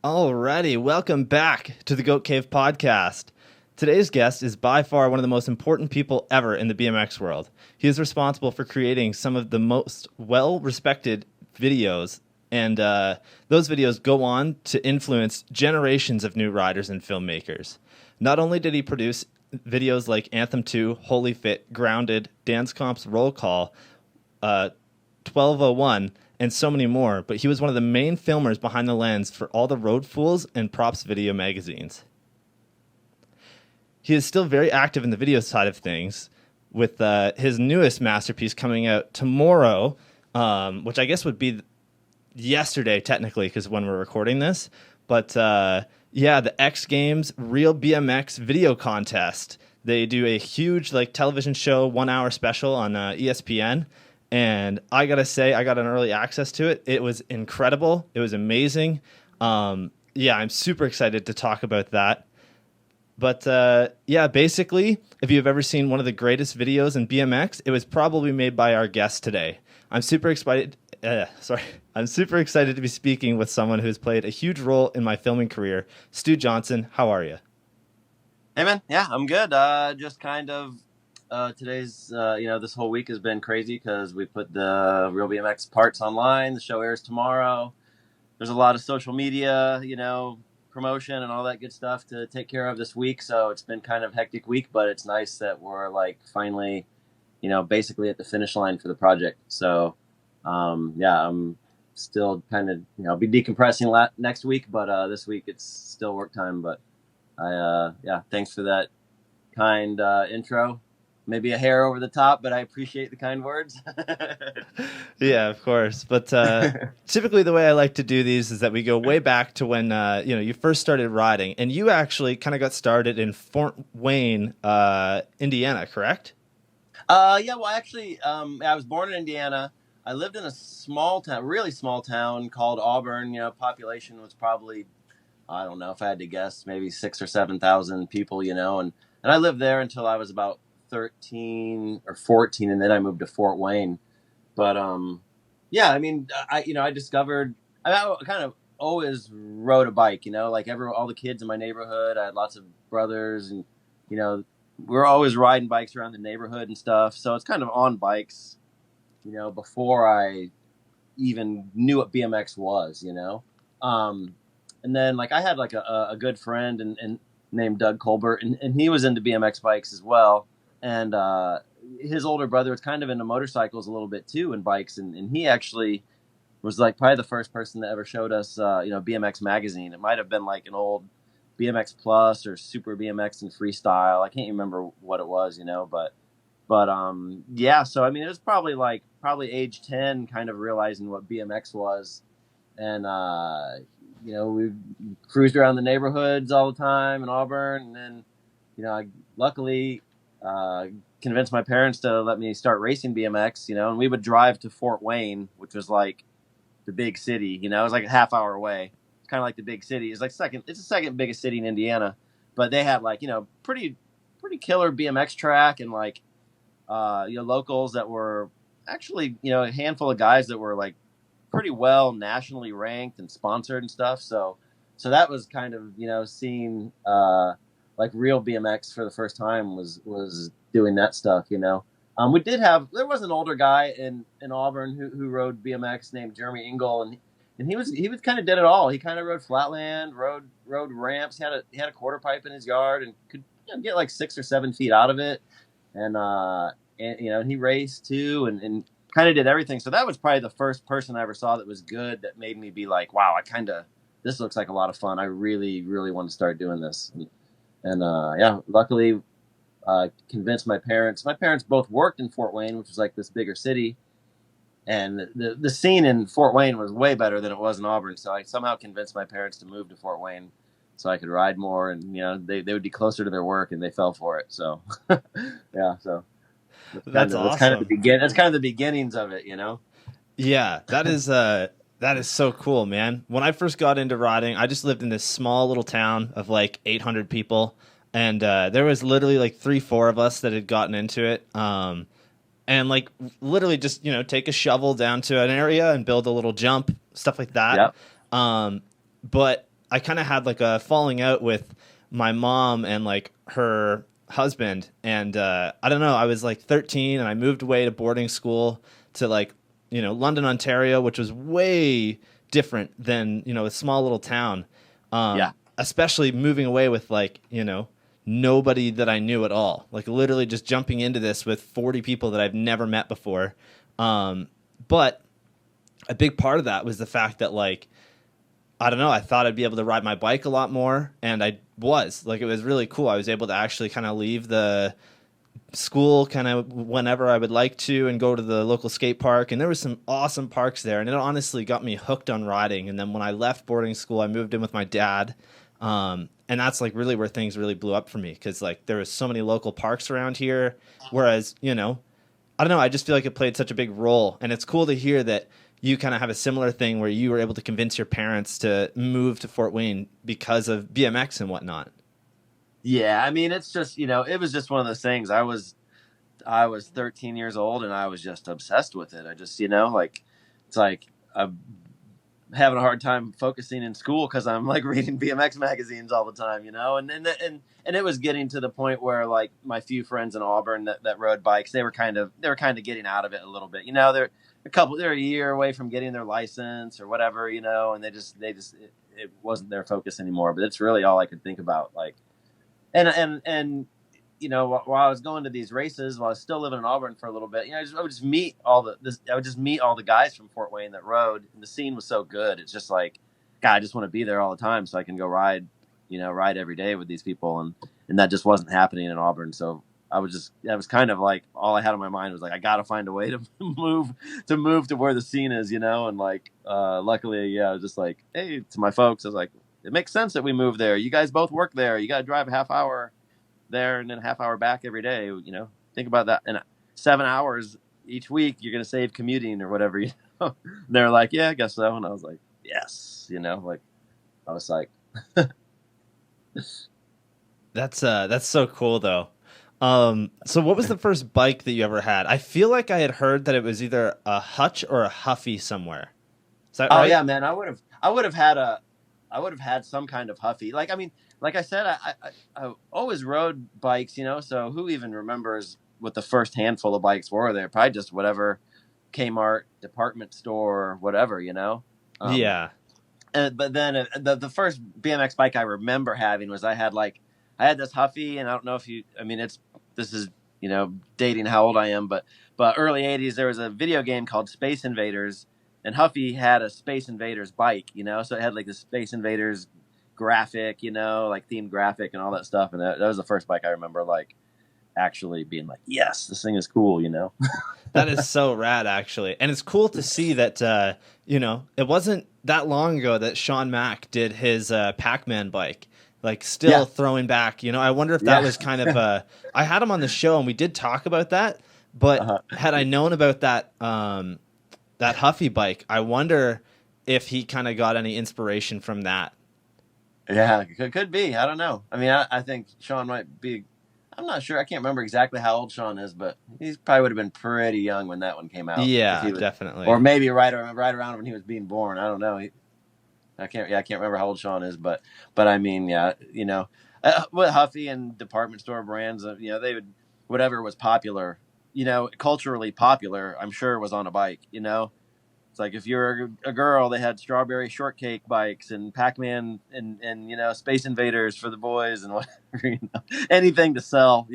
Alrighty, welcome back to the Goat Cave podcast. Today's guest is by far one of the most important people ever in the BMX world. He is responsible for creating some of the most well-respected videos, and those videos go on to influence generations of new riders and filmmakers. Not only did he produce videos like Anthem 2, Holy Fit, Grounded, Dance Comp's Roll Call, 1201, and so many more, but he was one of the main filmers behind the lens for all the Road Fools and Props video magazines. He is still very active in the video side of things, with his newest masterpiece coming out tomorrow, which I guess would be yesterday technically, because when we're recording this. But yeah, the Xgames Real BMX video contest. They do a huge television show, 1 hour special on ESPN. And I gotta say, I got an early access to it. It was incredible. It was amazing. Yeah, I'm super excited to talk about that. But yeah, basically, if you've ever seen one of the greatest videos in BMX, it was probably made by our guest today. I'm super excited. I'm super excited to be speaking with someone who's played a huge role in my filming career. Stu Johnson, how are you? Hey man, yeah, I'm good. Just kind of today's this whole week has been crazy because we put the Real BMX parts online. The show airs tomorrow. There's a lot of social media, promotion and all that good stuff to take care of this week. So it's been kind of hectic week, but it's nice that we're finally, basically at the finish line for the project. So yeah, I'm still kind of I'll be decompressing next week, but this week it's still work time. But yeah, thanks for that kind intro. Maybe a hair over the top, but I appreciate the kind words. Yeah, of course. But typically the way I like to do these is that we go way back to when you first started riding, and you actually kind of got started in Fort Wayne, Indiana, correct? Yeah, well, actually, I was born in Indiana. I lived in a small town, really small town called Auburn. Population was probably, I don't know if I had to guess, maybe 6,000 or 7,000 people. And I lived there until I was about 13 or 14, and then I moved to Fort Wayne. But yeah, I mean, I discovered I kind of always rode a bike. All the kids in my neighborhood. I had lots of brothers, and we were always riding bikes around the neighborhood and stuff. So it's kind of on bikes, before I even knew what BMX was. And then I had a good friend and named Doug Colbert, and he was into BMX bikes as well. And his older brother was kind of into motorcycles a little bit too, and bikes, and he actually was probably the first person that ever showed us BMX magazine. It might have been an old BMX Plus or Super BMX and Freestyle. I can't remember what it was, but yeah. So I mean, it was probably age 10, kind of realizing what BMX was, and we cruised around the neighborhoods all the time in Auburn, and then I luckily convinced my parents to let me start racing BMX, and we would drive to Fort Wayne, which was the big city, it was a half hour away. It's kind of like the big city. It's the second biggest city in Indiana, but they had pretty killer BMX track, and locals that were actually, a handful of guys that were pretty well nationally ranked and sponsored and stuff. So that was kind of, seeing, real BMX for the first time was doing that stuff. There was an older guy in Auburn who rode BMX named Jeremy Engel, and he was kind of did it all. He kind of rode flatland, rode ramps. He had a quarter pipe in his yard and could get 6 or 7 feet out of it. And he raced too, and kind of did everything. So that was probably the first person I ever saw that was good, that made me be wow, this looks like a lot of fun. I really, really want to start doing this. And yeah, luckily convinced my parents. My parents both worked in Fort Wayne, which was this bigger city. And the scene in Fort Wayne was way better than it was in Auburn. So I somehow convinced my parents to move to Fort Wayne so I could ride more, and they would be closer to their work, and they fell for it. So yeah, so That's awesome. That's kind of the beginnings of it, Yeah, that is so cool, man. When I first got into riding, I just lived in this small little town of 800 people, and there was literally 3-4 of us that had gotten into it. And literally just take a shovel down to an area and build a little jump, stuff like that. Yep. But I kind of had like a falling out with my mom and like her husband. And I don't know, I was like 13 and I moved away to boarding school to like, London, Ontario, which was way different than, a small little town. Yeah. Especially moving away with like, nobody that I knew at all. Like literally just jumping into this with 40 people that I've never met before. But a big part of that was the fact that like, I don't know, I thought I'd be able to ride my bike a lot more. And I was like, it was really cool. I was able to actually kind of leave the school kind of whenever I would like to and go to the local skate park. And there was some awesome parks there. And it honestly got me hooked on riding. And then when I left boarding school, I moved in with my dad. And that's like really where things really blew up for me. Cause like there was so many local parks around here. Whereas, I don't know. I just feel like it played such a big role. And it's cool to hear that you kind of have a similar thing where you were able to convince your parents to move to Fort Wayne because of BMX and whatnot. Yeah, I mean, it's just, it was just one of those things. I was 13 years old and I was just obsessed with it. I just, like, it's like I'm having a hard time focusing in school because I'm like reading BMX magazines all the time, and it was getting to the point where like my few friends in Auburn that rode bikes, they were kind of getting out of it a little bit. They're a year away from getting their license or whatever, and they just it wasn't their focus anymore. But it's really all I could think about, like. And while I was going to these races, while I was still living in Auburn for a little bit, I would just meet all the guys from Fort Wayne that rode, and the scene was so good. It's just like, God, I just want to be there all the time so I can go ride every day with these people, and that just wasn't happening in Auburn. So that was kind of like all I had on my mind was like, I got to find a way to move to where the scene is, and like, luckily, I was just like, hey, to my folks, I was like, it makes sense that we move there. You guys both work there. You got to drive a half hour there and then a half hour back every day. Think about that. And 7 hours each week, you're going to save commuting or whatever. And they're like, yeah, I guess so. And I was like, yes, like I was like, that's so cool though. So what was the first bike that you ever had? I feel like I had heard that it was either a Hutch or a Huffy somewhere. Is that right? Oh yeah, man. I would have had some kind of Huffy. Like, I mean, like I said, I always rode bikes, so who even remembers what the first handful of bikes were there? Probably just whatever Kmart department store, whatever, Yeah. But then the first BMX bike I remember having was I had this Huffy, and I don't know if this is, dating how old I am, but early 80s, there was a video game called Space Invaders, and Huffy had a Space Invaders bike, so it had like the Space Invaders graphic, like themed graphic and all that stuff. And that was the first bike I remember like actually being like, yes, this thing is cool, That is so rad, actually. And it's cool to see that, it wasn't that long ago that Sean Mack did his Pac-Man bike, like still throwing back, I wonder if that was kind of, I had him on the show and we did talk about that, but had I known about that, that Huffy bike, I wonder if he kind of got any inspiration from that. Yeah, could be. I don't know. I mean, I think Sean might be. I'm not sure. I can't remember exactly how old Sean is, but he probably would have been pretty young when that one came out. Yeah, definitely. Or maybe right around when he was being born. I don't know. I can't remember how old Sean is, but I mean, yeah, with Huffy and department store brands, they would whatever was popular, culturally popular. I'm sure was on a bike, It's like if you're a girl, they had strawberry shortcake bikes and Pac-Man and Space Invaders for the boys and whatever, anything to sell,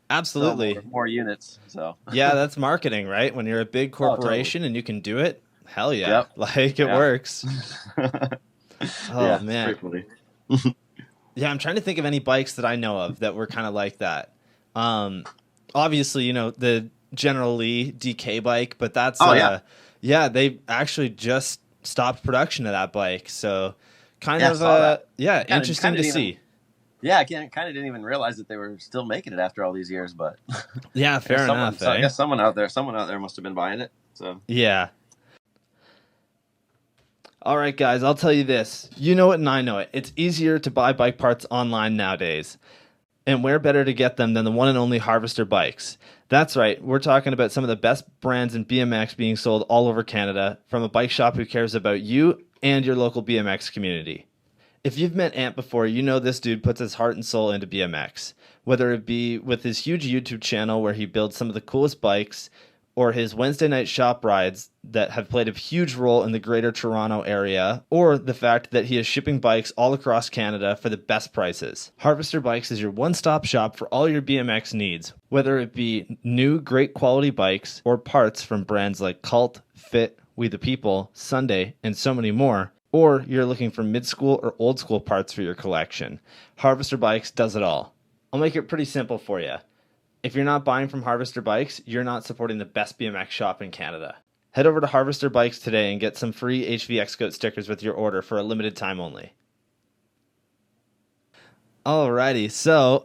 Absolutely. Sell more units. So yeah, that's marketing, right? When you're a big corporation and you can do it, hell yeah, yep. Like it works. Yeah, man. Yeah, I'm trying to think of any bikes that I know of that were kind of like that. Obviously, the General Lee DK bike, but that's yeah, they actually just stopped production of that bike. So kind of interesting to see. Yeah, I kind of didn't even realize that they were still making it after all these years, but yeah, fair enough. I guess someone out there must have been buying it. So yeah. All right, guys, I'll tell you this. You know it and I know it. It's easier to buy bike parts online nowadays. And where better to get them than the one and only Harvester Bikes? That's right. We're talking about some of the best brands in BMX being sold all over Canada from a bike shop who cares about you and your local BMX community. If you've met Ant before, you know this dude puts his heart and soul into BMX. Whether it be with his huge YouTube channel where he builds some of the coolest bikes, or his Wednesday night shop rides that have played a huge role in the greater Toronto area, or the fact that he is shipping bikes all across Canada for the best prices. Harvester Bikes is your one-stop shop for all your BMX needs, whether it be new great quality bikes or parts from brands like Cult, Fit, We the People, Sunday, and so many more, or you're looking for mid-school or old-school parts for your collection. Harvester Bikes does it all. I'll make it pretty simple for you. If you're not buying from Harvester Bikes, you're not supporting the best BMX shop in Canada. Head over to Harvester Bikes today and get some free HVXgoat stickers with your order for a limited time only. Alrighty, so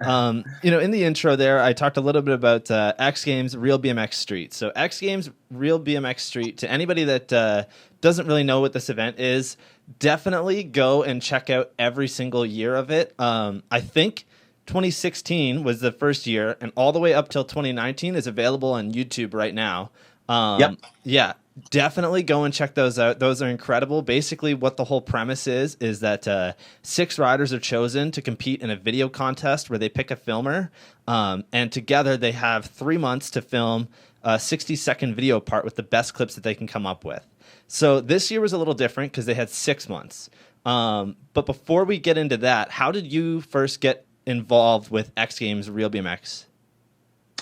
in the intro there, I talked a little bit about Xgames Real BMX Street. So Xgames Real BMX Street, to anybody that doesn't really know what this event is, definitely go and check out every single year of it. I think 2016 was the first year, and all the way up till 2019 is available on YouTube right now. Yep. Yeah, definitely go and check those out. Those are incredible. Basically, what the whole premise is that 6 riders are chosen to compete in a video contest where they pick a filmer, and together they have 3 months to film a 60-second video part with the best clips that they can come up with. So this year was a little different because they had 6 months. But before we get into that, how did you first get involved with X Games Real BMX?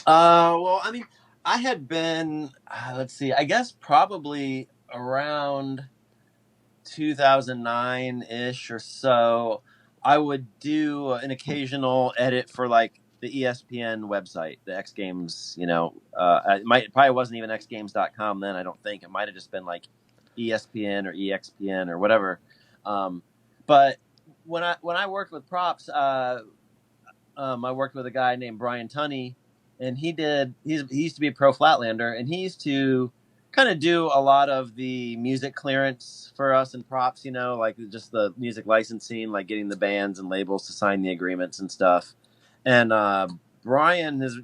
Well, I mean, I had been, let's see, I guess probably around 2009-ish or so, I would do an occasional edit for like the ESPN website, the X Games, it probably wasn't even xgames.com then, I don't think. It might have just been like ESPN or EXPN or whatever. But when I worked with props, I worked with a guy named Brian Tunney, and he used to be a pro flatlander, and he used to kind of do a lot of the music clearance for us in props, like just the music licensing, like getting the bands and labels to sign the agreements and stuff. And Brian is,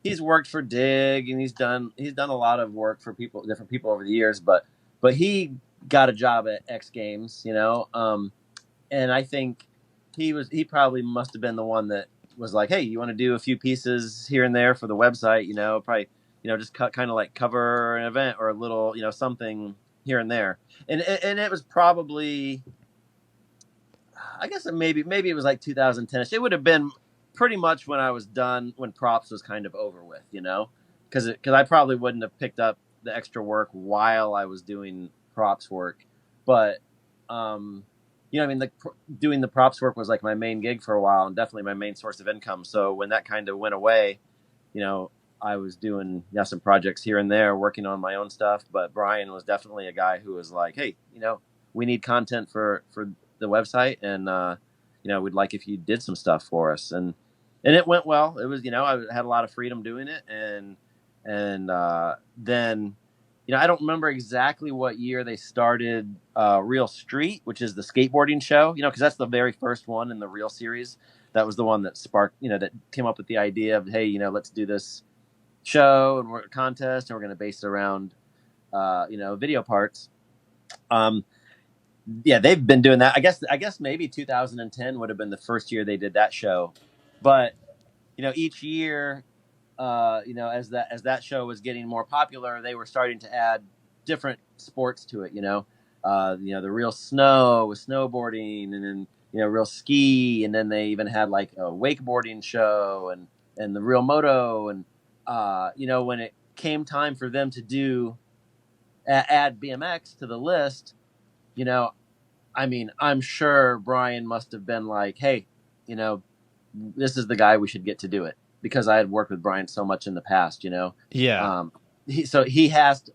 he's worked for Dig, and he's done a lot of work for different people over the years, but he got a job at X Games, and I think he probably must have been the one that was like, hey, you want to do a few pieces here and there for the website, probably, just kind of like cover an event or a little, something here and there. And it was probably, I guess maybe it was like 2010ish. It would have been pretty much when I was done, when props was kind of over with, because I probably wouldn't have picked up the extra work while I was doing props work. But, doing the props work was like my main gig for a while, and definitely my main source of income. So when that kind of went away, I was doing some projects here and there, working on my own stuff. But Brian was definitely a guy who was like, hey, we need content for the website, and we'd like if you did some stuff for us. And it went well. It was, I had a lot of freedom doing it, and then. I don't remember exactly what year they started Real Street, which is the skateboarding show, because that's the very first one in the Real series. That was the one that sparked, that came up with the idea of, hey, let's do this show and we're a contest, and we're going to base it around, video parts. They've been doing that. I guess maybe 2010 would have been the first year they did that show. But, each year, as that show was getting more popular, they were starting to add different sports to it. The Real Snow with snowboarding, and then Real Ski, and then they even had like a wakeboarding show and the Real Moto, and when it came time for them to add BMX to the list, I'm sure Brian must have been like, hey, this is the guy we should get to do it. Because I had worked with Brian so much in the past, Yeah. He has to,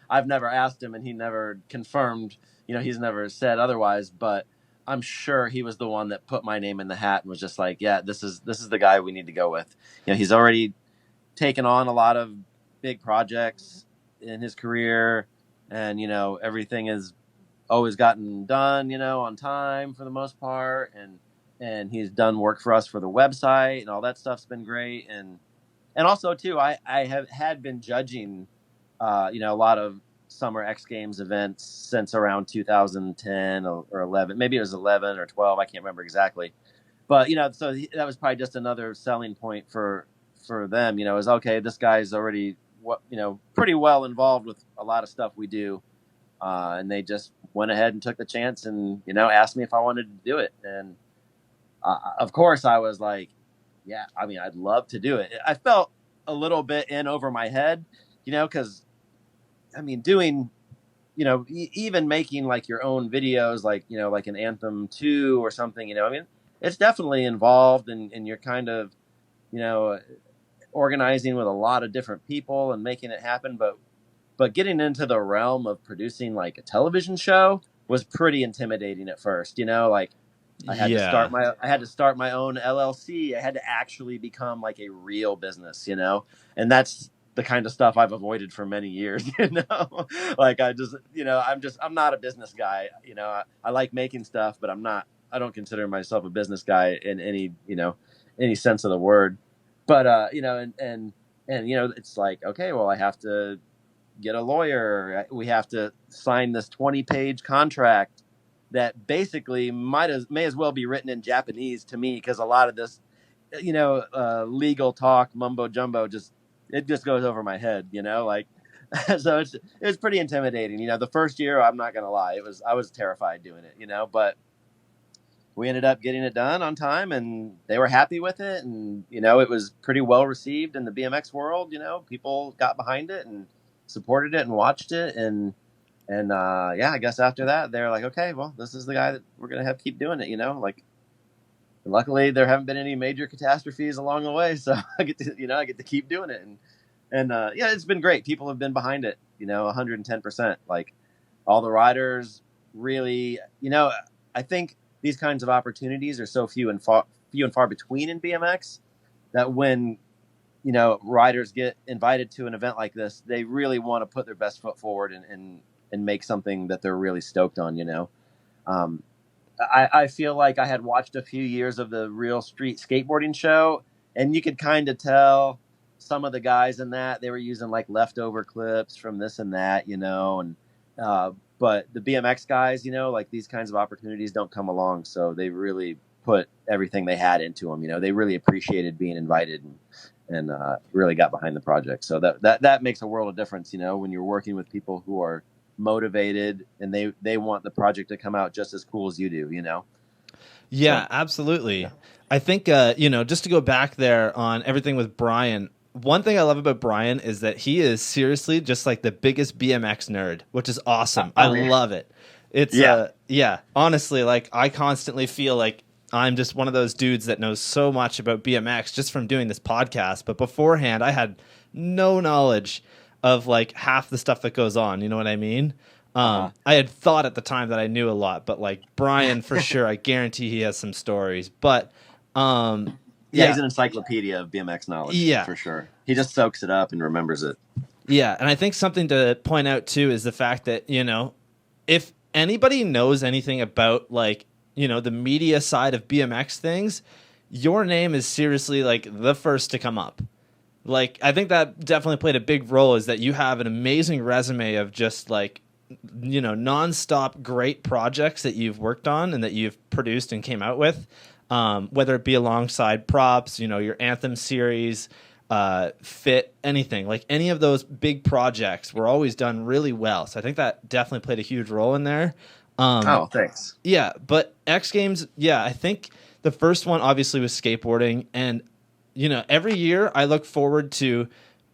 I've never asked him, and he never confirmed, he's never said otherwise, but I'm sure he was the one that put my name in the hat and was just like, yeah, this is the guy we need to go with. He's already taken on a lot of big projects in his career, and, everything has always gotten done, on time for the most part. And he's done work for us for the website, and all that stuff's been great. And also too, I had been judging, a lot of summer X Games events since around 2010 or 11. Maybe it was 11 or 12. I can't remember exactly. But, so that was probably just another selling point for them, is okay, this guy's already, pretty well involved with a lot of stuff we do. And they just went ahead and took the chance and, asked me if I wanted to do it. And of course I was like, yeah, I mean, I'd love to do it. I felt a little bit in over my head, because, I mean, doing, even making like your own videos, like, like an Anthem 2 or something, I mean, it's definitely involved and you're kind of, organizing with a lot of different people and making it happen. But getting into the realm of producing like a television show was pretty intimidating at first, like I had to start my own LLC. I had to actually become like a real business, and that's the kind of stuff I've avoided for many years, like I just, I'm not a business guy, I like making stuff, but I don't consider myself a business guy in any sense of the word. But, and it's like, okay, well, I have to get a lawyer. We have to sign this 20-page contract that basically may as well be written in Japanese to me, because a lot of this, legal talk, mumbo jumbo, it just goes over my head, like, so it was pretty intimidating. The first year, I'm not going to lie, I was terrified doing it, but we ended up getting it done on time and they were happy with it. And, it was pretty well received in the BMX world. People got behind it and supported it and watched it. And I guess after that, they're like, okay, well, this is the guy that we're going to have keep doing it, like, luckily there haven't been any major catastrophes along the way. So I get to keep doing it. And it's been great. People have been behind it, 110%. Like, all the riders really, I think these kinds of opportunities are so few and far between in BMX that when, riders get invited to an event like this, they really want to put their best foot forward and make something that they're really stoked on, I feel like I had watched a few years of the Real Street Skateboarding show, and you could kind of tell some of the guys in that, they were using like leftover clips from this and that, and but the BMX guys, like, these kinds of opportunities don't come along. So they really put everything they had into them. They really appreciated being invited and really got behind the project. So that makes a world of difference, when you're working with people who are motivated and they want the project to come out just as cool as you do, Yeah, so, absolutely. Yeah. I think, just to go back there on everything with Brian, one thing I love about Brian is that he is seriously just like the biggest BMX nerd, which is awesome. I love it. It's honestly, like, I constantly feel like I'm just one of those dudes that knows so much about BMX just from doing this podcast. But beforehand, I had no knowledge of like half the stuff that goes on. You know what I mean? I had thought at the time that I knew a lot, but like Brian, for sure, I guarantee he has some stories. But he's an encyclopedia of BMX knowledge, for sure. He just soaks it up and remembers it. Yeah, and I think something to point out too is the fact that, if anybody knows anything about like, the media side of BMX things, your name is seriously like the first to come up. Like, I think that definitely played a big role, is that you have an amazing resume of just like, nonstop great projects that you've worked on and that you've produced and came out with, whether it be alongside props, your Anthem series, Fit, anything. Like, any of those big projects were always done really well. So I think that definitely played a huge role in there. Thanks. Yeah, but X Games, I think the first one obviously was skateboarding, and every year I look forward to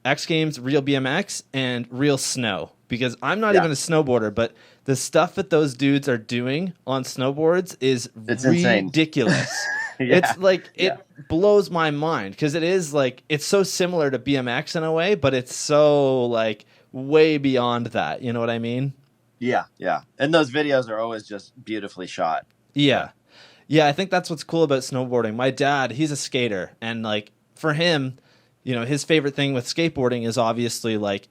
X Games Real BMX and Real Snow, because I'm not even a snowboarder, but the stuff that those dudes are doing on snowboards is ridiculous. It's like, it blows my mind, because it is like, it's so similar to BMX in a way, but it's so like way beyond that. You know what I mean? Yeah. And those videos are always just beautifully shot. Yeah, I think that's what's cool about snowboarding. My dad, he's a skater, and like, for him, his favorite thing with skateboarding is obviously like,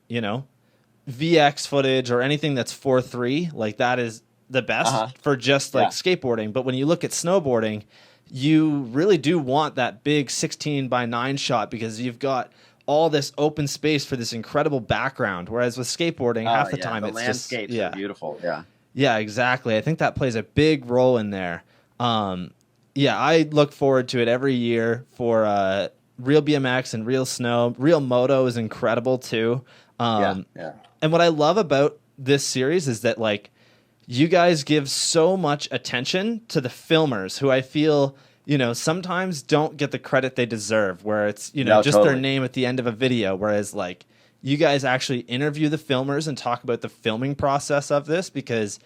VX footage or anything that's 4:3, like, that is the best for just like skateboarding. But when you look at snowboarding, you really do want that big 16:9 shot, because you've got all this open space for this incredible background. Whereas with skateboarding, half the time the it's landscapes just are beautiful. Yeah. Yeah, exactly. I think that plays a big role in there. Yeah, I look forward to it every year for Real BMX and Real Snow. Real Moto is incredible too. Yeah. And what I love about this series is that like you guys give so much attention to the filmers who I feel, sometimes don't get the credit they deserve, where it's, No, just their totally. name at the end of a video. Whereas like you guys actually interview the filmers and talk about the filming process of this because,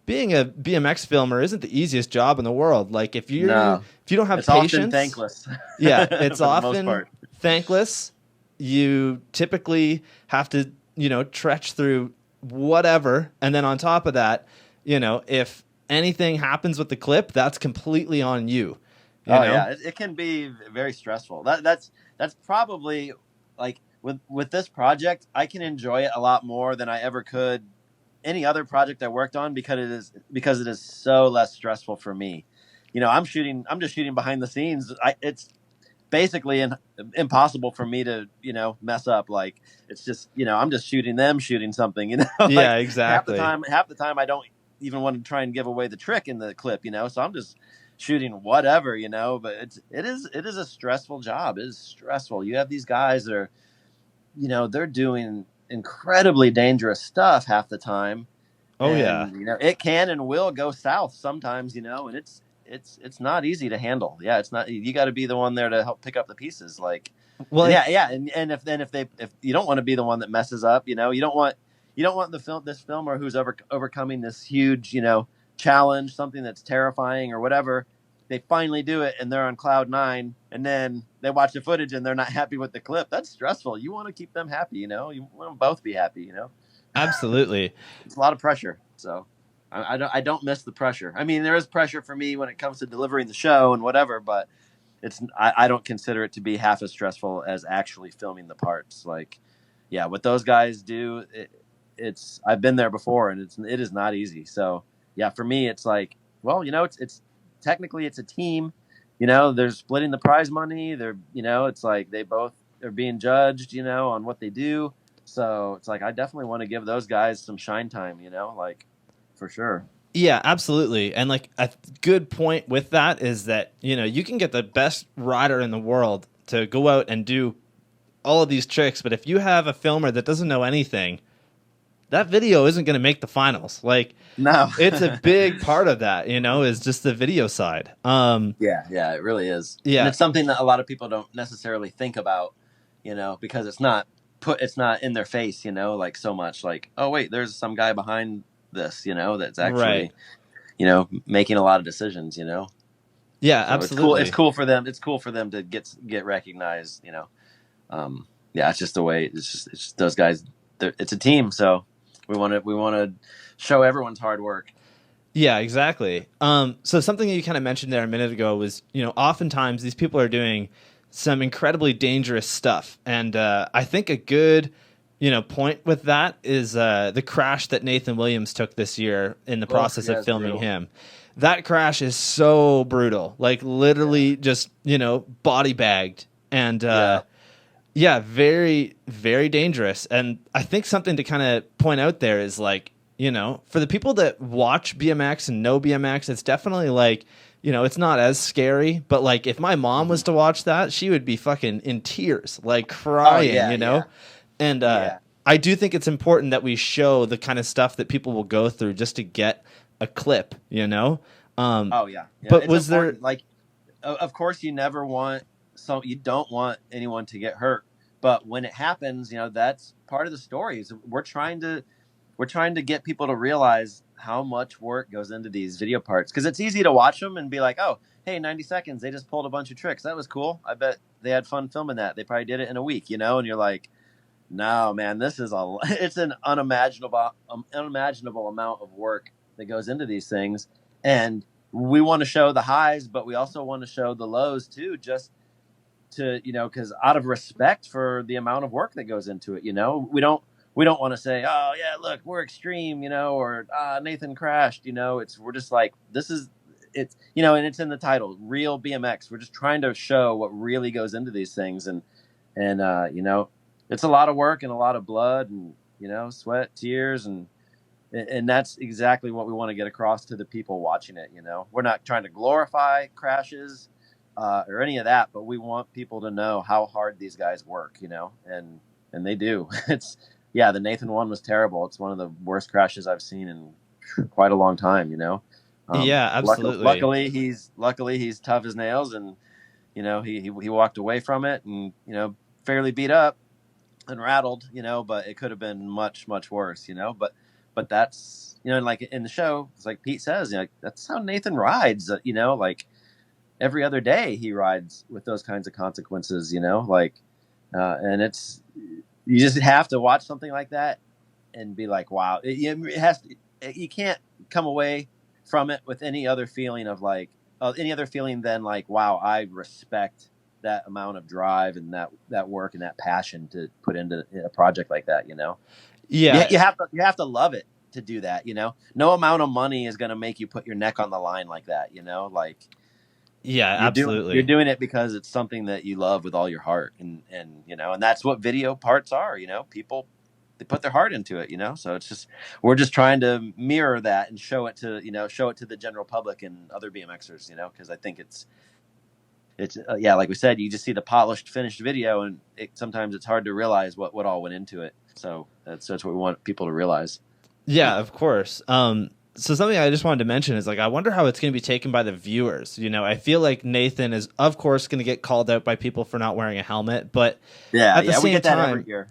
being a BMX filmer isn't the easiest job in the world. Like if you No, don't have it's often patience, thankless. yeah, it's for the most often part. thankless. You typically have to, trudge through whatever. And then on top of that, if anything happens with the clip, that's completely on you. Yeah, it can be very stressful. That's probably like with this project, I can enjoy it a lot more than I ever could any other project I worked on because it is so less stressful for me. I'm just shooting behind the scenes. It's basically impossible for me to mess up. Like it's just I'm just shooting something. Like, Yeah, exactly. half the time I don't even want to try and give away the trick in the clip. So I'm just shooting whatever. But it is a stressful job. It is stressful. You have these guys that are they're doing incredibly dangerous stuff half the time. Oh, And, yeah. It can and will go south sometimes, and it's not easy to handle. Yeah, it's not. You got to be the one there to help pick up the pieces. Like, Well, yeah. And if you don't want to be the one that messes up, you don't want this filmer who's overcoming this huge challenge, something that's terrifying or whatever. They finally do it and they're on cloud 9, and then they watch the footage and they're not happy with the clip. That's stressful. You want to keep them happy. You want them both be happy. Absolutely. It's a lot of pressure. So I don't miss the pressure. I mean, there is pressure for me when it comes to delivering the show and whatever, but I don't consider it to be half as stressful as actually filming the parts. Like, yeah, what those guys do, I've been there before, and it is not easy. So yeah, for me, it's like, well, it's technically it's a team. They're splitting the prize money. It's like they both are being judged, on what they do. So it's like I definitely want to give those guys some shine time, like for sure. Yeah, absolutely. And like a good point with that is that, you can get the best rider in the world to go out and do all of these tricks, but if you have a filmer that doesn't know anything, that video isn't going to make the finals. Like, no, it's a big part of that, is just the video side. Yeah, it really is. Yeah. And it's something that a lot of people don't necessarily think about, because it's not in their face, like so much like, oh wait, there's some guy behind this, that's actually, right. Making a lot of decisions, Yeah, so absolutely. It's cool for them. It's cool for them to get recognized, yeah, it's just the way, it's just those guys, it's a team. So we want to show everyone's hard work. Yeah, exactly. So something you kind of mentioned there a minute ago was, oftentimes these people are doing some incredibly dangerous stuff. And I think a good, point with that is the crash that Nathan Williams took this year in the process of filming him. That crash is so brutal, like literally just, body bagged and yeah, very, very dangerous. And I think something to kind of point out there is like, for the people that watch BMX and know BMX, it's definitely like, it's not as scary. But like, if my mom was to watch that, she would be fucking in tears, like crying, Yeah. And I do think it's important that we show the kind of stuff that people will go through just to get a clip, But was there like, of course, you don't want anyone to get hurt, but when it happens, that's part of the story. Is we're trying to get people to realize how much work goes into these video parts, because it's easy to watch them and be like, oh, hey, 90 seconds, they just pulled a bunch of tricks. That was cool. I bet they had fun filming that. They probably did it in a week, and you're like, no, man, it's an unimaginable amount of work that goes into these things. And we want to show the highs, but we also want to show the lows too, just to, because out of respect for the amount of work that goes into it, we don't want to say, oh yeah, look, we're extreme, or Nathan crashed, we're just like, and it's in the title, Real BMX. We're just trying to show what really goes into these things. And And it's a lot of work and a lot of blood and sweat, tears, and that's exactly what we want to get across to the people watching it. We're not trying to glorify crashes or any of that, but we want people to know how hard these guys work. And they do. The Nathan one was terrible. It's one of the worst crashes I've seen in quite a long time. Yeah, absolutely. Luckily he's tough as nails, and he walked away from it, and fairly beat up and rattled. But it could have been much worse. But that's like in the show, it's like Pete says, that's how Nathan rides. Like every other day he rides with those kinds of consequences. And it's, you just have to watch something like that and be like, wow. It has to, you can't come away from it with any other feeling of like any other feeling than like, wow, I respect that amount of drive and that work and that passion to put into a project like that. Yeah, you have to love it to do that. No amount of money is going to make you put your neck on the line like that. Like, yeah, absolutely. You're doing it because it's something that you love with all your heart, and that's what video parts are. People, they put their heart into it. So it's just, we're just trying to mirror that and show it to the general public and other BMXers. Because I think it's like we said, you just see the polished, finished video, and sometimes it's hard to realize what all went into it. So that's what we want people to realize. Yeah, of course. So something I just wanted to mention is like, I wonder how it's going to be taken by the viewers. I feel like Nathan is, of course, going to get called out by people for not wearing a helmet, but at the same we get that time, every year.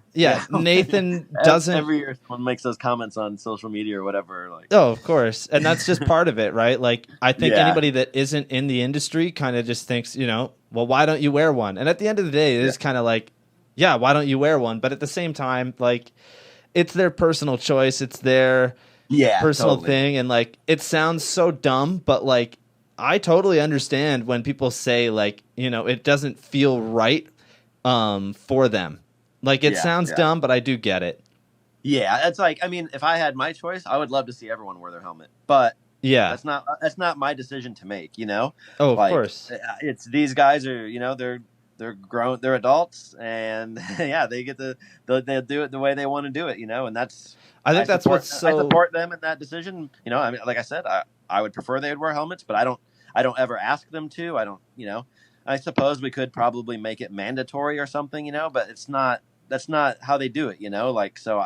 Nathan doesn't. Every year someone makes those comments on social media or whatever. Like, oh, of course, and that's just part of it, right? Like, I think anybody that isn't in the industry kind of just thinks, well, why don't you wear one? And at the end of the day, it is kind of like, yeah, why don't you wear one? But at the same time, like, it's their personal choice. It's their personal thing. And like, it sounds so dumb, but like, I totally understand when people say like, it doesn't feel right for them. Like, it sounds dumb, but I do get it. Yeah. It's like, I mean, if I had my choice, I would love to see everyone wear their helmet, but that's not my decision to make, Oh, of course. It's, these guys are, they're grown, they're adults, and they get they'll do it the way they want to do it, and that's, I support them in that decision. I mean, like I said, I would prefer they would wear helmets, but I don't ever ask them to. I don't, I suppose we could probably make it mandatory or something, but that's not how they do it, like, so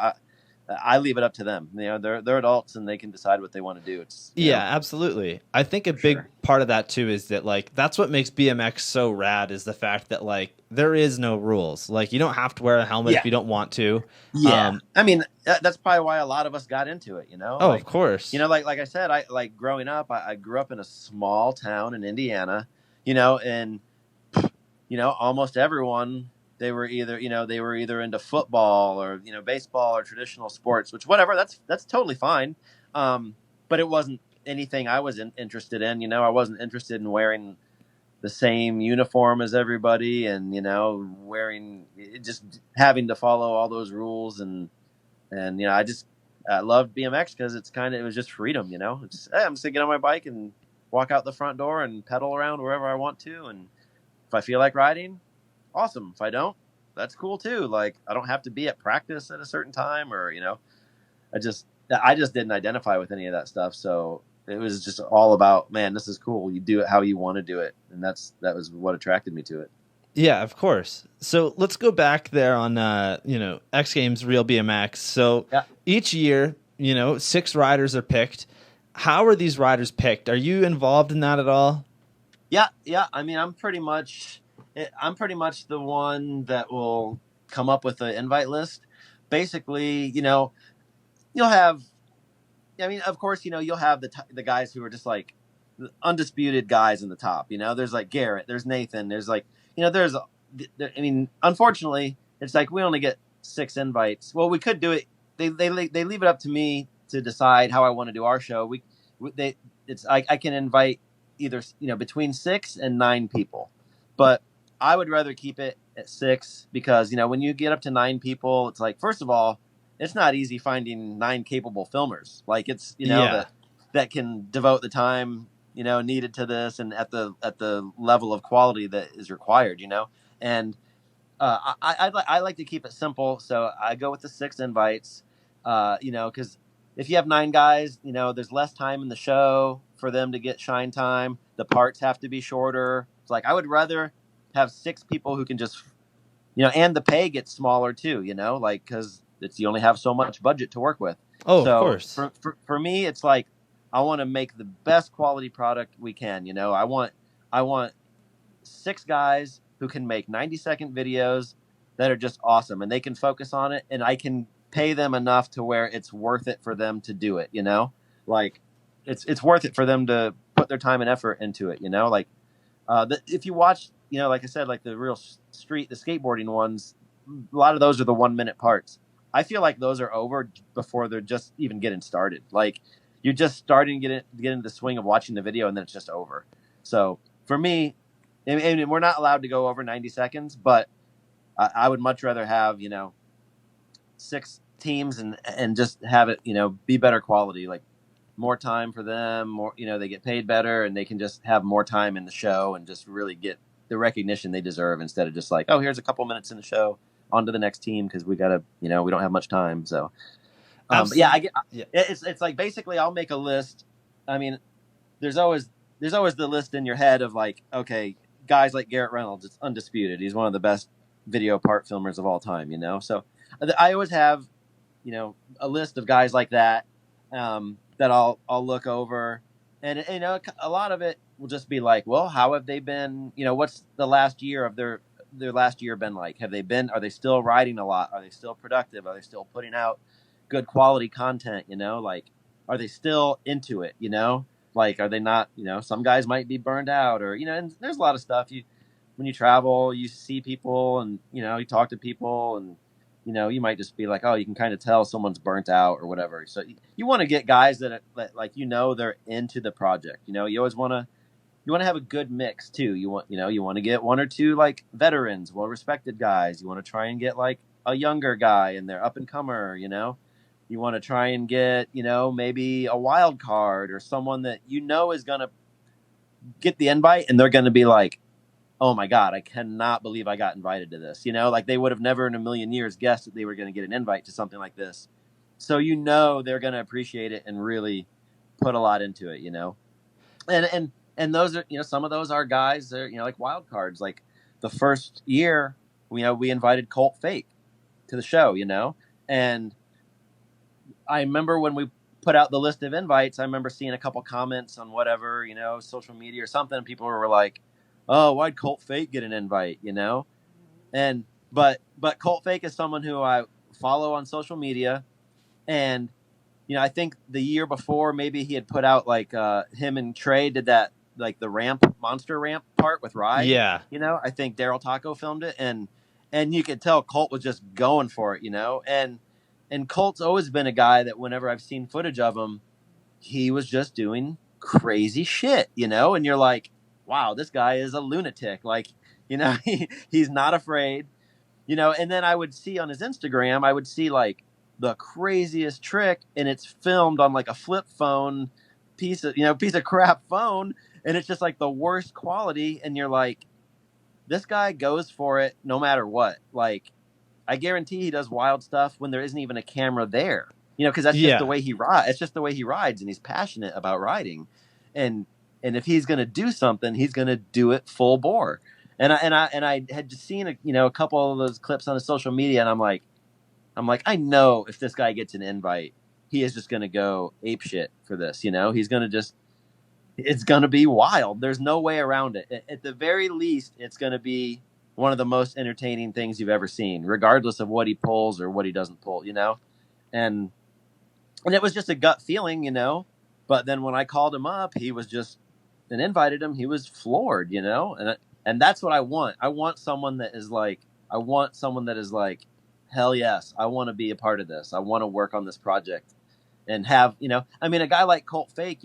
I leave it up to them. They're adults and they can decide what they want to do. It's absolutely. I think a big part of that too is that like, that's what makes BMX so rad, is the fact that like, there is no rules. Like, you don't have to wear a helmet if you don't want to. I mean, that's probably why a lot of us got into it. Oh, like, of course. Like I said, I like growing up. I grew up in a small town in Indiana. And almost everyone, they were either into football or baseball or traditional sports, which whatever, that's totally fine. But it wasn't anything I was interested in. I wasn't interested in wearing the same uniform as everybody, and wearing, just having to follow all those rules, and I loved BMX because it was just freedom. It's, hey, I'm just gonna get on my bike and walk out the front door and pedal around wherever I want to, and if I feel like riding, awesome. If I don't, that's cool too. Like, I don't have to be at practice at a certain time, or I just didn't identify with any of that stuff. So it was just all about, man, this is cool. You do it how you want to do it, and that was what attracted me to it. Yeah, of course. So let's go back there on X Games Real BMX. So each year, 6 riders are picked. How are these riders picked? Are you involved in that at all? Yeah. I mean, I'm pretty much the one that will come up with the invite list. Basically, you'll have, I mean, of course, you'll have the guys who are just like undisputed guys in the top. There's like Garrett, there's Nathan, there's like, I mean, unfortunately, it's like we only get 6 invites. Well, we could do it. They leave it up to me to decide how I want to do our show. I can invite either between 6 and 9 people, but I would rather keep it at 6 because when you get up to 9 people, it's like, first of all, it's not easy finding 9 capable filmers. Like, it's that can devote the time needed to this, and at the level of quality that is required. And I like to keep it simple, so I go with the 6 invites. Because if you have 9 guys, there's less time in the show for them to get shine time. The parts have to be shorter. It's like I would rather have 6 people who can just, and the pay gets smaller too. Because you only have so much budget to work with. Oh, of So course. for me, it's like I want to make the best quality product we can. I want 6 guys who can make 90-second videos that are just awesome, and they can focus on it, and I can pay them enough to where it's worth it for them to do it. Like it's worth it for them to put their time and effort into it. If you watch, like I said, like the real the skateboarding ones, a lot of those are the 1-minute parts. I feel like those are over before they're just even getting started. Like you're just starting to get into the swing of watching the video, and then it's just over. So for me, and we're not allowed to go over 90 seconds, but I would much rather have 6 teams and just have it be better quality, like more time for them, more they get paid better, and they can just have more time in the show and just really get the recognition they deserve, instead of just like, oh, here's a couple minutes in the show, on to the next team, because we gotta we don't have much time. So but yeah, it's like basically I'll make a list. I mean, there's always the list in your head of like, okay, guys like Garrett Reynolds, it's undisputed, he's one of the best video part filmers of all time. So I always have a list of guys like that, that I'll look over, and a lot of it will just be like, well, how have they been? What's the last year of their last year been like? Are they still riding a lot? Are they still productive? Are they still putting out good quality content? Like, are they still into it? Like, are they not? Some guys might be burned out, or and there's a lot of stuff. When you travel, you see people, and you talk to people, and you might just be like, oh, you can kind of tell someone's burnt out or whatever. So you want to get guys that like they're into the project. You always want to have a good mix too. You want to get 1 or 2 like veterans, well respected guys. You want to try and get like a younger guy and they're up and comer. You want to try and get maybe a wild card, or someone that is gonna get the invite, and they're gonna be like, oh my God, I cannot believe I got invited to this. Like they would have never in a million years guessed that they were going to get an invite to something like this. So they're going to appreciate it and really put a lot into it. And those are some of those are guys that are like wild cards. Like the first year, we invited Colt Fake to the show. And I remember when we put out the list of invites, I remember seeing a couple comments on whatever social media or something, and people were like, oh, why'd Colt Fake get an invite? And but Colt Fake is someone who I follow on social media, and I think the year before maybe he had put out like him and Trey did that, like the monster ramp part with Ride. Yeah. I think Daryl Taco filmed it, and you could tell Colt was just going for it. And Colt's always been a guy that whenever I've seen footage of him, he was just doing crazy shit. And you're like, wow, this guy is a lunatic. Like, he's not afraid, and then I would see on his Instagram, I would see like the craziest trick, and it's filmed on like a flip phone piece of crap phone. And it's just like the worst quality. And you're like, this guy goes for it no matter what. Like, I guarantee he does wild stuff when there isn't even a camera there, because that's just the way he rides. It's just the way he rides, and he's passionate about riding. And if he's going to do something, he's going to do it full bore. And I had just seen a couple of those clips on his social media, and I'm like, I know if this guy gets an invite, he is just going to go ape shit for this. He's going to it's going to be wild. There's no way around it. At the very least, it's going to be one of the most entertaining things you've ever seen, regardless of what he pulls or what he doesn't pull. And it was just a gut feeling. But then when I called him up, he was just, and invited him, he was floored, and that's what I want. I want someone that is like, hell yes, I want to be a part of this. I want to work on this project and have, a guy like Colt Fake,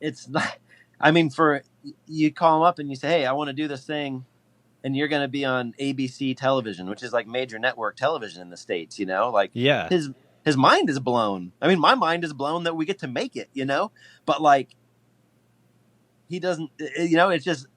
it's not, for you call him up and you say, hey, I want to do this thing, and you're going to be on ABC television, which is like major network television in the States, like his mind is blown. My mind is blown that we get to make it, but like, he doesn't, it's just,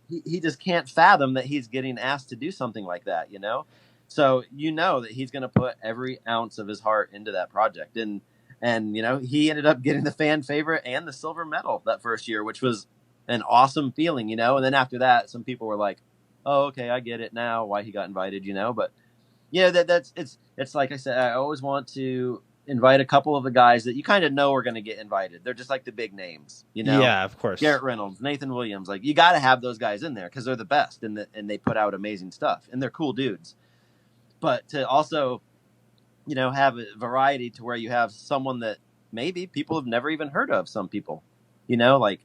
he just can't fathom that he's getting asked to do something like that, you know? So you know that he's going to put every ounce of his heart into that project. And, you know, he ended up getting the fan favorite and the silver medal that first year, which was an awesome feeling, you know? And then after that, some people were like, oh, okay, I get it now why he got invited, you know? But yeah, it's like I said, I always want to invite a couple of the guys that you kind of know are going to get invited. They're just like the big names, you know? Yeah, of course. Garrett Reynolds, Nathan Williams, like you got to have those guys in there because they're the best and they put out amazing stuff and they're cool dudes. But to also, you know, have a variety to where you have someone that maybe people have never even heard of. Some people, you know, like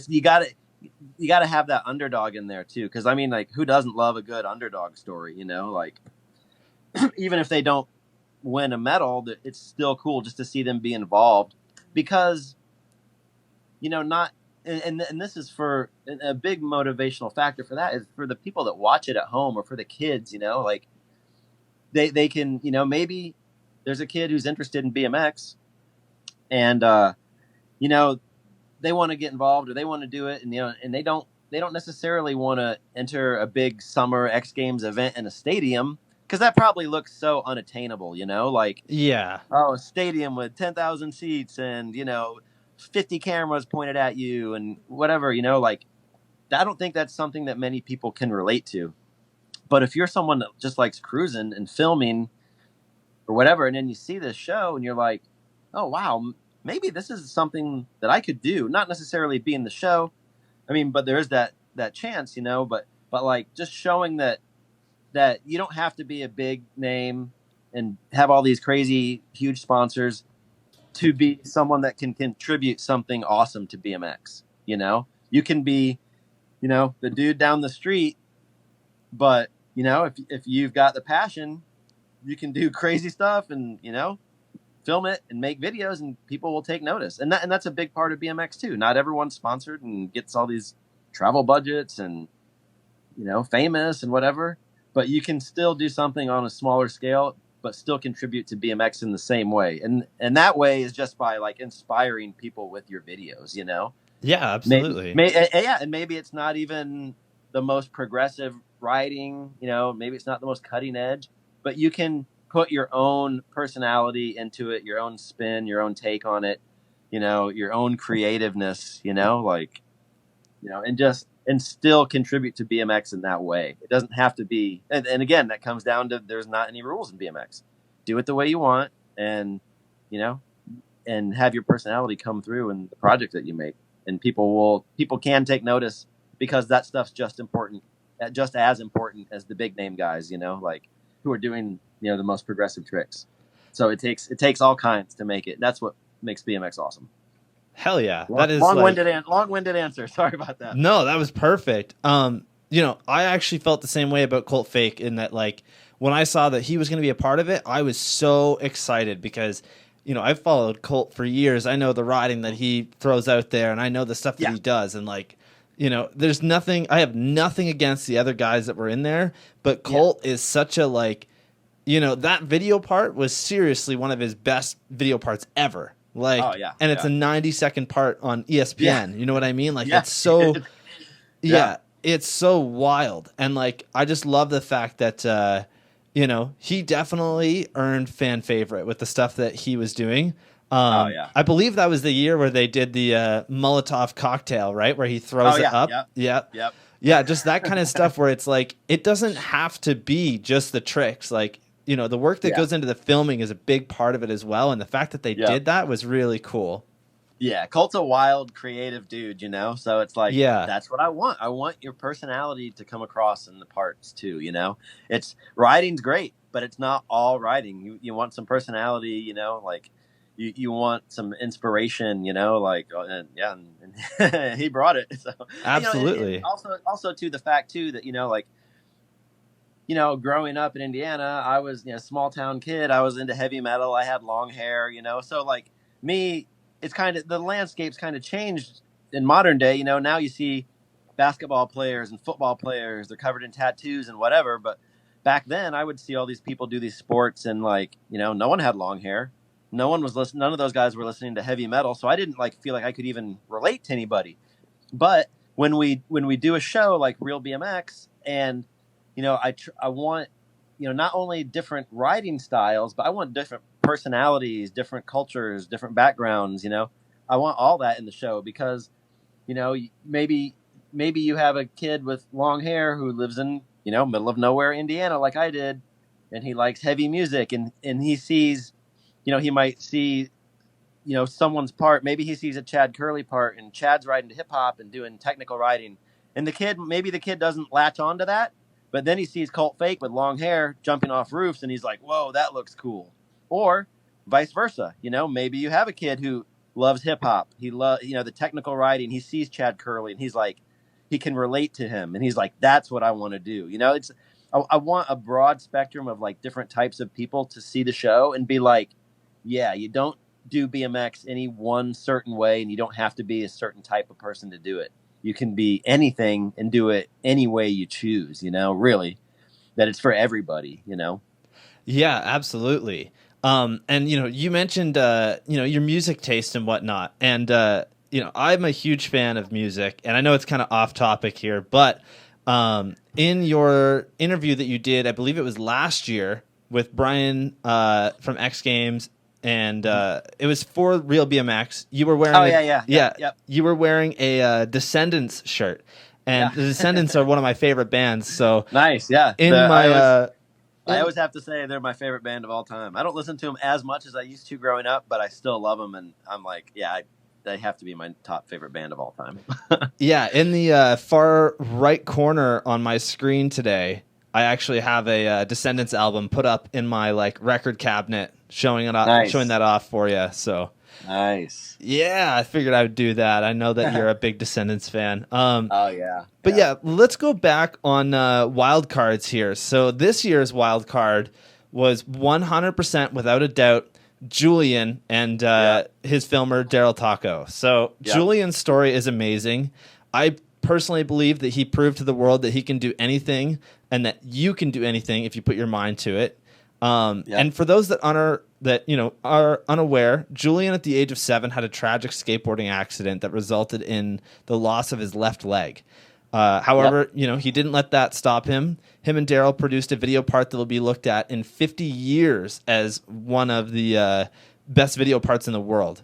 you got to have that underdog in there too. Because I mean, like, who doesn't love a good underdog story? You know, like even if they don't win a medal, it's still cool just to see them be involved because, you know, not and this is for a big motivational factor for that is for the people that watch it at home or for the kids, you know, like they can, you know, maybe there's a kid who's interested in BMX and you know, they want to get involved or they want to do it and you know, and they don't necessarily want to enter a big summer X Games event in a stadium. Because that probably looks so unattainable, you know? Like, yeah. Oh, a stadium with 10,000 seats and, you know, 50 cameras pointed at you and whatever, you know? Like, I don't think that's something that many people can relate to. But if you're someone that just likes cruising and filming or whatever, and then you see this show and you're like, oh, wow, maybe this is something that I could do. Not necessarily be in the show. I mean, but there is that chance, you know? But like, just showing that you don't have to be a big name and have all these crazy huge sponsors to be someone that can contribute something awesome to BMX. You know, you can be, you know, the dude down the street, but you know, if you've got the passion, you can do crazy stuff and, you know, film it and make videos and people will take notice. And that's a big part of BMX too. Not everyone's sponsored and gets all these travel budgets and, you know, famous and whatever. But you can still do something on a smaller scale, but still contribute to BMX in the same way. And that way is just by like inspiring people with your videos, you know? Yeah, absolutely. And maybe it's not even the most progressive riding, you know, maybe it's not the most cutting edge, but you can put your own personality into it, your own spin, your own take on it, you know, your own creativeness, you know, like, you know, and still contribute to BMX in that way. It doesn't have to be, and again, that comes down to there's not any rules in BMX. Do it the way you want, and you know, and have your personality come through in the project that you make, and people can take notice because that stuff's just as important as the big name guys, you know, like who are doing, you know, the most progressive tricks. So it takes all kinds to make it. That's what makes BMX awesome. Hell yeah. That is long-winded answer. Sorry about that. No, that was perfect. You know, I actually felt the same way about Colt Fake in that, like, when I saw that he was going to be a part of it, I was so excited because, you know, I've followed Colt for years. I know the riding that he throws out there, and I know the stuff that he does. And, like, you know, I have nothing against the other guys that were in there, but Colt is such a, like, you know, that video part was seriously one of his best video parts ever. Like, and it's a 90-second part on ESPN. Yeah. You know what I mean? Like, it's so, it's so wild. And like, I just love the fact that, you know, he definitely earned fan favorite with the stuff that he was doing. I believe that was the year where they did the Molotov cocktail, right? Where he throws it up. Yep. Yeah, just that kind of stuff where it's like, it doesn't have to be just the tricks. Like, you know, the work that goes into the filming is a big part of it as well. And the fact that they did that was really cool. Yeah. Colt's a wild, creative dude, you know? So it's like, that's what I want. I want your personality to come across in the parts too, you know? Riding's great, but it's not all riding. You want some personality, you know, like you want some inspiration, you know, like, and he brought it. So, absolutely. You know, and also to the fact too, that, you know, like, you know, growing up in Indiana, I was, you know, a small town kid. I was into heavy metal. I had long hair, you know. So like me, it's kind of, the landscape's kind of changed in modern day. You know, now you see basketball players and football players. They're covered in tattoos and whatever. But back then I would see all these people do these sports and like, you know, no one had long hair. None of those guys were listening to heavy metal. So I didn't like feel like I could even relate to anybody. But when we do a show like Real BMX, and I want not only different riding styles, but I want different personalities, different cultures, different backgrounds. I want all that in the show because maybe you have a kid with long hair who lives in middle of nowhere Indiana like I did, and he likes heavy music, and he sees he might see someone's part. Maybe he sees a Chad Curley part, and Chad's riding to hip hop and doing technical riding, and the kid doesn't latch onto that, but then he sees Colt Fake with long hair jumping off roofs, and he's like, whoa, that looks cool. Or vice versa. Maybe you have a kid who loves hip hop. He loves the technical riding. He sees Chad Curley, and he's like, he can relate to him, and he's like, that's what I want to do. I want a broad spectrum of like different types of people to see the show and be like, yeah, you don't do BMX any one certain way, and you don't have to be a certain type of person to do it. You can be anything and do it any way you choose, really, that it's for everybody, Yeah, absolutely. And you mentioned your music taste and whatnot, and I'm a huge fan of music, and I know it's kind of off topic here, but in your interview that you did, I believe it was last year with Brian from X Games, and it was for Real BMX. You were wearing yep. You were wearing a Descendants shirt, and the Descendants are one of my favorite bands. So nice, yeah. I always have to say they're my favorite band of all time. I don't listen to them as much as I used to growing up, but I still love them, and I'm like, they have to be my top favorite band of all time. Yeah, in the far right corner on my screen today, I actually have a Descendants album put up in my record cabinet, showing that off for you. So nice. Yeah, I figured I would do that. I know that you're a big Descendants fan. Oh yeah. But yeah, let's go back on wild cards here. So this year's wild card was 100% without a doubt Julian and his filmer Daryl Taco. So Julian's story is amazing. I personally believe that he proved to the world that he can do anything, and that you can do anything if you put your mind to it. And for those that are unaware, Julian at the age of 7 had a tragic skateboarding accident that resulted in the loss of his left leg. However, he didn't let that stop him. Him and Daryl produced a video part that will be looked at in 50 years as one of the best video parts in the world.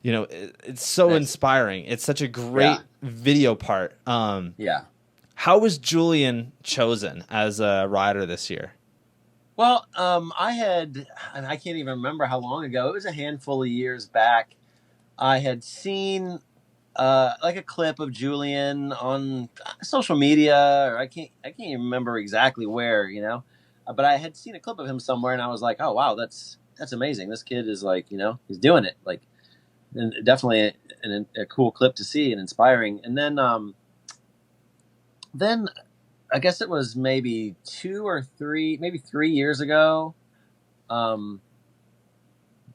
It's so inspiring. It's such a great video part. How was Julian chosen as a rider this year? Well, I can't even remember how long ago. It was a handful of years back. I had seen a clip of Julian on social media, or I can't even remember exactly where, but I had seen a clip of him somewhere, and I was like, oh wow, that's amazing. This kid is he's doing it. And definitely a cool clip to see and inspiring. And then I guess it was maybe 3 years ago.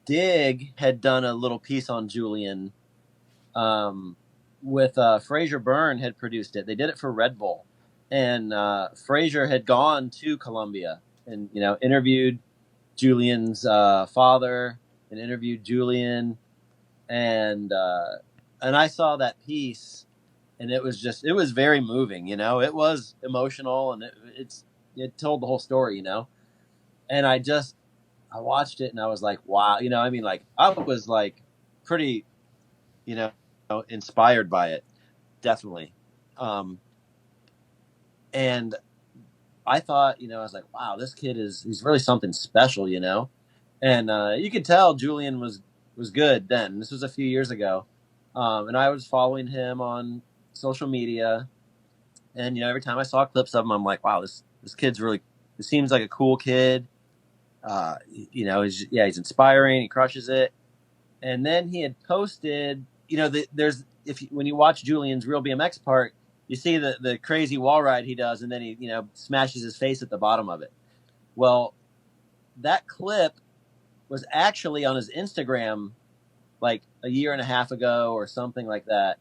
Dig had done a little piece on Julian with Fraser Byrne had produced it. They did it for Red Bull, and Fraser had gone to Columbia and interviewed Julian's father and interviewed Julian, and I saw that piece. And it was very moving, it was emotional, and it told the whole story, and I watched it and I was like, wow, I was pretty, inspired by it. Definitely. And I thought, I was like, wow, this kid he's really something special, and you could tell Julian was good then. This was a few years ago. And I was following him on social media, and every time I saw clips of him, I'm like, wow, this kid's really, it seems like a cool kid. He's inspiring, he crushes it. And then he had posted, when you watch Julian's Real BMX part, you see the crazy wall ride he does, and then he smashes his face at the bottom of it. Well, that clip was actually on his Instagram like a year and a half ago or something like that.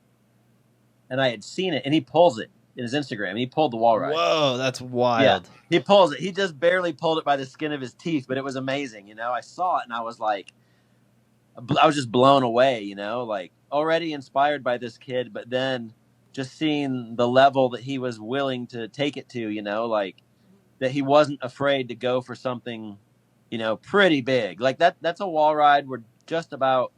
And I had seen it, and he pulls it in his Instagram. He pulled the wall ride. Whoa, that's wild. Yeah, he pulls it. He just barely pulled it by the skin of his teeth, but it was amazing. I saw it, and I was like, I was just blown away, already inspired by this kid, but then just seeing the level that he was willing to take it to, like that he wasn't afraid to go for something, pretty big. Like that's a wall ride where just about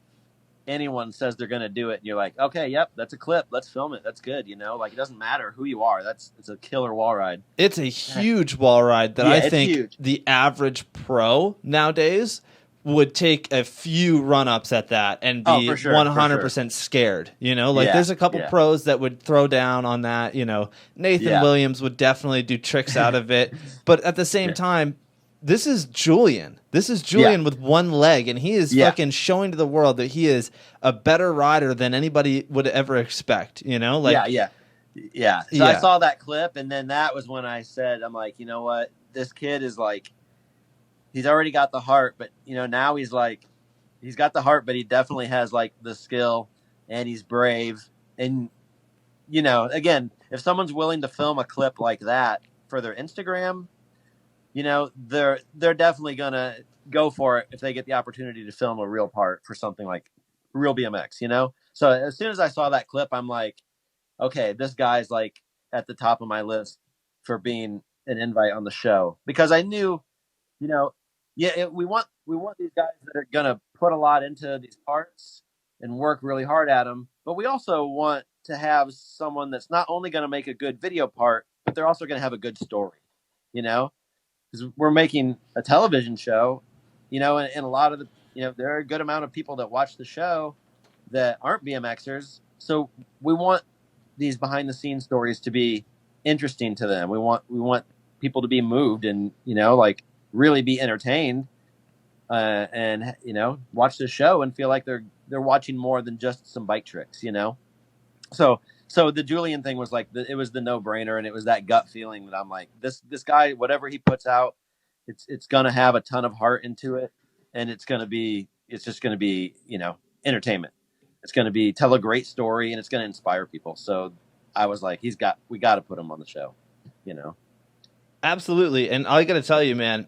anyone says they're going to do it. And you're like, okay, yep, that's a clip. Let's film it. That's good. Like it doesn't matter who you are. It's a killer wall ride. It's a huge wall ride that I think huge. The average pro nowadays would take a few run-ups at that and be 100% scared. There's a couple pros that would throw down on that. Nathan Williams would definitely do tricks out of it. But at the same time, this is Julian. This is Julian with one leg, and he is fucking showing to the world that he is a better rider than anybody would ever expect. So I saw that clip, and then that was when I said, I'm like, you know what? This kid is like, he's already got the heart, but now he's got the heart, but he definitely has like the skill, and he's brave. And again, if someone's willing to film a clip like that for their Instagram, they're definitely gonna go for it if they get the opportunity to film a real part for something like Real BMX. So as soon as I saw that clip, I'm like, okay, this guy's like at the top of my list for being an invite on the show, because I knew, we want these guys that are gonna put a lot into these parts and work really hard at them, but we also want to have someone that's not only gonna make a good video part, but they're also gonna have a good story, because we're making a television show, and a lot of the, there are a good amount of people that watch the show that aren't BMXers. So we want these behind the scenes stories to be interesting to them. We want people to be moved and, like really be entertained, and, watch the show and feel like they're watching more than just some bike tricks, So the Julian thing was like, it was the no brainer, and it was that gut feeling that I'm like, this guy, whatever he puts out, it's going to have a ton of heart into it. And it's just going to be, entertainment. It's going to tell a great story, and it's going to inspire people. So I was like, we got to put him on the show, Absolutely. And I got to tell you, man,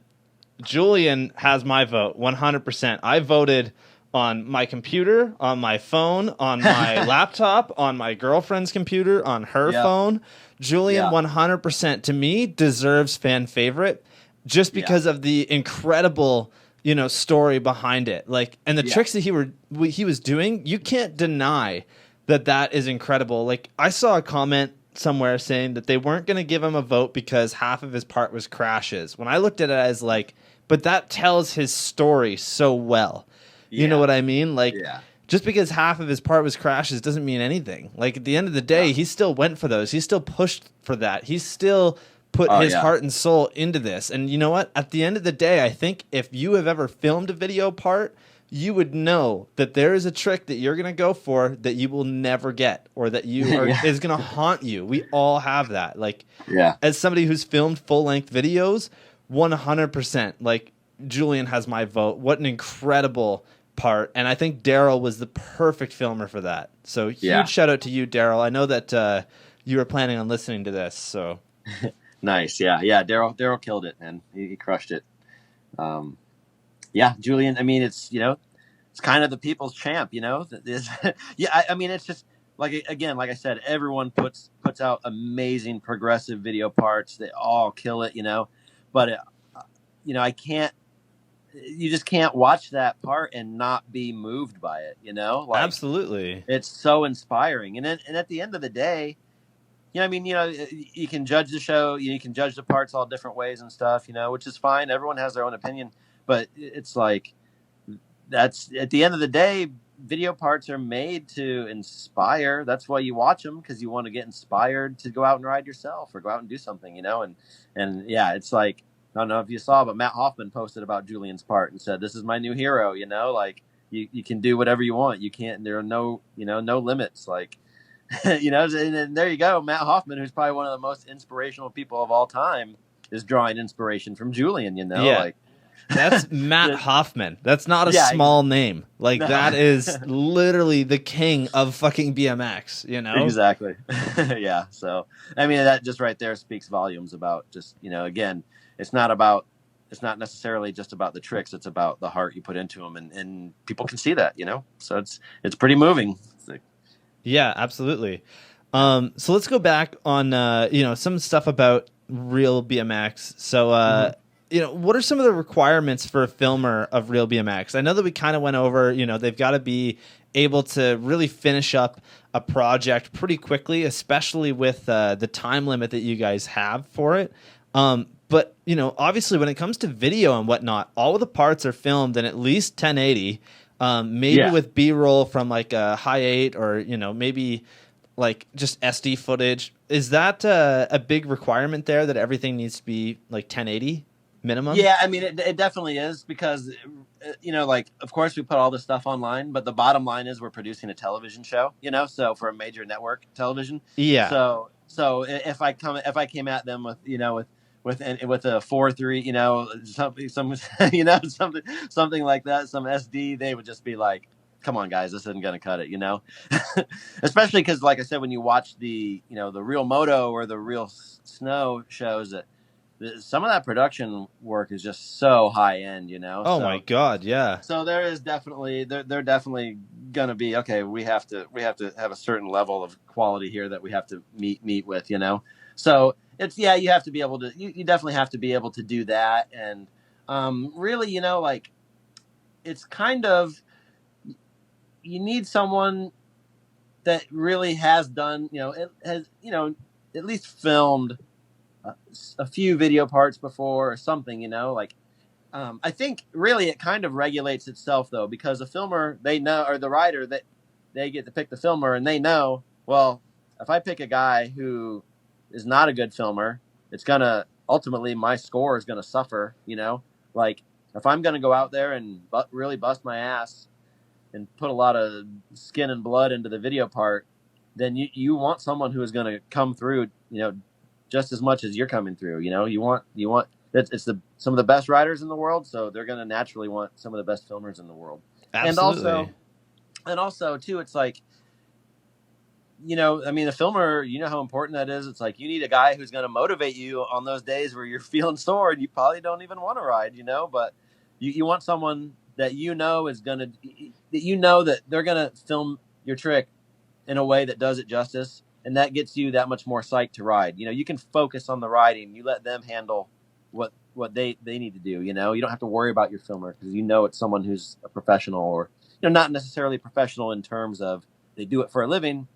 Julian has my vote 100%. I voted on my computer, on my phone, on my laptop, on my girlfriend's computer, on her phone. Julian, 100% to me deserves fan favorite, just because of the incredible, story behind it. Like, and the tricks that he was doing, you can't deny that is incredible. Like, I saw a comment somewhere saying that they weren't going to give him a vote because half of his part was crashes. When I looked at it as like, but that tells his story so well. You know what I mean? Like, just because half of his part was crashes doesn't mean anything. Like, at the end of the day, he still went for those. He still pushed for that. He still put his heart and soul into this. And you know what? At the end of the day, I think if you have ever filmed a video part, you would know that there is a trick that you're going to go for that you will never get, or that is going to haunt you. We all have that. Like, as somebody who's filmed full-length videos, 100%. Like, Julian has my vote. What an incredible part. And I think Daryl was the perfect filmer for that. So huge shout out to you, Daryl. I know that you were planning on listening to this. So nice. Yeah. Daryl killed it, man. He crushed it. Julian, I mean, it's kind of the people's champ, I mean, it's just like, again, like I said, everyone puts out amazing progressive video parts. They all kill it, but you just can't watch that part and not be moved by it, Like, absolutely. It's so inspiring. And at the end of the day, you can judge the show, you can judge the parts all different ways and stuff, which is fine. Everyone has their own opinion, but it's like, that's at the end of the day, video parts are made to inspire. That's why you watch them, because you want to get inspired to go out and ride yourself or go out and do something, and it's like, I don't know if you saw, but Matt Hoffman posted about Julian's part and said, "This is my new hero." Like you can do whatever you want. You can't. There are no limits. Like, and there you go. Matt Hoffman, who's probably one of the most inspirational people of all time, is drawing inspiration from Julian. Like, that's Matt Hoffman. That's not a small name. Like, that is literally the king of fucking BMX. Exactly. Yeah. So I mean, that just right there speaks volumes about just again. It's not necessarily just about the tricks. It's about the heart you put into them, and people can see that, So it's pretty moving. Yeah, absolutely. So let's go back on some stuff about Real BMX. So what are some of the requirements for a filmer of Real BMX? I know that we kind of went over, they've got to be able to really finish up a project pretty quickly, especially with the time limit that you guys have for it. But obviously when it comes to video and whatnot, all of the parts are filmed in at least 1080, maybe with B-roll from like a high 8 or maybe like just SD footage. Is that a big requirement there, that everything needs to be like 1080 minimum? Yeah, I mean, it definitely is, because, like, of course we put all this stuff online, but the bottom line is we're producing a television show, so for a major network television. Yeah. So if I came at them with, with a 4:3, something like that, some SD, they would just be like, come on, guys, this isn't going to cut it, especially because, like I said, when you watch the, the Real Moto or the Real Snow shows, that some of that production work is just so high end, Oh my God, yeah. So there is definitely they're definitely gonna be, okay, we have to have a certain level of quality here that we have to meet with, So it's, you have to be able to, you definitely have to be able to do that, and really, like, it's kind of, you need someone that really has done, it has, at least filmed a few video parts before or something, like, I think really it kind of regulates itself, though, because the filmer, they know, or the writer, that they get to pick the filmer, and they know, well, if I pick a guy who is not a good filmer, it's gonna, ultimately my score is gonna suffer, like, if I'm gonna go out there and really bust my ass and put a lot of skin and blood into the video part, then you want someone who is going to come through, just as much as you're coming through. You want it's some of the best writers in the world, so they're going to naturally want some of the best filmers in the world. Absolutely. And also too, it's like, I mean, the filmer, how important that is. It's like, you need a guy who's going to motivate you on those days where you're feeling sore and you probably don't even want to ride, but you want someone that is going to, that they're going to film your trick in a way that does it justice, and that gets you that much more psyched to ride. You can focus on the riding. You let them handle what they need to do. You don't have to worry about your filmer, because it's someone who's a professional, or not necessarily professional in terms of they do it for a living,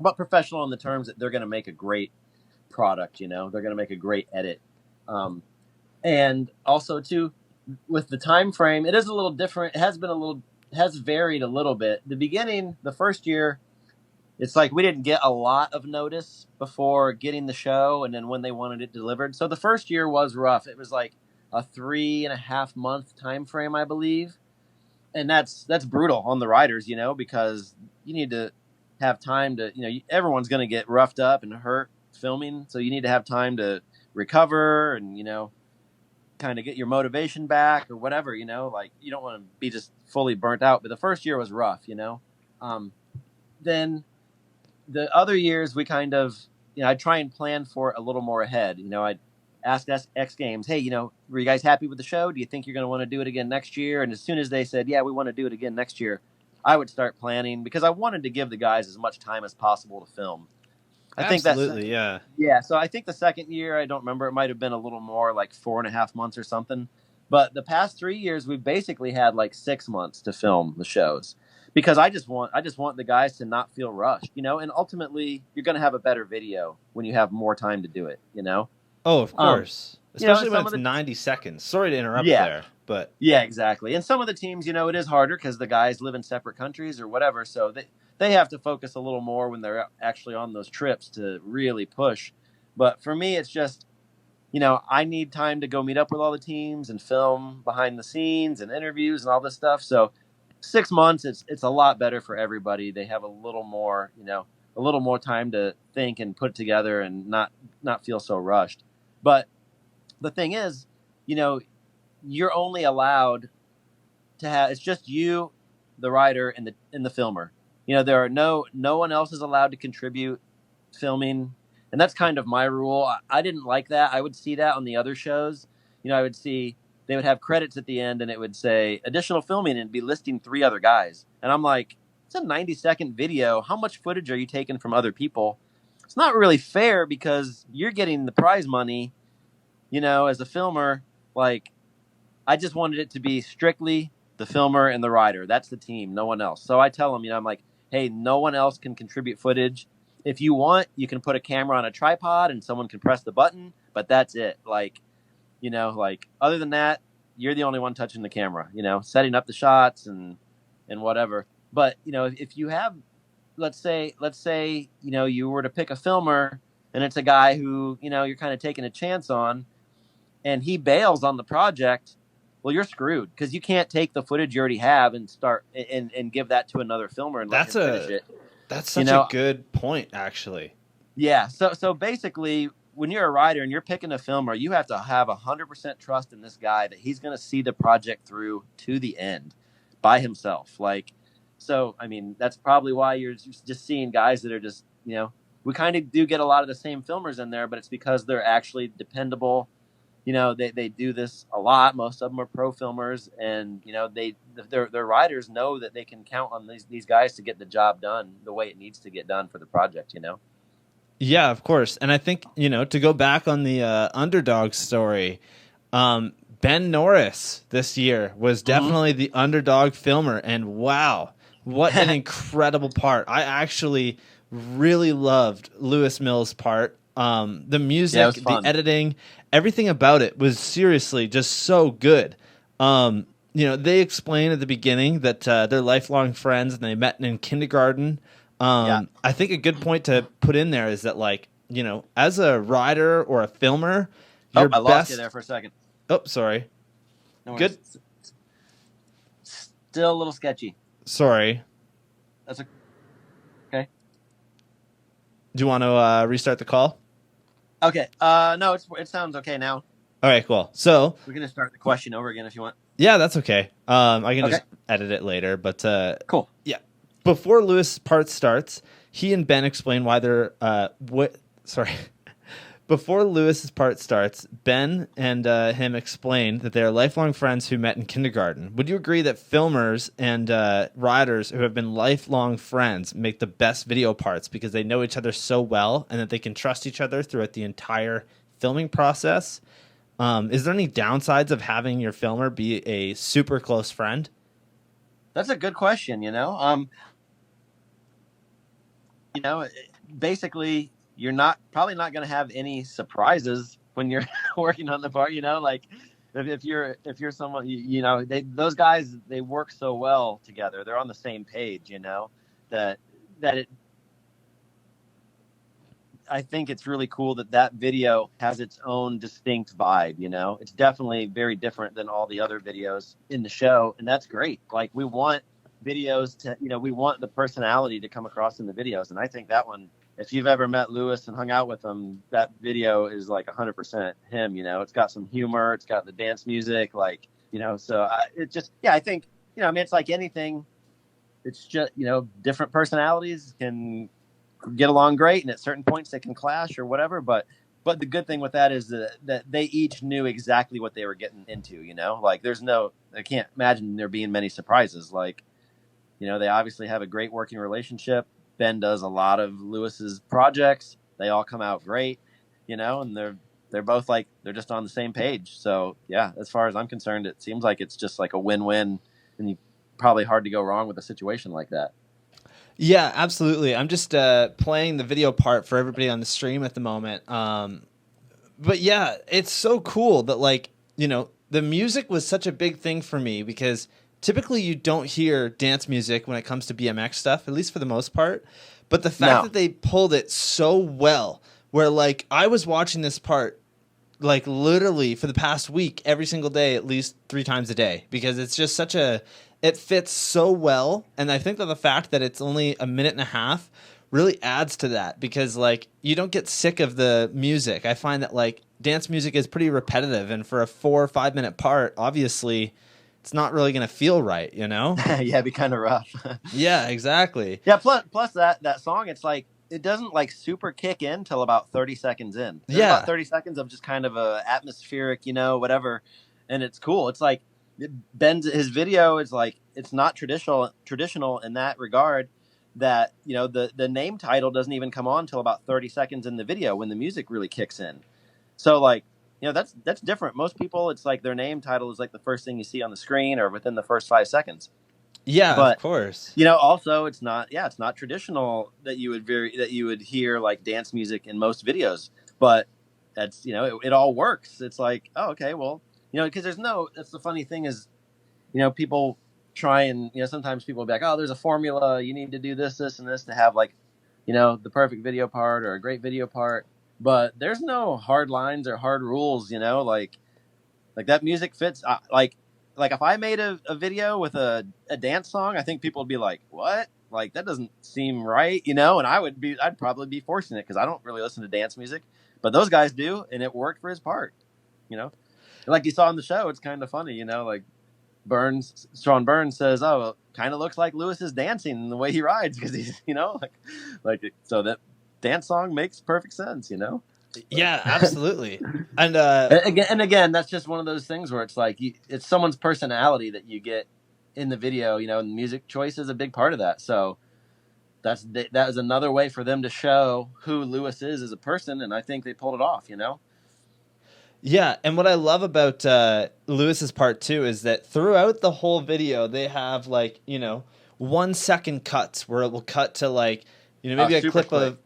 but professional in the terms that they're going to make a great product. They're going to make a great edit, and also too, with the time frame, it is a little different. It has varied a little bit. The first year, it's like we didn't get a lot of notice before getting the show, and then when they wanted it delivered. So the first year was rough. It was like a 3.5 month time frame, I believe, and that's brutal on the riders, because you need to have time to, everyone's going to get roughed up and hurt filming, so you need to have time to recover and kind of get your motivation back or whatever, like, you don't want to be just fully burnt out. But the first year was rough, then the other years we kind of, I try and plan for it a little more ahead. I'd ask X Games, hey, were you guys happy with the show? Do you think you're going to want to do it again next year? And as soon as they said, yeah, we want to do it again next year, I would start planning, because I wanted to give the guys as much time as possible to film. Absolutely, yeah. Yeah, so I think the second year, I don't remember, it might have been a little more, like 4.5 months or something. But the past 3 years, we've basically had like 6 months to film the shows, because I just want the guys to not feel rushed, and ultimately you're going to have a better video when you have more time to do it, Oh, of course. Especially when it's 90 seconds. Sorry to interrupt there, but yeah, exactly. And some of the teams, it is harder because the guys live in separate countries or whatever, so they have to focus a little more when they're actually on those trips to really push. But for me, it's just, I need time to go meet up with all the teams and film behind the scenes and interviews and all this stuff. So 6 months, it's a lot better for everybody. They have a little more time to think and put together and not feel so rushed. But the thing is, you're only allowed to have, it's just you, the writer, and the filmer. There are no one else is allowed to contribute filming, and that's kind of my rule. I didn't like that. I would see that on the other shows. I would see they would have credits at the end, and it would say additional filming, and be listing 3 other guys, and I'm like, it's a 90-second video. How much footage are you taking from other people? It's not really fair because you're getting the prize money, as a filmer. Like, I just wanted it to be strictly the filmer and the rider. That's the team, no one else. So I tell them, I'm like, hey, no one else can contribute footage. If you want, you can put a camera on a tripod and someone can press the button, but that's it. Like, other than that, you're the only one touching the camera, setting up the shots and whatever. But, if you have, let's say, you were to pick a filmer and it's a guy who, you're kind of taking a chance on, and he bails on the project, well, you're screwed because you can't take the footage you already have and start and give that to another filmer and let him finish it. That's such a good point, actually. Yeah. So basically, when you're a rider and you're picking a filmer, you have to have 100% trust in this guy that he's going to see the project through to the end by himself. Like, so, I mean, that's probably why you're just seeing guys that are just, we kind of do get a lot of the same filmers in there, but it's because they're actually dependable. They do this a lot. Most of them are pro filmers, and their riders know that they can count on these guys to get the job done the way it needs to get done for the project. Yeah, of course. And I think to go back on the underdog story, Ben Norris this year was definitely the underdog filmer, and wow, what an incredible part! I actually really loved Lewis Mills' part. The music, the editing, everything about it was seriously just so good. They explain at the beginning that they're lifelong friends and they met in kindergarten. I think a good point to put in there is that, like, as a rider or a filmer, I lost you there for a second. Oh, sorry. No good. Still a little sketchy. Sorry. That's okay. Do you want to restart the call? Okay. No, it sounds okay now. All right, cool. So we're gonna start the question over again if you want. Yeah, that's okay. I can just edit it later, but cool. Yeah. Before Lewis' part starts, he and Ben explain why they're Before Lewis's part starts, Ben and him explain that they are lifelong friends who met in kindergarten. Would you agree that filmers and riders who have been lifelong friends make the best video parts because they know each other so well and that they can trust each other throughout the entire filming process? Is there any downsides of having your filmer be a super close friend? That's a good question, basically, you're probably not going to have any surprises when you're working on the part, like if you're someone, those guys, they work so well together. They're on the same page, I think it's really cool that video has its own distinct vibe, It's definitely very different than all the other videos in the show, and that's great. Like, we want videos to, we want the personality to come across in the videos, and I think that one, if you've ever met Lewis and hung out with him, that video is like 100% him, It's got some humor, it's got the dance music, like, so I think, it's like anything. It's just, different personalities can get along great, and at certain points they can clash or whatever, but the good thing with that is that they each knew exactly what they were getting into, like I can't imagine there being many surprises. Like, they obviously have a great working relationship. Ben does a lot of Lewis's projects. They all come out great, and they're both like, they're just on the same page. So yeah, as far as I'm concerned, it seems like it's just like a win-win, and probably hard to go wrong with a situation like that. Yeah, absolutely. I'm just playing the video part for everybody on the stream at the moment. But yeah, it's so cool that, like, the music was such a big thing for me because typically you don't hear dance music when it comes to BMX stuff, at least for the most part. But the fact that they pulled it so well, where, like, I was watching this part, like, literally for the past week, every single day, at least 3 times a day, because it's just it fits so well. And I think that the fact that it's only a minute and a half really adds to that, because, like, you don't get sick of the music. I find that, like, dance music is pretty repetitive, and for a 4 or 5 minute part, obviously it's not really going to feel right, Yeah, it'd be kind of rough. Yeah, exactly. Yeah, plus that song, it's like, it doesn't like super kick in till about 30 seconds in. There's about 30 seconds of just kind of a atmospheric, whatever. And it's cool. It's like, Ben's his video is like, it's not traditional in that regard, that the name title doesn't even come on until about 30 seconds in the video when the music really kicks in. So like, that's different. Most people, it's like their name title is like the first thing you see on the screen or within the first 5 seconds. Yeah, but of course. Also it's not traditional that you would hear like dance music in most videos, but that's it all works. It's like, oh, okay, well, because that's the funny thing is, people try and sometimes people will be like, oh, there's a formula, you need to do this and this to have like the perfect video part or a great video part, but there's no hard lines or hard rules. Like that music fits. Like if I made a video with a dance song, I think people would be like, what? Like that doesn't seem right, and I'd probably be forcing it because I don't really listen to dance music, but those guys do, and it worked for his part. Like you saw on the show, it's kind of funny, like Sean Burns says, oh, it kind of looks like Lewis is dancing in the way he rides because he's, like so that dance song makes perfect sense, Yeah, absolutely. And again, that's just one of those things where it's like it's someone's personality that you get in the video, and music choice is a big part of that. So that is another way for them to show who Lewis is as a person, and I think they pulled it off, Yeah, and what I love about Lewis's part too is that throughout the whole video they have like 1 second cuts where it will cut to like maybe a clip of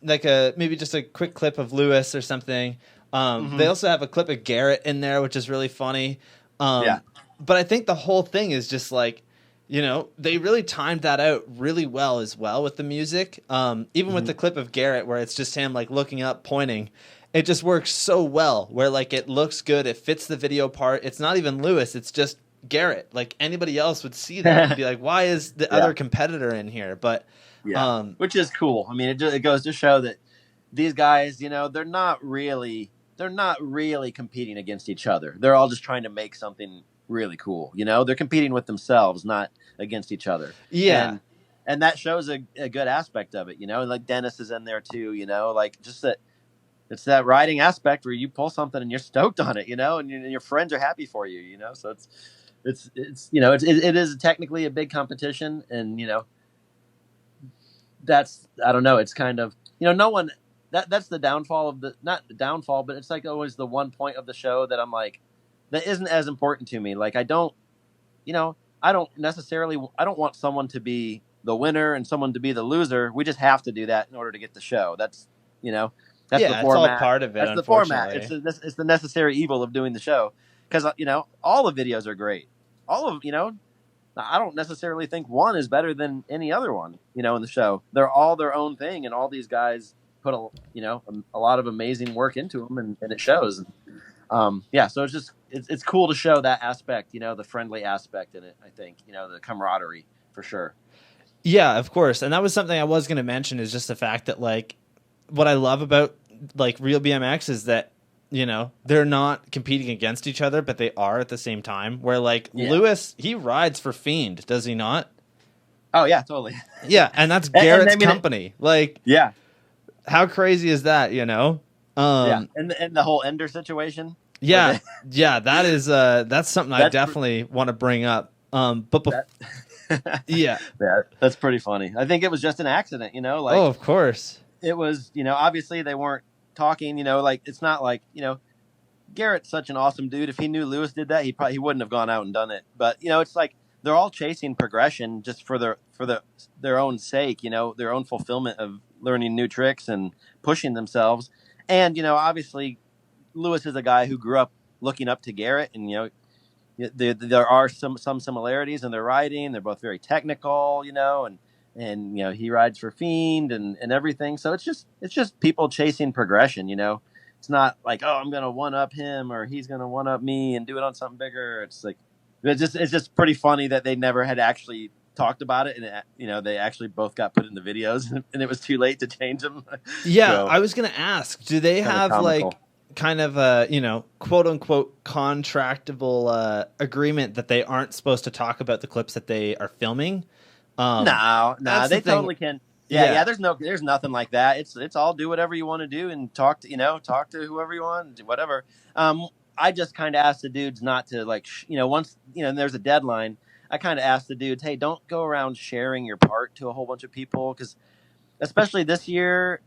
like maybe just a quick clip of Lewis or something. They also have a clip of Garrett in there, which is really funny. But I think the whole thing is just like they really timed that out really well as well with the music. Even with the clip of Garrett where it's just him like looking up, pointing. It just works so well where like it looks good. It fits the video part. It's not even Lewis. It's just Garrett. Like anybody else would see that and be like, why is the other competitor in here? But which is cool. I mean, it goes to show that these guys, they're not really competing against each other. They're all just trying to make something really cool. They're competing with themselves, not against each other. Yeah. And that shows a good aspect of it, and like Dennis is in there too, like just that. It's that riding aspect where you pull something and you're stoked on it, and your friends are happy for you, So it is technically a big competition, and that's, I don't know. It's kind of no one that's the downfall of not the downfall, but it's like always the one point of the show that I'm like that isn't as important to me. Like I don't want someone to be the winner and someone to be the loser. We just have to do that in order to get the show. That's That's the format. It's all part of it. That's the format. It's the necessary evil of doing the show, because all the videos are great. All of I don't necessarily think one is better than any other one. In the show, they're all their own thing, and all these guys put a lot of amazing work into them, and it shows. So it's just it's cool to show that aspect. The friendly aspect in it. I think the camaraderie for sure. Yeah, of course, and that was something I was going to mention is just the fact that like what I love about like Real BMX is that they're not competing against each other, but they are at the same time. Where like Lewis, he rides for Fiend, does he not? Oh yeah, totally. Yeah, and that's Garrett's company. How crazy is that? And the whole Ender situation. Yeah, that is that's something I definitely want to bring up. Yeah, that's pretty funny. I think it was just an accident. Oh, of course. It was, obviously they weren't talking, like it's not like, Garrett's such an awesome dude. If he knew Lewis did that, he wouldn't have gone out and done it. But, it's like they're all chasing progression just for their own sake, their own fulfillment of learning new tricks and pushing themselves. And, obviously Lewis is a guy who grew up looking up to Garrett, and, there are some similarities in their riding. They're both very technical, and he rides for Fiend and everything. So it's just people chasing progression. It's not like, oh, I'm gonna one up him or he's gonna one up me and do it on something bigger. It's like it's just pretty funny that they never had actually talked about it, and they actually both got put in the videos, and it was too late to change them. Yeah, so, I was gonna ask, do they have like kind of a quote unquote contractable agreement that they aren't supposed to talk about the clips that they are filming? No, they totally can. Yeah. There's nothing like that. It's all do whatever you want to do and talk to whoever you want, do whatever. I just kind of asked the dudes not to like, once, there's a deadline, I kind of asked the dudes, hey, don't go around sharing your part to a whole bunch of people. Cause especially this year,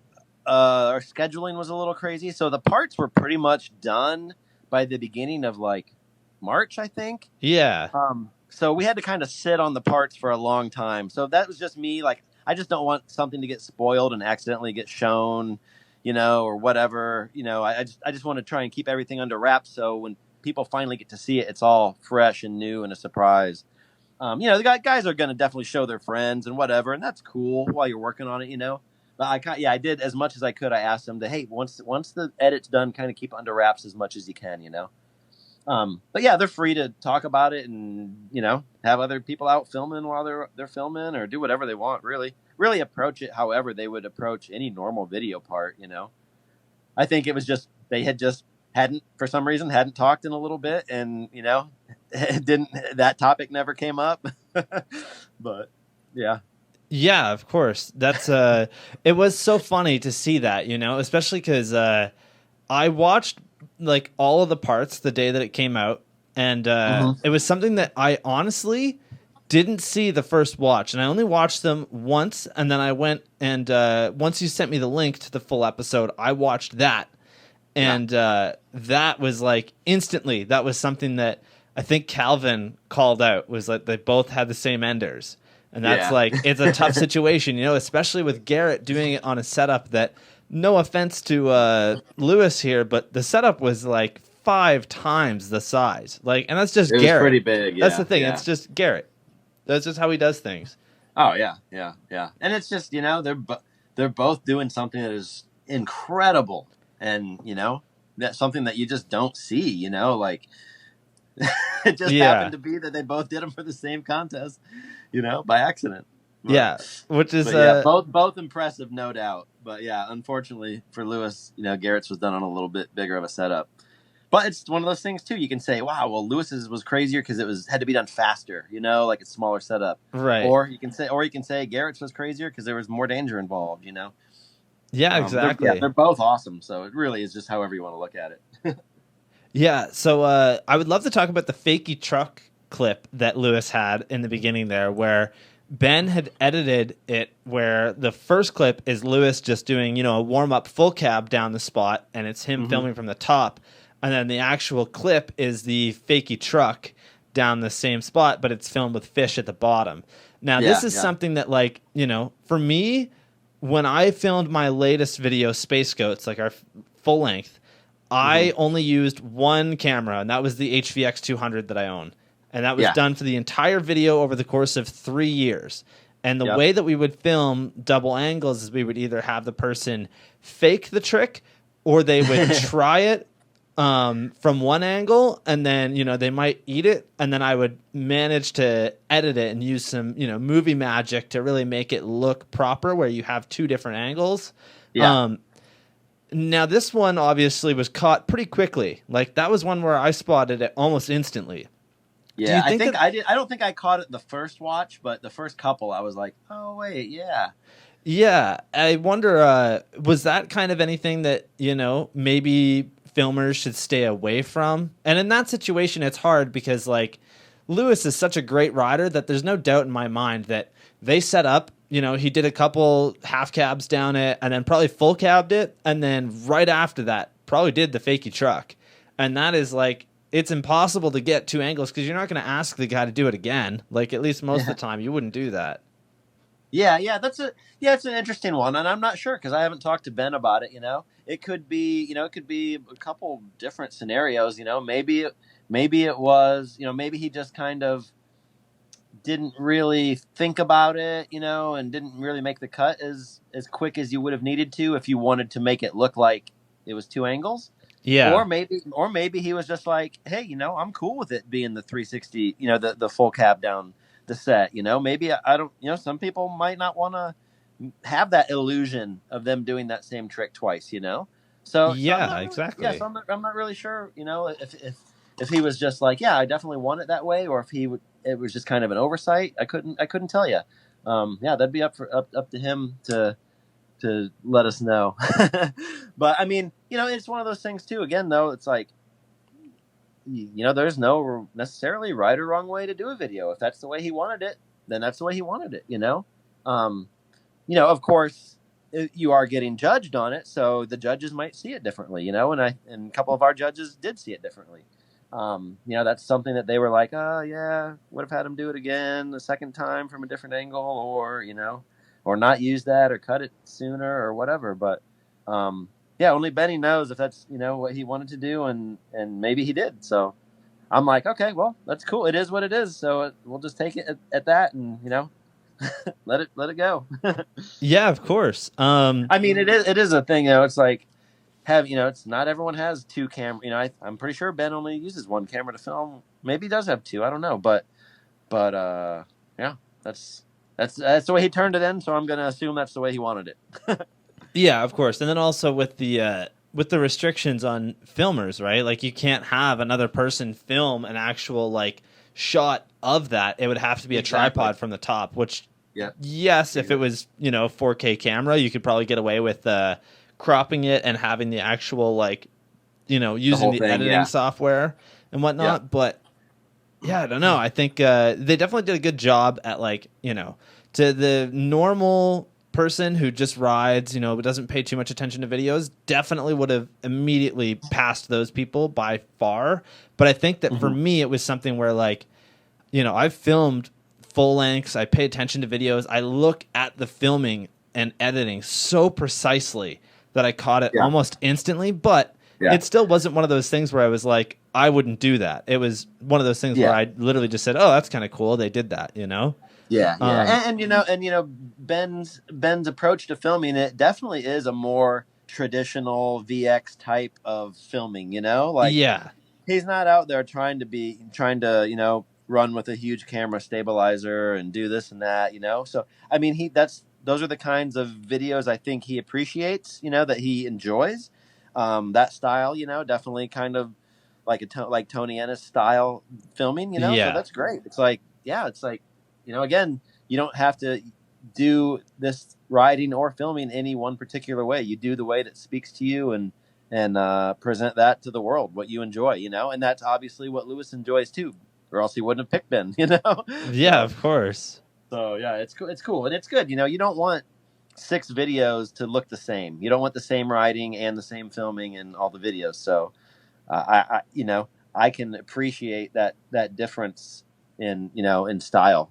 our scheduling was a little crazy. So the parts were pretty much done by the beginning of like March, I think. Yeah. So we had to kind of sit on the parts for a long time. So that was just me. Like, I just don't want something to get spoiled and accidentally get shown, or whatever. I just want to try and keep everything under wraps. So when people finally get to see it, it's all fresh and new and a surprise. The guys are going to definitely show their friends and whatever, and that's cool while you're working on it, But I did as much as I could. I asked them to, hey, once the edit's done, kind of keep under wraps as much as you can, But yeah, they're free to talk about it and have other people out filming while they're filming, or do whatever they want. Really approach it however they would approach any normal video part. I think it was just they hadn't for some reason hadn't talked in a little bit, and that topic never came up. But yeah. Yeah, of course. That's it was so funny to see that, especially because I watched like all of the parts the day that it came out, and it was something that I honestly didn't see the first watch, and I only watched them once, and then I went and once you sent me the link to the full episode, I watched that, and that was like instantly, that was something that I think Calvin called out, was that they both had the same enders. And that's it's a tough situation, especially with Garrett doing it on a setup that, no offense to Lewis here, but the setup was like 5 times the size. And that's just Garrett. It was pretty big. Yeah, that's the thing. Yeah. It's just Garrett. That's just how he does things. Oh yeah. And it's just they're both doing something that is incredible, and that's something that you just don't see. It just happened to be that they both did them for the same contest, by accident. Which is both impressive, no doubt. But yeah, unfortunately for Lewis, Garrett's was done on a little bit bigger of a setup. But it's one of those things too. You can say, "Wow, well, Lewis's was crazier because it had to be done faster." Like a smaller setup, right? Or you can say Garrett's was crazier because there was more danger involved. Yeah, exactly. They're both awesome. So it really is just however you want to look at it. Yeah. So I would love to talk about the fakey truck clip that Lewis had in the beginning there, where Ben had edited it, where the first clip is Lewis just doing, a warm-up full cab down the spot, and it's him filming from the top. And then the actual clip is the fakey truck down the same spot, but it's filmed with fish at the bottom. Now, this is something that, for me, when I filmed my latest video, Space Goats, like our full length, I only used one camera, and that was the HVX 200 that I own. And that was done for the entire video over the course of 3 years. And the way that we would film double angles is we would either have the person fake the trick, or they would try it from one angle, and then, they might eat it. And then I would manage to edit it and use some, movie magic to really make it look proper, where you have 2 different angles. Yeah. Now, this one obviously was caught pretty quickly. That was one where I spotted it almost instantly. Yeah, I think I did. I don't think I caught it the first watch, but the first couple, I was like, "Oh wait, yeah." Yeah, I wonder, was that kind of anything that maybe filmers should stay away from? And in that situation, it's hard because Lewis is such a great rider that there's no doubt in my mind that they set up. He did a couple half cabs down it, and then probably full cabbed it, and then right after that, probably did the fakey truck, and that is it's impossible to get 2 angles because you're not going to ask the guy to do it again. At least most of the time, you wouldn't do that. Yeah, it's an interesting one, and I'm not sure because I haven't talked to Ben about it. It could be, it could be a couple different scenarios. Maybe it was, maybe he just kind of didn't really think about it, and didn't really make the cut as quick as you would have needed to if you wanted to make it look like it was 2 angles. Yeah. Or maybe he was just like, hey, I'm cool with it being the 360, the full cab down the set. Maybe I don't, some people might not want to have that illusion of them doing that same trick twice, So yeah, exactly. Yeah, so I'm not really sure, if he was just like, yeah, I definitely want it that way, or if it was just kind of an oversight. I couldn't tell you. That'd be up to him to let us know. But I mean, it's one of those things too. Again, though, it's there's no necessarily right or wrong way to do a video. If that's the way he wanted it, then that's the way he wanted it. Of course, you are getting judged on it, so the judges might see it differently. And a couple of our judges did see it differently. That's something that they were like, oh yeah, would have had him do it again the second time from a different angle, or not use that or cut it sooner or whatever. But only Benny knows if that's what he wanted to do, and maybe he did. So I'm like, okay, well, that's cool. It is what it is. So we'll just take it at that, and let it go. Yeah, of course. I mean, it is a thing. It's like it's not everyone has two camera. I'm pretty sure Ben only uses one camera to film. Maybe he does have two. I don't know, but yeah, that's the way he turned it in. So I'm gonna assume that's the way he wanted it. Yeah, of course. And then also with the restrictions on filmers, right? Like you can't have another person film an actual like shot of that. It would have to be a tripod from the top, which yes, if it was, 4K camera, you could probably get away with cropping it and having the actual like, using the editing software and whatnot. Yeah. But yeah, I don't know. I think they definitely did a good job at like, to the normal person who just rides, doesn't pay too much attention to videos, definitely would have immediately passed those people by far. But I think that for me, it was something where like, I've filmed full lengths. I pay attention to videos. I look at the filming and editing so precisely that I caught it almost instantly. But it still wasn't one of those things where I was like, I wouldn't do that. It was one of those things where I literally just said, oh, that's kind of cool. They did that, Yeah, and Ben's approach to filming it definitely is a more traditional VX type of filming. He's not out there trying to run with a huge camera stabilizer and do this and that. So I mean those are the kinds of videos I think he appreciates. That he enjoys. That style. Definitely kind of like like Tony Ennis style filming. So that's great. It's like again, you don't have to do this riding or filming any one particular way. You do the way that speaks to you and present that to the world, what you enjoy, and that's obviously what Lewis enjoys too, or else he wouldn't have picked Ben, Yeah, of course. So yeah, it's cool. And it's good. You don't want 6 videos to look the same. You don't want the same riding and the same filming in all the videos. So I can appreciate that difference in style.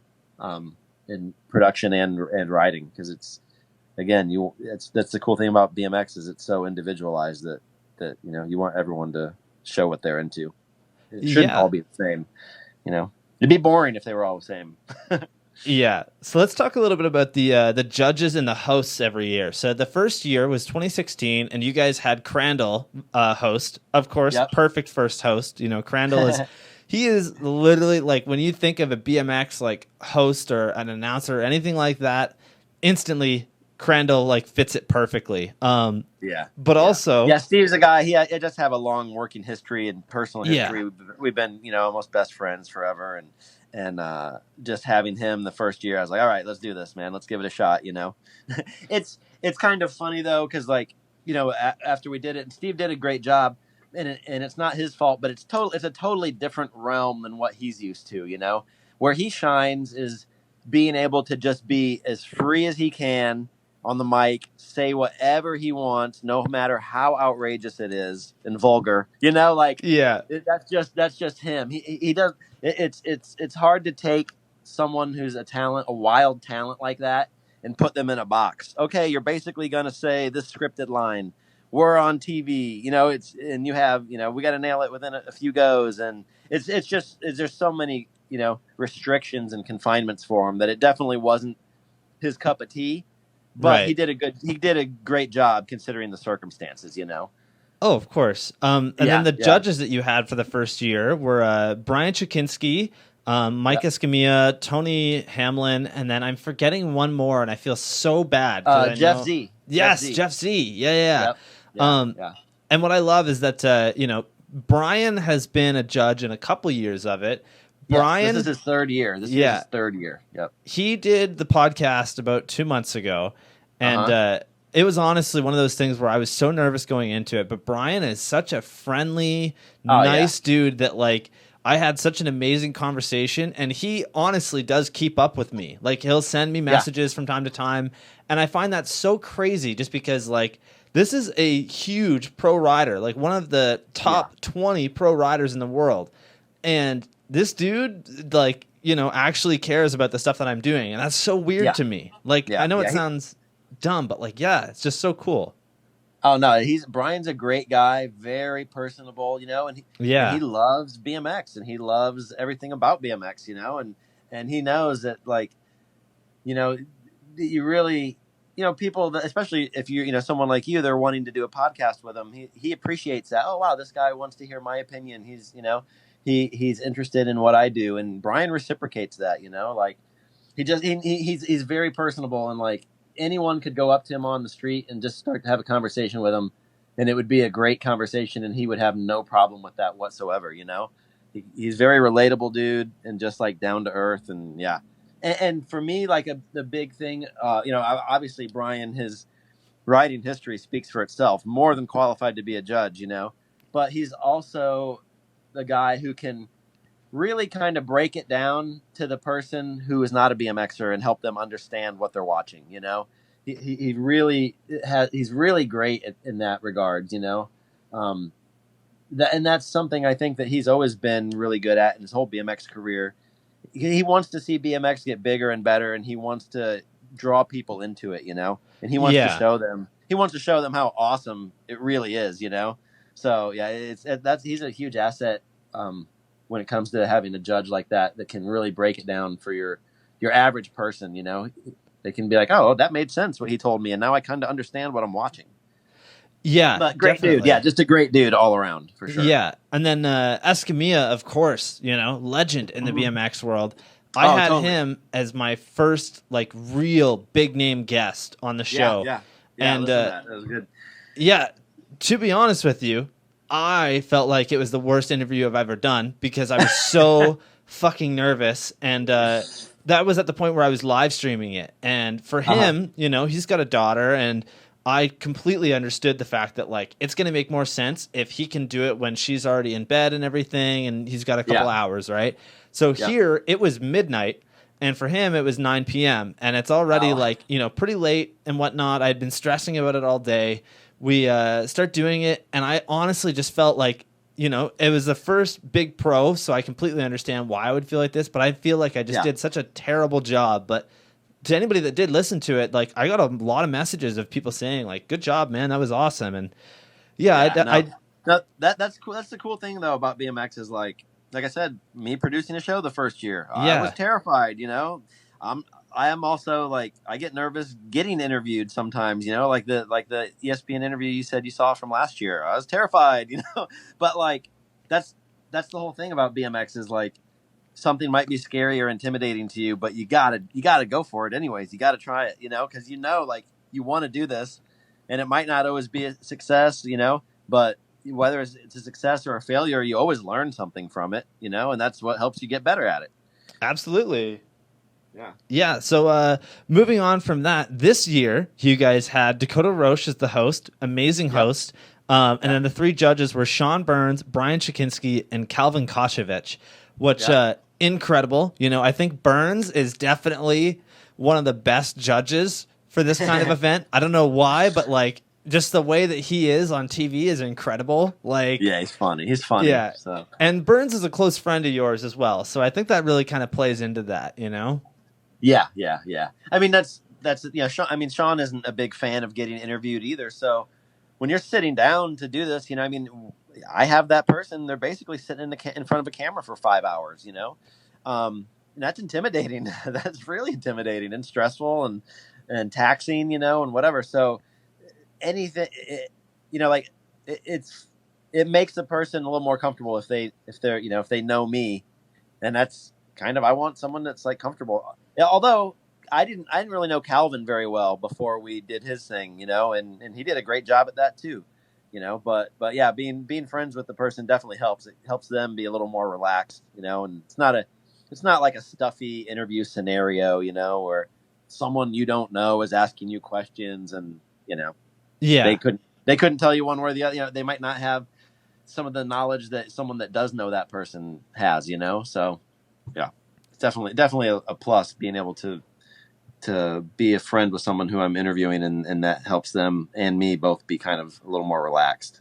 In production and riding, because it's again that's the cool thing about BMX is it's so individualized that you want everyone to show what they're into. It shouldn't all be the same. It'd be boring if they were all the same. Yeah. So let's talk a little bit about the judges and the hosts every year. So the first year was 2016, and you guys had Crandall host, of course. Perfect first host. Crandall is. He is literally like when you think of a BMX like host or an announcer or anything like that, instantly Crandall like fits it perfectly. But also, Steve's a guy. I just have a long working history and personal history. We've been almost best friends forever, and just having him the first year, I was like, all right, let's do this, man. Let's give it a shot. It's kind of funny though, because after we did it, and Steve did a great job. And it's not his fault, but it's a totally different realm than what he's used to, Where he shines is being able to just be as free as he can on the mic, say whatever he wants, no matter how outrageous it is and vulgar, that's just him. He does. It's hard to take someone who's a wild talent like that and put them in a box. Okay, you're basically going to say this scripted line. We're on TV, and you have, we got to nail it within a few goes. And there's so many, restrictions and confinements for him that it definitely wasn't his cup of tea, but he did a great job considering the circumstances, Oh, of course. And then the judges that you had for the first year were Brian Chakinski, Mike Escamilla, Tony Hamlin, and then I'm forgetting one more, and I feel so bad. Jeff Z. Yes, Jeff Z. Yeah. And what I love is that Brian has been a judge in a couple years of it. Brian, this is his third year. This is his third year. Yep. He did the podcast about 2 months ago, and it was honestly one of those things where I was so nervous going into it, but Brian is such a friendly, nice dude that like I had such an amazing conversation, and he honestly does keep up with me. Like he'll send me messages from time to time, and I find that so crazy just because like this is a huge pro rider, like one of the top 20 pro riders in the world. And this dude like, you know, actually cares about the stuff that I'm doing, and that's so weird to me. Like I know it sounds dumb, but like it's just so cool. Oh no, Brian's a great guy, very personable, you know, and he loves BMX and he loves everything about BMX, you know, and he knows that like, you know, you really, you know, people that, especially if you're, you know, someone like you, they're wanting to do a podcast with him. He appreciates that. Oh wow, this guy wants to hear my opinion. He's, you know, he's interested in what I do, and Brian reciprocates that, you know, like he's very personable, and like anyone could go up to him on the street and just start to have a conversation with him, and it would be a great conversation, and he would have no problem with that whatsoever. You know, he's very relatable dude, and just like down to earth, and and for me, like the big thing, you know, obviously Brian, his riding history speaks for itself, more than qualified to be a judge, you know, but he's also the guy who can really kind of break it down to the person who is not a BMXer and help them understand what they're watching. You know, he really he's really great in that regards, you know, and that's something I think that he's always been really good at in his whole BMX career. He wants to see BMX get bigger and better, and he wants to draw people into it, you know, and he wants to show them how awesome it really is, you know? So he's a huge asset, when it comes to having a judge like that can really break it down for your average person, you know. They can be like, oh, that made sense what he told me, and now I kind of understand what I'm watching. Yeah, but great dude. Yeah, just a great dude all around for sure. Yeah, and then Escamilla, of course, you know, legend in the BMX world. I had him as my first like real big name guest on the show. Yeah. And that was good. Yeah, to be honest with you, I felt like it was the worst interview I've ever done because I was so fucking nervous, and that was at the point where I was live streaming it. And for him, you know, he's got a daughter, and I completely understood the fact that like it's going to make more sense if he can do it when she's already in bed and everything, and he's got a couple hours, right? So here it was midnight, and for him it was 9 p.m. and it's already like, you know, pretty late and whatnot. I'd been stressing about it all day. We start doing it, and I honestly just felt like, you know, it was the first big pro, so I completely understand why I would feel like this, but I feel like I just did such a terrible job. But to anybody that did listen to it, like I got a lot of messages of people saying like, good job, man, that was awesome. And that's cool. That's the cool thing though about BMX is like I said, me producing a show the first year, I was terrified, you know. I am also like, I get nervous getting interviewed sometimes, you know, like the ESPN interview you said you saw from last year. I was terrified, you know, but like that's the whole thing about BMX is like something might be scary or intimidating to you, but you gotta go for it anyways. You gotta try it, you know, because you know, like you want to do this, and it might not always be a success, you know, but whether it's a success or a failure, you always learn something from it, you know, and that's what helps you get better at it. Absolutely. Yeah. So moving on from that, this year you guys had Dakota Roche as the host, amazing host, and then the three judges were Sean Burns, Brian Chikinski, and Calvin Koshevich, which incredible. You know, I think Burns is definitely one of the best judges for this kind of event. I don't know why, but like just the way that he is on TV is incredible. Like, he's funny. Yeah. So. And Burns is a close friend of yours as well, so I think that really kind of plays into that. You know. Yeah. I mean, that's Sean isn't a big fan of getting interviewed either. So when you're sitting down to do this, you know, I mean, I have that person. They're basically sitting in front of a camera for 5 hours. You know, that's intimidating. That's really intimidating and stressful and taxing. You know, and whatever. So anything, you know, like it makes the person a little more comfortable if they know me, and that's kind of, I want someone that's like comfortable. Yeah, although I didn't really know Calvin very well before we did his thing, you know, and he did a great job at that too, you know. But yeah, being friends with the person definitely helps. It helps them be a little more relaxed, you know. And it's not like a stuffy interview scenario, you know, where someone you don't know is asking you questions, and You know, Yeah. they couldn't tell you one way or the other. You know, they might not have some of the knowledge that someone that does know that person has. You know, so yeah, it's definitely a plus being able to be a friend with someone who I'm interviewing, and that helps them and me both be kind of a little more relaxed.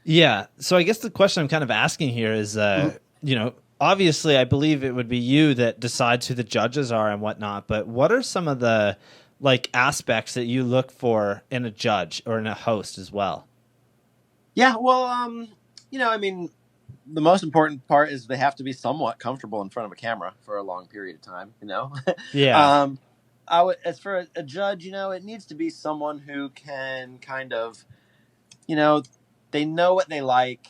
Yeah. So I guess the question I'm kind of asking here is, you know, obviously I believe it would be you that decides who the judges are and whatnot, but what are some of the like aspects that you look for in a judge or in a host as well? Yeah, well, you know, I mean, the most important part is they have to be somewhat comfortable in front of a camera for a long period of time. You know, Yeah. as for a judge, you know, it needs to be someone who can kind of, you know, they know what they like.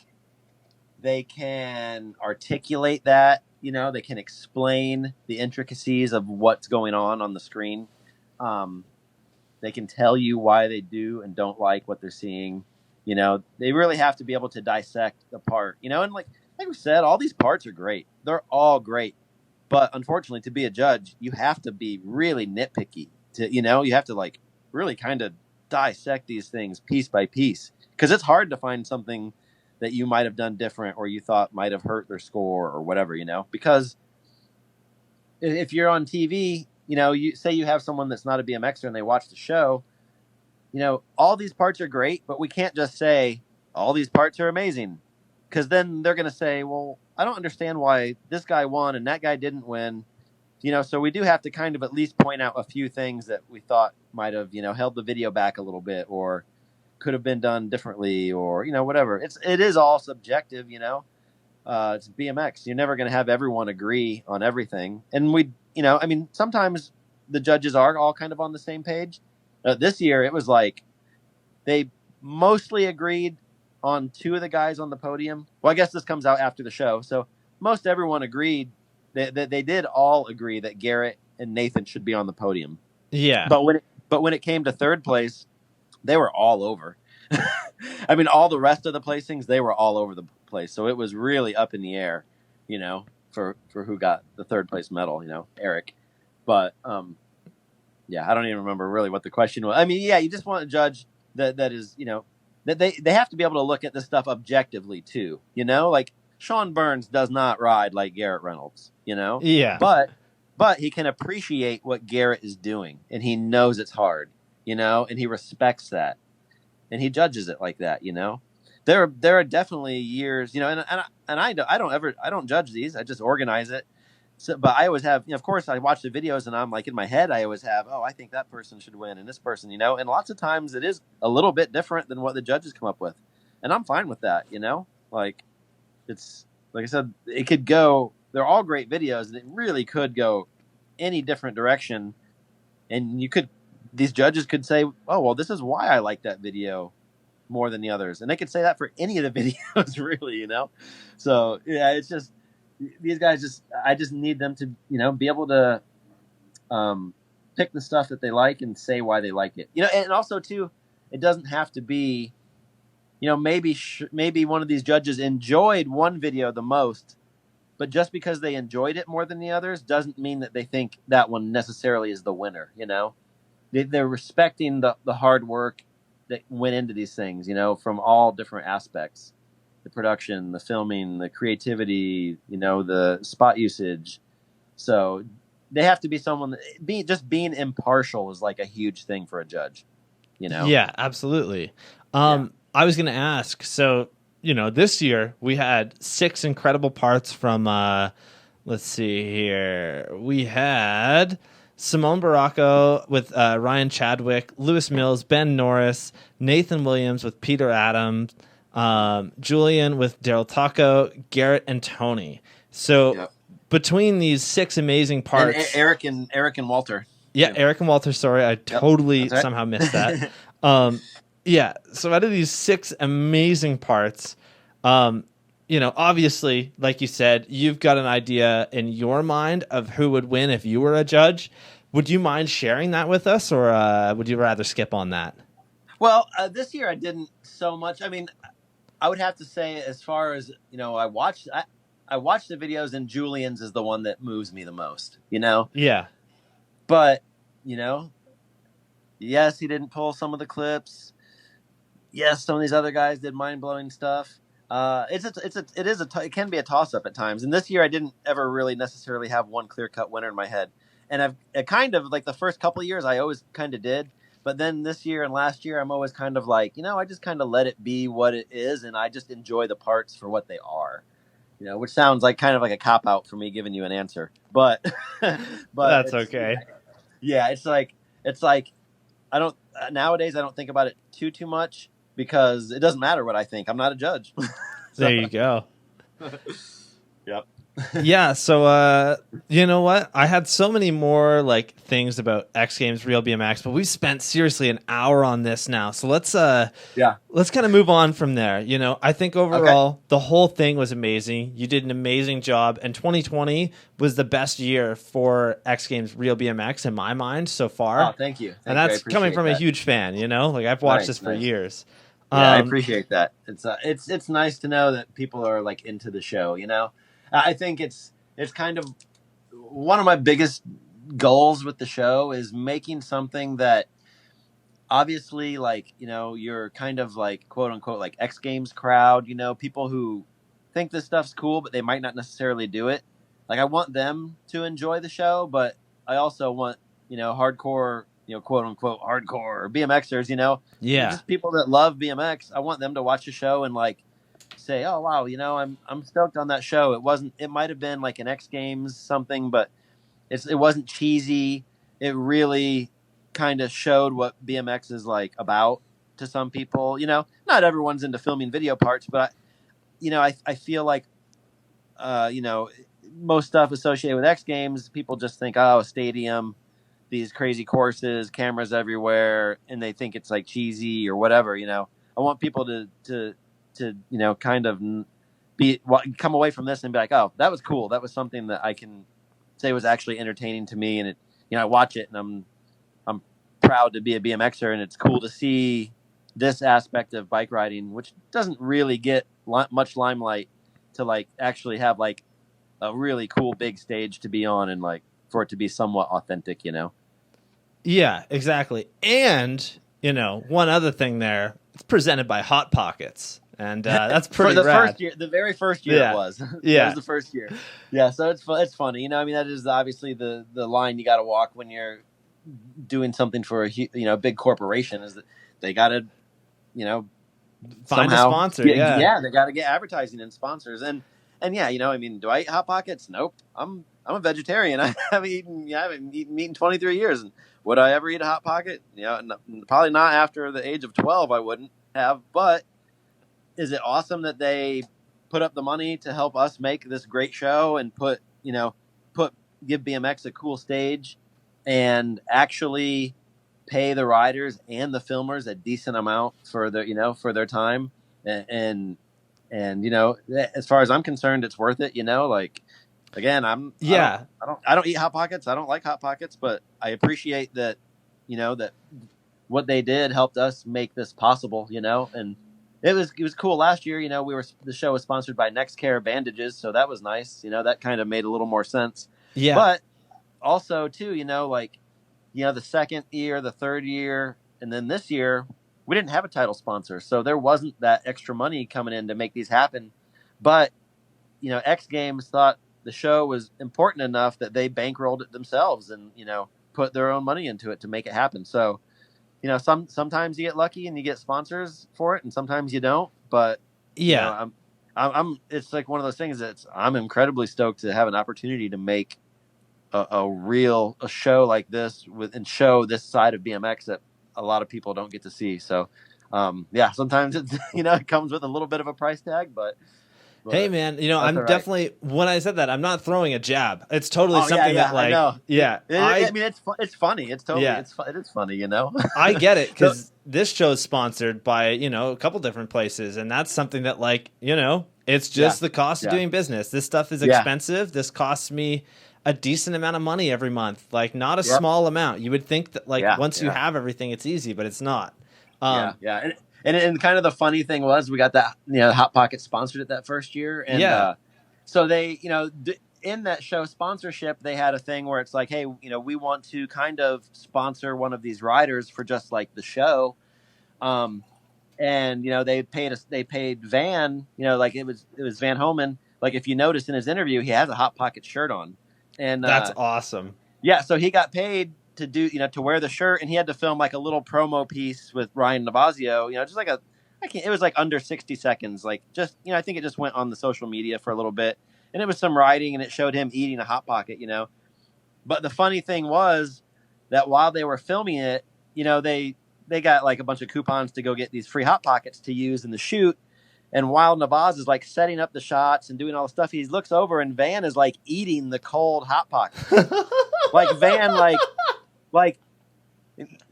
They can articulate that. You know, they can explain the intricacies of what's going on the screen. Um, they can tell you why they do and don't like what they're seeing. You know, they really have to be able to dissect the part. You know, and like we said, all these parts are great. They're all great. But unfortunately, to be a judge, you have to be really nitpicky. You know, you have to like really kind of dissect these things piece by piece, because it's hard to find something that you might have done different or you thought might have hurt their score or whatever. You know, because if you're on TV, you know, you say you have someone that's not a BMXer and they watch the show. You know, all these parts are great, but we can't just say all these parts are amazing, because then they're going to say, well, I don't understand why this guy won and that guy didn't win. You know, so we do have to kind of at least point out a few things that we thought might have, you know, held the video back a little bit or could have been done differently, or, you know, whatever. It is all subjective, you know. It's BMX. You're never going to have everyone agree on everything. And you know, I mean, sometimes the judges are all kind of on the same page. This year, it was like they mostly agreed on two of the guys on the podium. Well, I guess this comes out after the show. So most everyone agreed that they did all agree that Garrett and Nathan should be on the podium. Yeah. But when it came to third place, they were all over. I mean, all the rest of the placings, they were all over the place. So it was really up in the air, you know, for who got the third place medal, you know, Eric. But yeah, I don't even remember really what the question was. I mean, yeah, you just want a judge that is, you know, that they have to be able to look at this stuff objectively too, you know, like Sean Burns does not ride like Garrett Reynolds, you know, Yeah. but he can appreciate what Garrett is doing, and he knows it's hard, you know, and he respects that, and he judges it like that, you know. There are definitely years, you know, and I don't judge these. I just organize it. So, but I always have, you know, of course, I watch the videos and I'm like in my head, I always have, oh, I think that person should win and this person, you know, and lots of times it is a little bit different than what the judges come up with, and I'm fine with that, you know. Like, it's like I said, it could go. They're all great videos, and it really could go any different direction, and these judges could say, oh, well, this is why I like that video more than the others, and they could say that for any of the videos, really, you know. So yeah, it's just these guys. I just need them to, you know, be able to pick the stuff that they like and say why they like it, you know. And also too, it doesn't have to be, you know, maybe one of these judges enjoyed one video the most, but just because they enjoyed it more than the others doesn't mean that they think that one necessarily is the winner, you know. They're respecting the hard work that went into these things, you know, from all different aspects: the production, the filming, the creativity, you know, the spot usage. So they have to be someone that just being impartial is like a huge thing for a judge, you know? Yeah, absolutely. I was going to ask, so, you know, this year we had 6 incredible parts from, let's see here. We had Simone Baracco with Ryan Chadwick, Lewis Mills, Ben Norris, Nathan Williams with Peter Adams, Julian with Daryl Taco, Garrett and Tony. So Yep. between these 6 amazing parts, And Eric and Walter. yeah, Eric and Walter. Sorry, I totally right. somehow missed that. Yeah, so out of these 6 amazing parts, you know, obviously, like you said, you've got an idea in your mind of who would win if you were a judge. Would you mind sharing that with us, or would you rather skip on that? Well, this year I didn't so much. I mean, I would have to say, as far as, you know, I watched the videos, and Julian's is the one that moves me the most, you know? Yeah. But, you know, Yes, he didn't pull some of the clips. Yes, some of these other guys did mind blowing stuff. It can be a toss up at times. And this year, I didn't ever really necessarily have one clear cut winner in my head. And it kind of like the first couple of years, I always kind of did. But then this year and last year, I'm always kind of like, I just kind of let it be what it is, and I just enjoy the parts for what they are. Which sounds like kind of like a cop out for me giving you an answer, but That's okay. Yeah, it's like I don't nowadays I don't think about it too much because it doesn't matter what I think. I'm not a judge. There you go. Yep. Yeah, so you know what? I had so many more like things about X Games Real BMX, but we've spent seriously an hour on this now. So let's kind of move on from there. I think overall the whole thing was amazing. You did an amazing job, and 2020 was the best year for X Games Real BMX in my mind so far. Oh, thank you. And that's coming from a huge fan. Like I've watched this for years. Yeah, I appreciate that. It's nice to know that people are like into the show. I think it's kind of one of my biggest goals with the show is making something that obviously like, you're kind of like quote unquote like X Games crowd, people who think this stuff's cool, but they might not necessarily do it. Like I want them to enjoy the show, but I also want, hardcore, quote unquote hardcore BMXers, just people that love BMX. I want them to watch the show and like say, oh wow, I'm stoked on that show. It might have been like an X Games something, but it wasn't cheesy. It really kind of showed what BMX is like about to some people. Not everyone's into filming video parts, but I feel like most stuff associated with X Games, people just think, oh, a stadium, these crazy courses, cameras everywhere, and they think it's like cheesy or whatever. I want people to kind of come away from this and be like, oh, that was cool. That was something that I can say was actually entertaining to me. And it, I watch it and I'm proud to be a BMXer, and it's cool to see this aspect of bike riding, which doesn't really get much limelight, to like actually have like a really cool big stage to be on and like for it to be somewhat authentic, Yeah, exactly. And, one other thing there, it's presented by Hot Pockets. And that's pretty rad. The very first year it was. Yeah. It was the first year. Yeah, so it's funny. That is obviously the line you got to walk when you're doing something for a big corporation, is that they got to, find a sponsor. Yeah, they got to get advertising and sponsors. And yeah, do I eat Hot Pockets? Nope. I'm a vegetarian. I haven't eaten meat in 23 years. And would I ever eat a Hot Pocket? Probably not after the age of 12. I wouldn't have, but is it awesome that they put up the money to help us make this great show and give BMX a cool stage and actually pay the riders and the filmers a decent amount for their time? And as far as I'm concerned, it's worth it. Like, again, I don't eat Hot Pockets. I don't like Hot Pockets, but I appreciate that, that what they did helped us make this possible, and it was cool. Last year, the show was sponsored by NextCare bandages, so that was nice. That kind of made a little more sense. Yeah. But also too, the second year, the third year, and then this year, we didn't have a title sponsor, so there wasn't that extra money coming in to make these happen. But X Games thought the show was important enough that they bankrolled it themselves and put their own money into it to make it happen. So sometimes you get lucky and you get sponsors for it, and sometimes you don't. But yeah, I'm it's like one of those things I'm incredibly stoked to have an opportunity to make a show like this and show this side of BMX that a lot of people don't get to see. So sometimes it's it comes with a little bit of a price tag, but hey man, I'm right. Definitely, when I said that, I'm not throwing a jab. It's totally something that like, I know. Yeah. I mean, it's funny. It's totally, it is funny, I get it. Cause this show is sponsored by, a couple different places. And that's something that like, it's just the cost of doing business. This stuff is expensive. This costs me a decent amount of money every month. Like not a small amount. You would think that like once you have everything, it's easy, but it's not. And kind of the funny thing was we got that, Hot Pocket sponsored it that first year. And so they, in that show sponsorship, they had a thing where it's like, hey, we want to kind of sponsor one of these riders for just like the show. And they paid Van, like it was Van Homan. Like if you notice in his interview, he has a Hot Pocket shirt on, and that's awesome. Yeah, so he got paid to do, to wear the shirt, and he had to film like a little promo piece with Ryan Navazio, just like it was like under 60 seconds, like just, I think it just went on the social media for a little bit, and it was some riding, and it showed him eating a Hot Pocket, But the funny thing was that while they were filming it, they got like a bunch of coupons to go get these free Hot Pockets to use in the shoot. And while Navaz is like setting up the shots and doing all the stuff, he looks over and Van is like eating the cold Hot Pocket. Like Van, like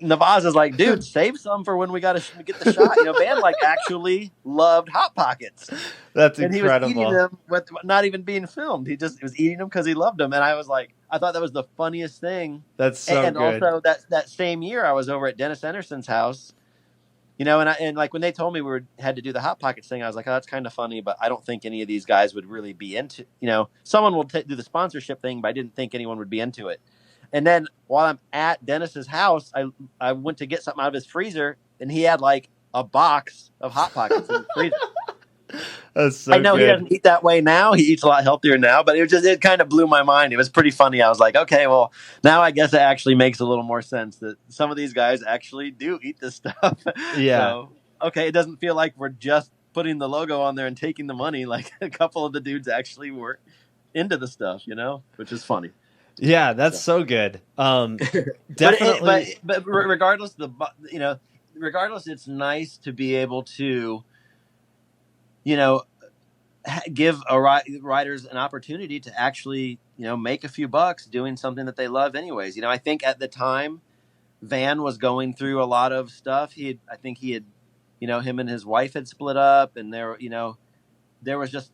Navaz is like, dude, save some for when we got to get the shot. Van like actually loved Hot Pockets. That's and incredible. He was eating them with not even being filmed. He was eating them because he loved them. And I was like, I thought that was the funniest thing. That's so and good. Also that same year I was over at Dennis Anderson's house, and like when they told me had to do the Hot Pockets thing, I was like, oh, that's kind of funny, but I don't think any of these guys would really be into, someone will do the sponsorship thing, but I didn't think anyone would be into it. And then while I'm at Dennis's house, I went to get something out of his freezer, and he had like a box of Hot Pockets in the freezer. That's so I know good. He doesn't eat that way now. He eats a lot healthier now, but it kind of blew my mind. It was pretty funny. I was like, okay, well, now I guess it actually makes a little more sense that some of these guys actually do eat this stuff. Yeah. So, okay, it doesn't feel like we're just putting the logo on there and taking the money. Like a couple of the dudes actually were into the stuff, which is funny. Yeah, that's so good. Definitely. But regardless, regardless, it's nice to be able to, give riders an opportunity to actually, make a few bucks doing something that they love anyways. I think at the time Van was going through a lot of stuff. I think he had, him and his wife had split up, and there was just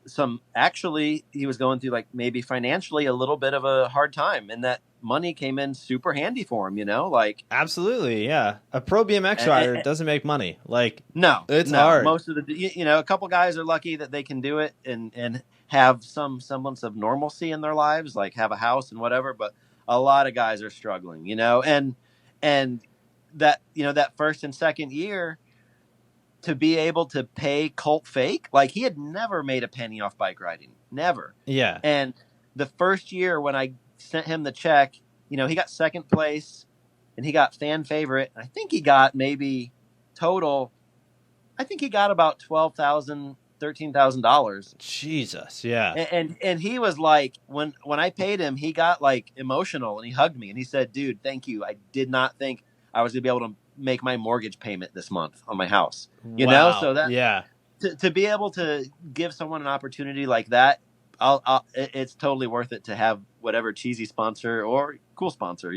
he was going through like maybe financially a little bit of a hard time, and that money came in super handy for him, like absolutely. Yeah. A pro BMX rider doesn't make money. Like, no, it's hard. Most of a couple guys are lucky that they can do it and have some semblance of normalcy in their lives, like have a house and whatever. But a lot of guys are struggling, and that, that first and second year, to be able to pay Colt Fake, like he had never made a penny off bike riding, never. Yeah. And the first year when I sent him the check, he got second place, and he got fan favorite. I think he got maybe total. I think he got about $12,000, $13,000. Jesus, yeah. And he was like, when I paid him, he got like emotional, and he hugged me, and he said, "Dude, thank you. I did not think I was gonna be able to make my mortgage payment this month on my house." Wow. So that, yeah, to be able to give someone an opportunity like that, it's totally worth it to have whatever cheesy sponsor or cool sponsor,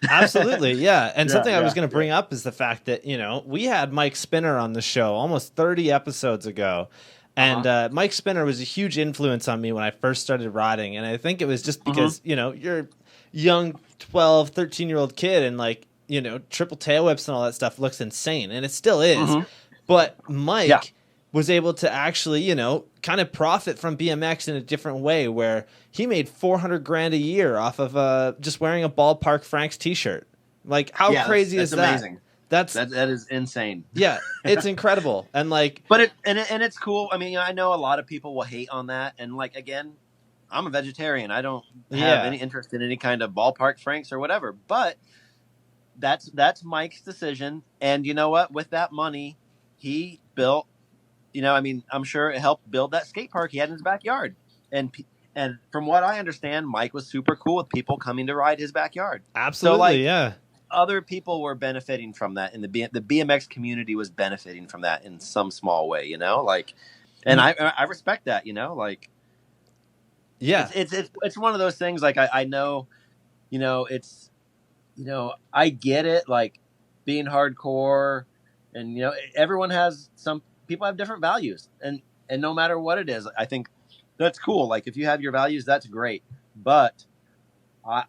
Absolutely, yeah. And something I was going to bring up is the fact that, we had Mike Spinner on the show almost 30 episodes ago. And Mike Spinner was a huge influence on me when I first started riding. And I think it was just because, you're a young 12, 13-year-old kid, and like, triple tail whips and all that stuff looks insane. And it still is. But Mike was able to actually, kind of profit from BMX in a different way, where he made $400,000 a year off of just wearing a Ballpark Franks t-shirt. Like, how crazy is that? Amazing. That is insane. Yeah, it's incredible. And like, but it's cool. I mean, I know a lot of people will hate on that, and like, again, I'm a vegetarian. I don't have any interest in any kind of Ballpark Franks or whatever. But that's Mike's decision, and you know what? With that money, he built. I'm sure it helped build that skate park he had in his backyard. And from what I understand, Mike was super cool with people coming to ride his backyard. Absolutely, so, yeah. Other people were benefiting from that, and the BMX community was benefiting from that in some small way, and I respect that, like, yeah, it's one of those things. Like I know, it's, I get it, like being hardcore, and everyone has some people have different values, and no matter what it is, I think that's cool. Like if you have your values, that's great, but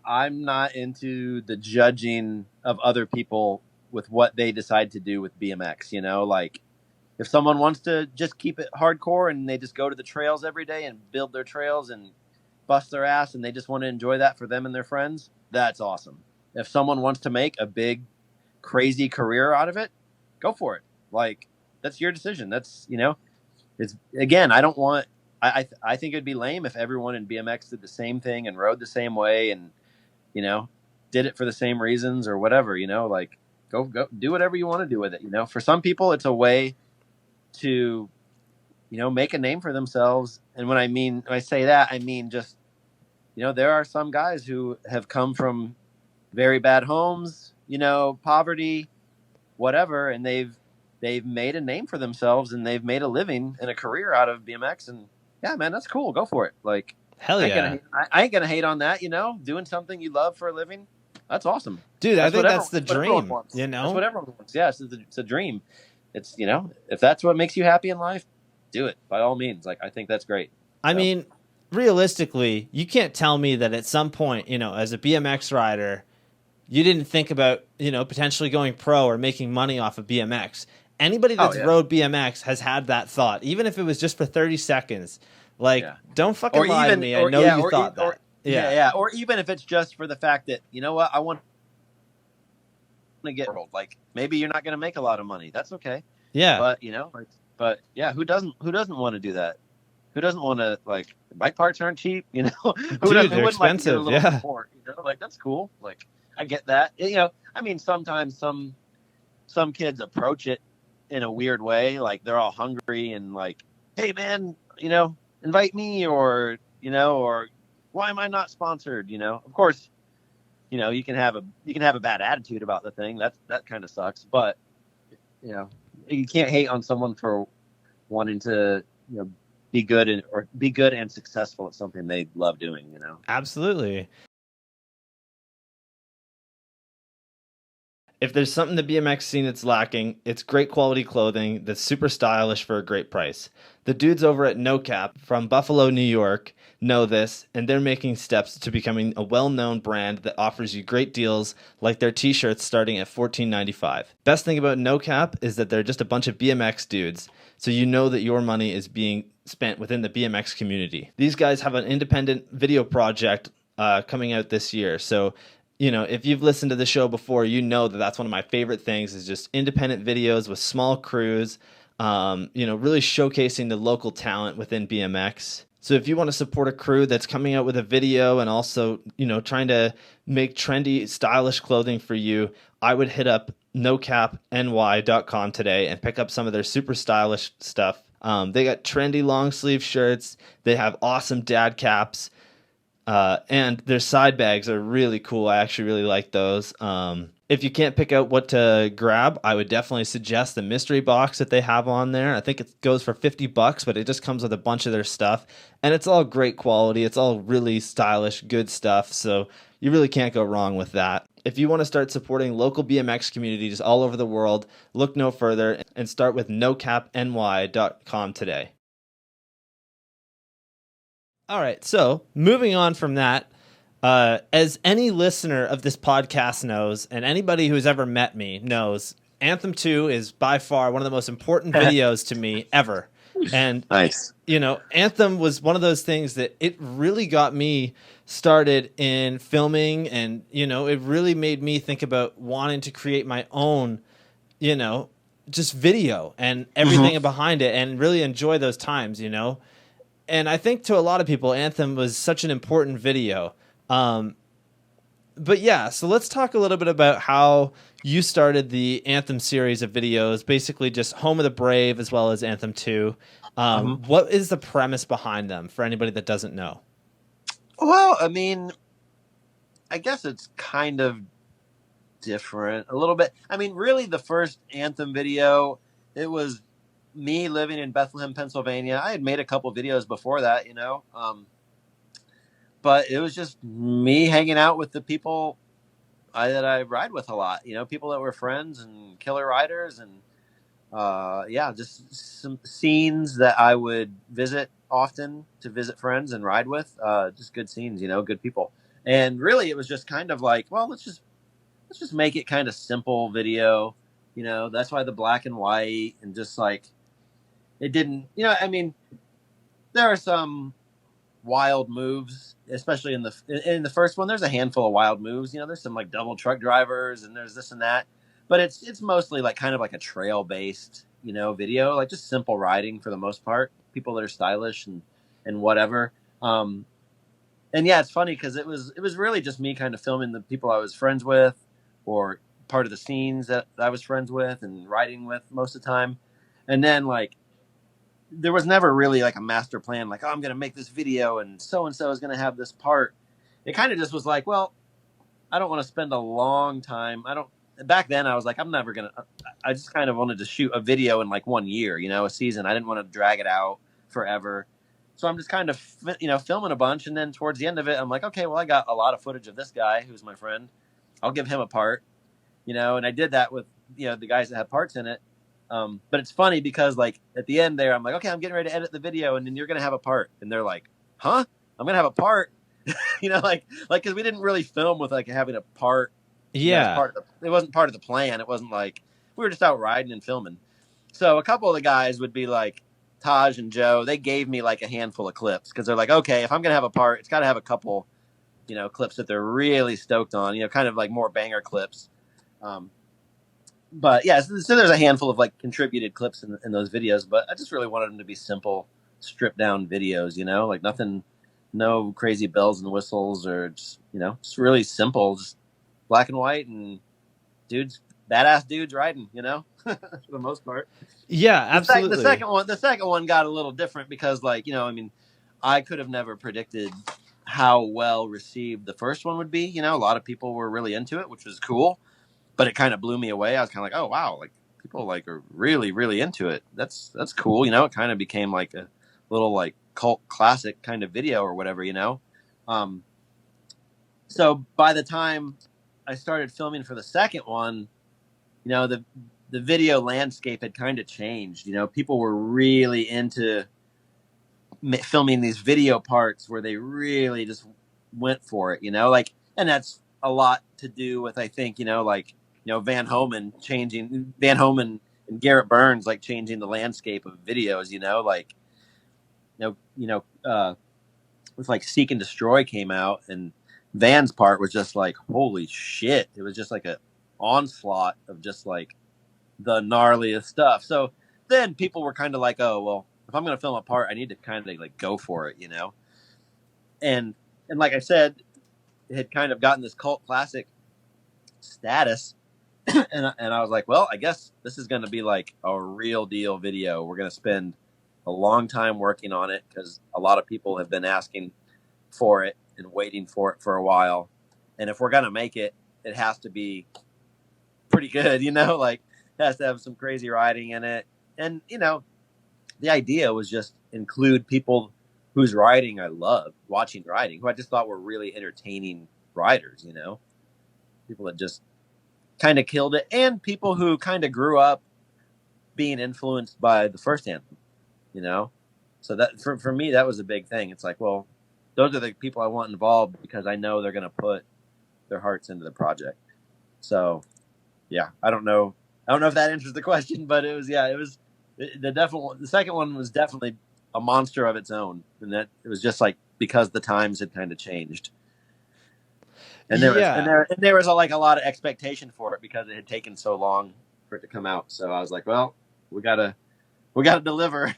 I'm not into the judging of other people with what they decide to do with BMX. Like if someone wants to just keep it hardcore and they just go to the trails every day and build their trails and bust their ass and they just want to enjoy that for them and their friends, that's awesome. If someone wants to make a big, crazy career out of it, go for it. Like, that's your decision. That's, it's, again, I don't want, I think it'd be lame if everyone in BMX did the same thing and rode the same way and, did it for the same reasons or whatever, like go do whatever you want to do with it. For some people, it's a way to, make a name for themselves. And when I say that, I mean, just, there are some guys who have come from very bad homes, poverty, whatever, and they've made a name for themselves and they've made a living and a career out of BMX. And yeah, man, that's cool. Go for it. Like, hell yeah. I ain't gonna hate on that. Doing something you love for a living. That's awesome, dude. I think that's the dream. That's what everyone wants. Yeah, it's a dream. It's if that's what makes you happy in life, do it by all means. Like, I think that's great. I mean, realistically, you can't tell me that at some point, as a BMX rider, you didn't think about, potentially going pro or making money off of BMX. Anybody that's rode BMX has had that thought, even if it was just for 30 seconds. Like, don't fucking lie to me. I know you thought that. Yeah. Or even if it's just for the fact that, what, I want to get rolled. Like, maybe you're not going to make a lot of money. That's okay. Yeah. But yeah, who doesn't want to do that? Who doesn't want to, like, bike parts aren't cheap, Dude, they're expensive. Like support, like, that's cool. Like, I get that. I mean, sometimes some kids approach it in a weird way. Like, they're all hungry and like, hey man, invite me, or why am I not sponsored? Of course, you can have a bad attitude about the thing. That kind of sucks. But you can't hate on someone for wanting to be good and successful at something they love doing. Absolutely. If there's something the BMX scene that's lacking, it's great quality clothing that's super stylish for a great price. The dudes over at No Cap from Buffalo, New York know this, and they're making steps to becoming a well-known brand that offers you great deals like their t-shirts starting at $14.95. Best thing about No Cap is that they're just a bunch of BMX dudes, so you know that your money is being spent within the BMX community. These guys have an independent video project coming out this year, so if you've listened to the show before, you know that that's one of my favorite things is just independent videos with small crews, really showcasing the local talent within BMX. So if you want to support a crew that's coming out with a video and also, trying to make trendy, stylish clothing for you, I would hit up nocapny.com today and pick up some of their super stylish stuff. They got trendy long sleeve shirts. They have awesome dad caps. And their side bags are really cool. I actually really like those. If you can't pick out what to grab, I would definitely suggest the mystery box that they have on there. I think it goes for $50, but it just comes with a bunch of their stuff. And it's all great quality. It's all really stylish, good stuff. So you really can't go wrong with that. If you want to start supporting local BMX communities all over the world, look no further and start with nocapny.com today. All right, so moving on from that, as any listener of this podcast knows, and anybody who's ever met me knows, Anthem 2 is by far one of the most important videos to me ever. And, nice. Anthem was one of those things that it really got me started in filming, and, it really made me think about wanting to create my own, just video and everything behind it and really enjoy those times, And I think to a lot of people, Anthem was such an important video. But yeah, so let's talk a little bit about how you started the Anthem series of videos, basically just Home of the Brave as well as Anthem 2. What is the premise behind them for anybody that doesn't know? Well, I mean, I guess it's kind of different a little bit. I mean, really the first Anthem video, it was me living in Bethlehem, Pennsylvania. I had made a couple videos before that, but it was just me hanging out with the people that I ride with a lot, people that were friends and killer riders, and just some scenes that I would visit often to visit friends and ride with, just good scenes, good people. And really it was just kind of like, well, let's just make it kind of simple video, that's why the black and white, and just like, it didn't, I mean, there are some wild moves, especially in the first one. There's a handful of wild moves. You know, there's some like double truck drivers, and there's this and that. But it's mostly like kind of like a trail based, you know, video, like just simple riding for the most part. People that are stylish and whatever. And yeah, it's funny because it was really just me kind of filming the people I was friends with, or part of the scenes that I was friends with and riding with most of the time. And then like there was never really like a master plan, like, oh, I'm going to make this video and so is going to have this part. It kind of just was like, well, I don't want to spend a long time. Back then I was like, I'm never going to, I just kind of wanted to shoot a video in like 1 year, you know, a season. I didn't want to drag it out forever. So I'm just kind of, you know, filming a bunch. And then towards the end of it, I'm like, okay, well, I got a lot of footage of this guy who's my friend. I'll give him a part, you know, and I did that with, you know, the guys that had parts in it. But it's funny because like at the end there, I'm like, okay, I'm getting ready to edit the video and then you're going to have a part. And they're like, huh? I'm going to have a part, you know, like, cause we didn't really film with like having a part. Yeah. You know, it wasn't part of the plan. It wasn't like we were just out riding and filming. So a couple of the guys would be like Taj and Joe. They gave me like a handful of clips because they're like, okay, if I'm going to have a part, it's got to have a couple, you know, clips that they're really stoked on, you know, kind of like more banger clips. But yeah, so there's a handful of like contributed clips in those videos, but I just really wanted them to be simple, stripped down videos, you know, like nothing, no crazy bells and whistles or just, you know, just really simple, just black and white and badass dudes riding, you know, for the most part. Yeah, absolutely. The second one got a little different because like, you know, I mean, I could have never predicted how well received the first one would be. You know, a lot of people were really into it, which was cool. But it kind of blew me away. I was kind of like, oh, wow, like people like are really, really into it. That's cool. You know, it kind of became like a little like cult classic kind of video or whatever, you know? So by the time I started filming for the second one, you know, the video landscape had kind of changed. You know, people were really into filming these video parts where they really just went for it, you know, like, and that's a lot to do with, I think, you know, like, you know, Van Homan and Garrett Burns, like changing the landscape of videos, you know, like, with like Seek and Destroy came out and Van's part was just like, holy shit. It was just like an onslaught of just like the gnarliest stuff. So then people were kind of like, oh, well, if I'm going to film a part, I need to kind of like go for it, you know? And like I said, it had kind of gotten this cult classic status. and I was like, well, I guess this is going to be like a real deal video. We're going to spend a long time working on it because a lot of people have been asking for it and waiting for it for a while. And if we're going to make it, it has to be pretty good, you know, like it has to have some crazy riding in it. And, you know, the idea was just include people whose riding I love, watching riding, who I just thought were really entertaining riders, you know, people that just kind of killed it, and people who kind of grew up being influenced by the first Anthem, you know? So that for me, that was a big thing. It's like, well, those are the people I want involved because I know they're going to put their hearts into the project. So yeah, I don't know if that answers the question, but the second one was definitely a monster of its own. And that it was just like, because the times had kind of changed. And there was a lot of expectation for it because it had taken so long for it to come out. So I was like, well, we gotta deliver,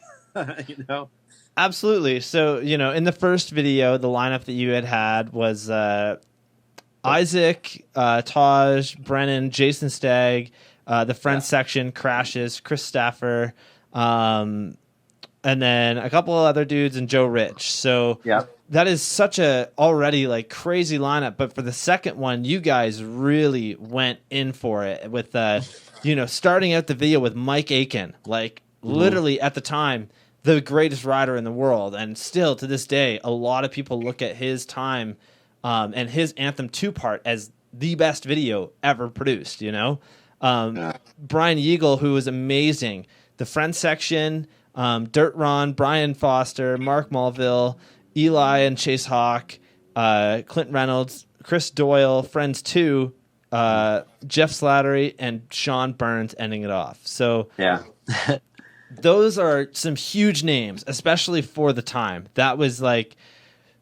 you know? Absolutely. So, you know, in the first video, the lineup that you had was Isaac, Taj, Brennan, Jason Stagg, the friends section, Crashes, Chris Staffer, and then a couple of other dudes and Joe Rich. So yeah. That is such a already like crazy lineup, but for the second one, you guys really went in for it with you know, starting out the video with Mike Aiken, like literally at the time the greatest rider in the world, and still to this day a lot of people look at his time and his Anthem 2-part as the best video ever produced, you know. Brian Yeagle, who was amazing, the friends section, Dirt Ron, Brian Foster, Mark Mulville, Eli and Chase Hawk, Clint Reynolds, Chris Doyle, Friends 2, Jeff Slattery, and Sean Burns ending it off. So yeah, those are some huge names, especially for the time. That was like,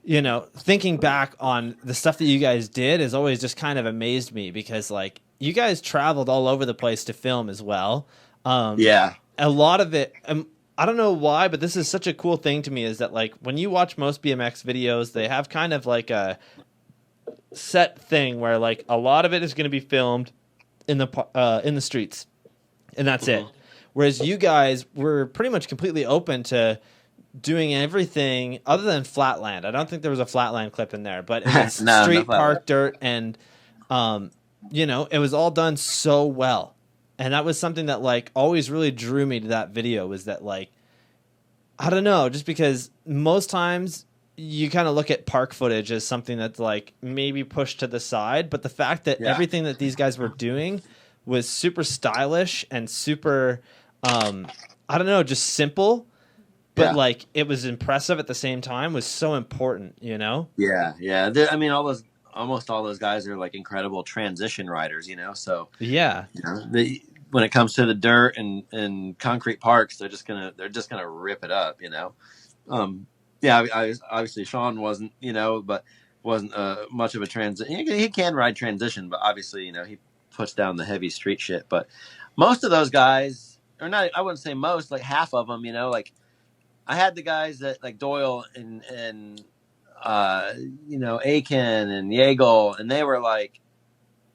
thinking back on the stuff that you guys did has always just kind of amazed me because like you guys traveled all over the place to film as well. Yeah. A lot of it, I don't know why, but this is such a cool thing to me is that like when you watch most BMX videos, they have kind of like a set thing where like a lot of it is going to be filmed in the streets, and that's it. Whereas you guys were pretty much completely open to doing everything other than flatland. I don't think there was a flatland clip in there, but it was No, street, no park, dirt, and it was all done so well. And that was something that like always really drew me to that video was that like I don't know, just because most times you kind of look at park footage as something that's like maybe pushed to the side, but the fact that everything that these guys were doing was super stylish and super I don't know, just simple, but like it was impressive at the same time was so important, Yeah. I mean, almost all those guys are like incredible transition riders, So yeah, when it comes to the dirt and concrete parks, they're just gonna rip it up, I obviously Sean wasn't, but wasn't much of a transition. He can ride transition, but obviously, he puts down the heavy street shit. But most of those guys, or not, I wouldn't say most, like half of them, like I had the guys that like Doyle and Aiken and Yeagle, and they were like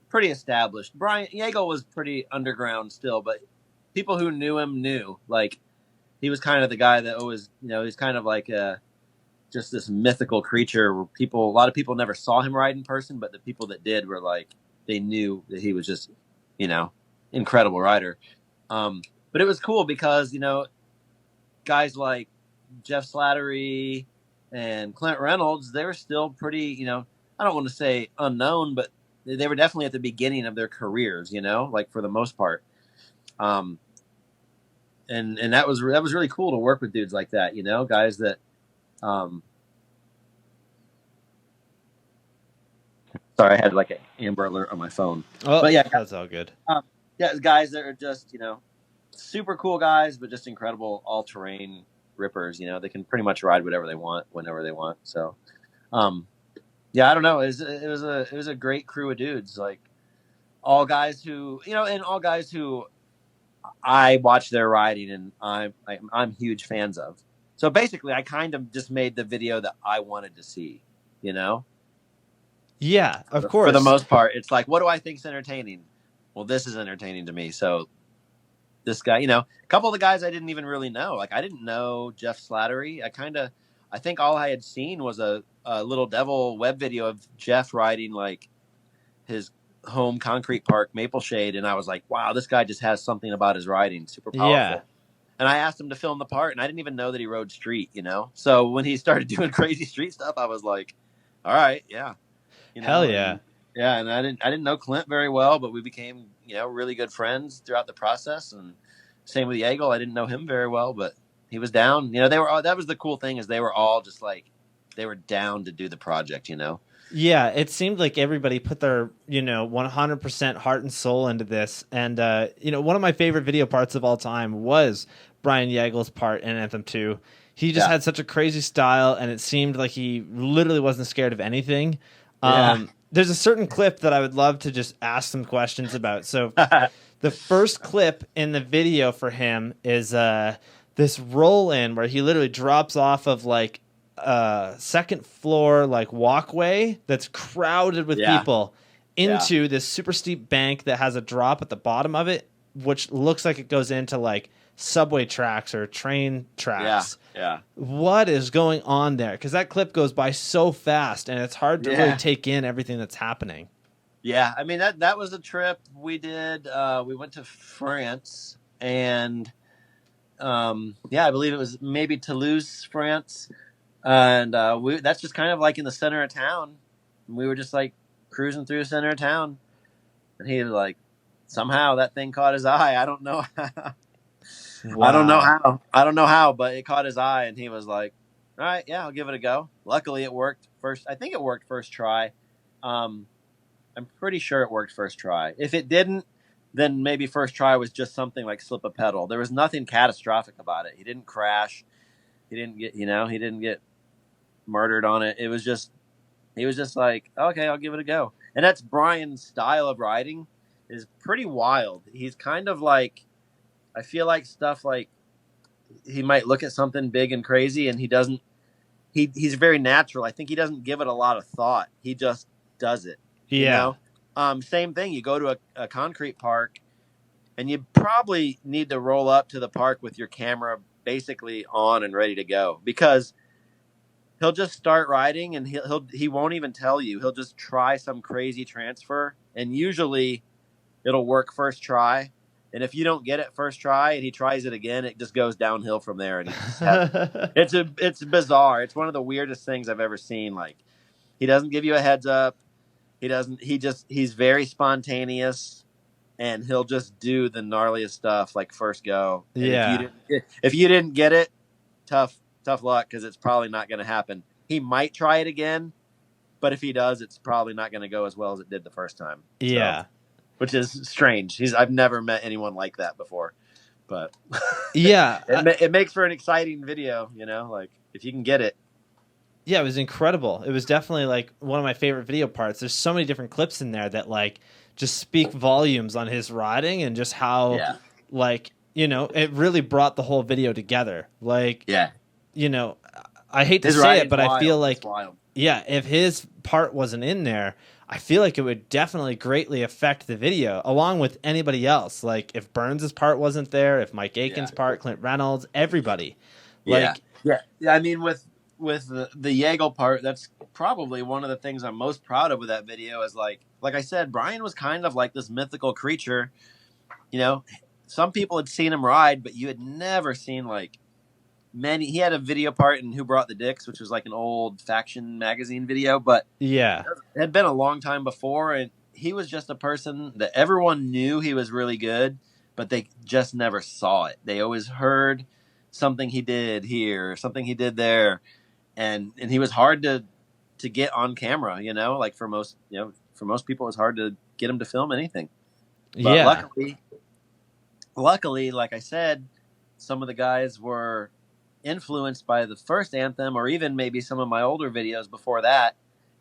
pretty established. Brian Yeagle was pretty underground still, but people who knew him knew like he was kind of the guy that always, he's kind of like just this mythical creature where a lot of people never saw him ride in person, but the people that did were like, they knew that he was just, incredible rider. But it was cool because, guys like Jeff Slattery and Clint Reynolds, they were still pretty, I don't want to say unknown, but they were definitely at the beginning of their careers, like for the most part. And that was really cool to work with dudes like that, guys that, sorry, I had like an Amber Alert on my phone. Oh, but yeah, that's all good. Guys that are just, super cool guys, but just incredible all-terrain rippers. They can pretty much ride whatever they want, whenever they want. So, I don't know. It was a great crew of dudes, like all guys who, and all guys who I watch their riding and I'm huge fans of. So basically, I kind of just made the video that I wanted to see, Yeah, of course. For the most part, it's like, what do I think's entertaining? Well, this is entertaining to me. So this guy, a couple of the guys I didn't even really know. Like I didn't know Jeff Slattery. I think all I had seen was a Little Devil web video of Jeff riding like his home concrete park, Maple Shade. And I was like, wow, this guy just has something about his riding, super powerful. Yeah. And I asked him to film the part, and I didn't even know that he rode street, So when he started doing crazy street stuff, I was like, all right, yeah. Hell yeah. And I didn't know Clint very well, but we became, really good friends throughout the process. And same with Yeagle. I didn't know him very well, but he was down. They were all, that was the cool thing is they were all just like, they were down to do the project, Yeah, it seemed like everybody put their, 100% heart and soul into this. And, one of my favorite video parts of all time was Brian Yeagle's part in Anthem 2. He just had such a crazy style, and it seemed like he literally wasn't scared of anything. There's a certain clip that I would love to just ask some questions about. So the first clip in the video for him is this roll-in where he literally drops off of like second floor like walkway that's crowded with people into this super steep bank that has a drop at the bottom of it, which looks like it goes into like subway tracks or train tracks. What is going on there? Because that clip goes by so fast and it's hard to really take in everything that's happening. Yeah, I mean that was a trip we did. We went to France and I believe it was maybe Toulouse, France. And that's just kind of like in the center of town. We were just like cruising through the center of town, and he was like, somehow that thing caught his eye. I don't know how. Wow. I don't know how, but it caught his eye, and he was like, all right, yeah, I'll give it a go. Luckily, it worked first. I think it worked first try. I'm pretty sure it worked first try. If it didn't, then maybe first try was just something like slip a pedal. There was nothing catastrophic about it. He didn't crash. He didn't get murdered on it. He was just like, okay, I'll give it a go. And that's Brian's style of riding is pretty wild. He's kind of like, I feel like stuff like he might look at something big and crazy and he doesn't, he's very natural. I think he doesn't give it a lot of thought. He just does it. Yeah. You know? Same thing. You go to a concrete park and you probably need to roll up to the park with your camera basically on and ready to go, because he'll just start riding and he won't even tell you. He'll just try some crazy transfer, and usually it'll work first try. And if you don't get it first try and he tries it again, it just goes downhill from there. And it's bizarre. It's one of the weirdest things I've ever seen. Like, he doesn't give you a heads up. He's very spontaneous, and he'll just do the gnarliest stuff like first go. And yeah. If you didn't get it, tough luck, because it's probably not going to happen. He might try it again, but if he does, it's probably not going to go as well as it did the first time. Yeah. So, which is strange. I've never met anyone like that before, but yeah, it makes for an exciting video, you know, like if you can get it. Yeah, it was incredible. It was definitely like one of my favorite video parts. There's so many different clips in there that like just speak volumes on his riding and just how like, you know, it really brought the whole video together. Like, you know, I hate to say it, but I feel like, if his part wasn't in there, I feel like it would definitely greatly affect the video, along with anybody else. Like, if Burns' part wasn't there, if Mike Aiken's part, Clint Reynolds, everybody. Like, I mean, with the Yagle part, that's probably one of the things I'm most proud of with that video. Is like I said, Brian was kind of like this mythical creature. You know, some people had seen him ride, but you had never seen like many. He had a video part in Who Brought the Dicks, which was like an old Faction magazine video, but it had been a long time before, and he was just a person that everyone knew he was really good, but they just never saw it. They always heard something he did here, something he did there, and he was hard to get on camera, you know, like for most people, it's hard to get him to film anything. But luckily, like I said, some of the guys were influenced by the first Anthem, or even maybe some of my older videos before that.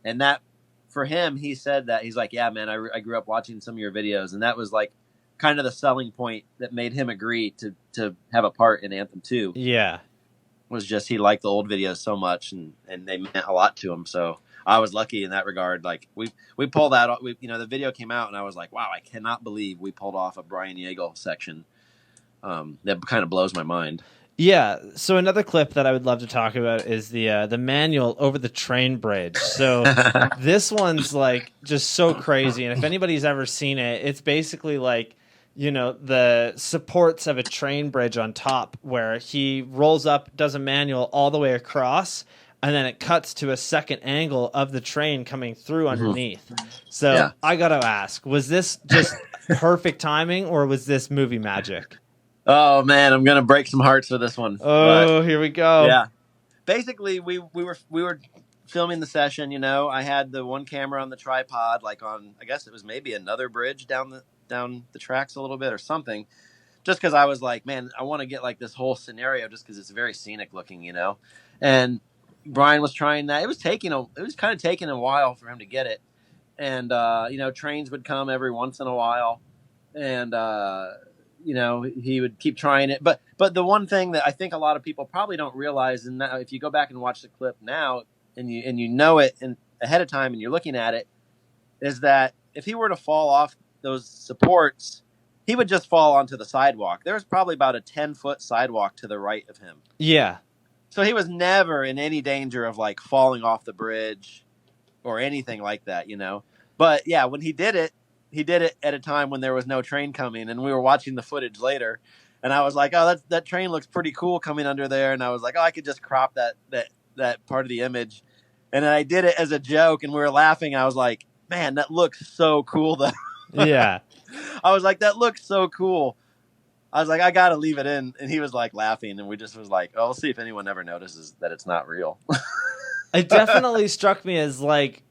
And that, for him, he said that he's like, yeah, man, I grew up watching some of your videos. And that was like kind of the selling point that made him agree to have a part in Anthem 2. Yeah. Was just, he liked the old videos so much, and they meant a lot to him. So I was lucky in that regard. Like we pulled that, the video came out and I was like, wow, I cannot believe we pulled off a Brian Yagle section. That kind of blows my mind. Yeah, so another clip that I would love to talk about is the manual over the train bridge. So this one's like just so crazy, and if anybody's ever seen it, it's basically like, you know, the supports of a train bridge on top, where he rolls up, does a manual all the way across, and then it cuts to a second angle of the train coming through underneath. So I got to ask, was this just perfect timing, or was this movie magic? Oh man, I'm gonna break some hearts for this one. Oh, here we go. Yeah, basically we were filming the session. You know, I had the one camera on the tripod, like on, I guess it was maybe another bridge down the tracks a little bit or something. Just because I was like, man, I want to get like this whole scenario, just because it's very scenic looking, you know. And Brian was trying that. It was kind of taking a while for him to get it, and you know, trains would come every once in a while, and you know, he would keep trying it. But the one thing that I think a lot of people probably don't realize, and now if you go back and watch the clip now, and you know it ahead of time and you're looking at it, is that if he were to fall off those supports, he would just fall onto the sidewalk. There was probably about a 10-foot sidewalk to the right of him. Yeah. So he was never in any danger of like falling off the bridge or anything like that, you know. But yeah, when he did it at a time when there was no train coming, and we were watching the footage later, and I was like, oh, that train looks pretty cool coming under there. And I was like, oh, I could just crop that part of the image. And then I did it as a joke, and we were laughing. I was like, man, that looks so cool though. Yeah. I was like, that looks so cool. I was like, I got to leave it in. And he was like laughing, and we just was like, oh, we'll see if anyone ever notices that it's not real. It definitely struck me as like,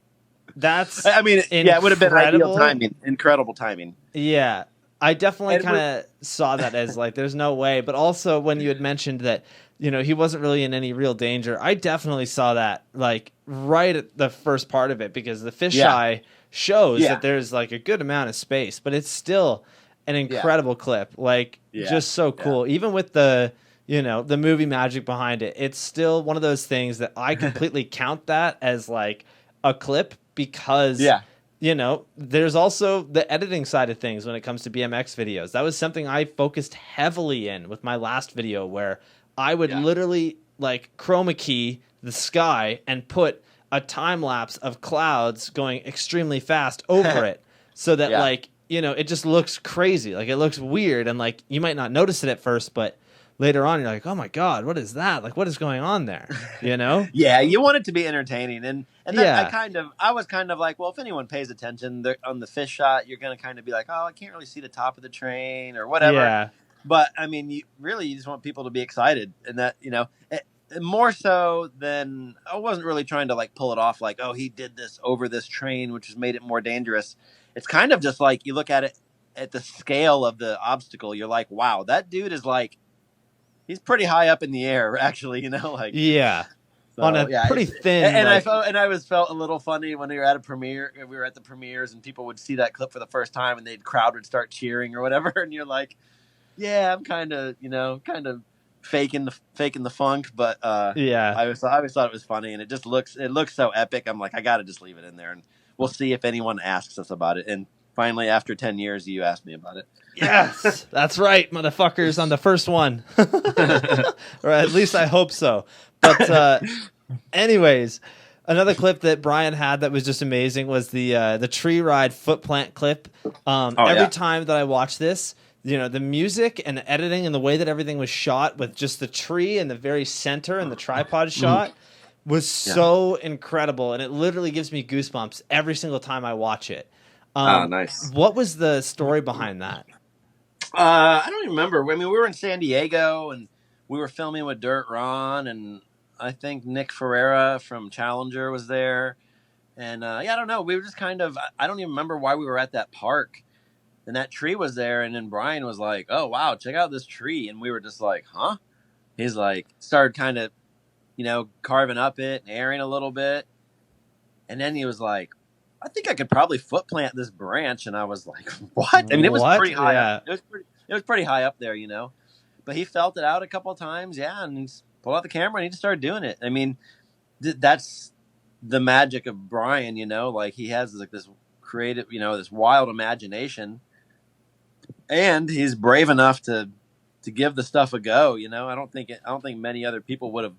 that's, I mean, incredible. It would have been ideal timing, incredible timing. Yeah, I definitely kind of saw that as like, there's no way. But also when you had mentioned that he wasn't really in any real danger. I definitely saw that like right at the first part of it, because the fisheye shows that there's like a good amount of space, but it's still an incredible clip. Like just so cool. Even with the, the movie magic behind it, it's still one of those things that I completely count that as like a clip, because there's also the editing side of things when it comes to BMX videos. That was something I focused heavily in with my last video, where I would literally like chroma key the sky and put a time lapse of clouds going extremely fast over it, so that like, it just looks crazy. Like it looks weird, and like you might not notice it at first, but later on you're like, oh my God, what is that? Like, what is going on there? Yeah, you want it to be entertaining. And that, I was kind of like, well, if anyone pays attention on the fish shot, you're going to kind of be like, oh, I can't really see the top of the train or whatever. Yeah. But I mean, you just want people to be excited, and that, more so than, I wasn't really trying to like pull it off like, oh, he did this over this train, which has made it more dangerous. It's kind of just like, you look at it at the scale of the obstacle, you're like, wow, that dude is like, he's pretty high up in the air, actually, like, so, on a pretty thin. And like, I felt a little funny when we were at a premiere. We were at the premieres, and people would see that clip for the first time, and the crowd would start cheering or whatever, and you're like, yeah, I'm kind of faking the funk, but I always thought it was funny, and it looks so epic. I'm like, I got to just leave it in there, and we'll see if anyone asks us about it. And finally, after 10 years, you asked me about it. Yes, that's right, motherfuckers, on the first one. Or at least I hope so. But anyways, another clip that Brian had that was just amazing was the tree ride foot plant clip. Every time that I watch this, the music and the editing and the way that everything was shot with just the tree in the very center and the tripod shot was so incredible. And it literally gives me goosebumps every single time I watch it. Nice. What was the story behind that? I don't even remember. I mean, we were in San Diego, and we were filming with Dirt Ron, and I think Nick Ferreira from Challenger was there. And I don't know. We were just kind of, I don't even remember why we were at that park. And that tree was there, and then Brian was like, oh, wow, check out this tree. And we were just like, huh? He's like, started kind of, carving up it and airing a little bit. And then he was like, I think I could probably foot plant this branch. And I was like, what? I mean, it was pretty high up. It was pretty high up there, But he felt it out a couple of times, and he pulled out the camera, and he just started doing it. I mean, that's the magic of Brian, like he has like this creative, this wild imagination. And he's brave enough to give the stuff a go. I don't think many other people would have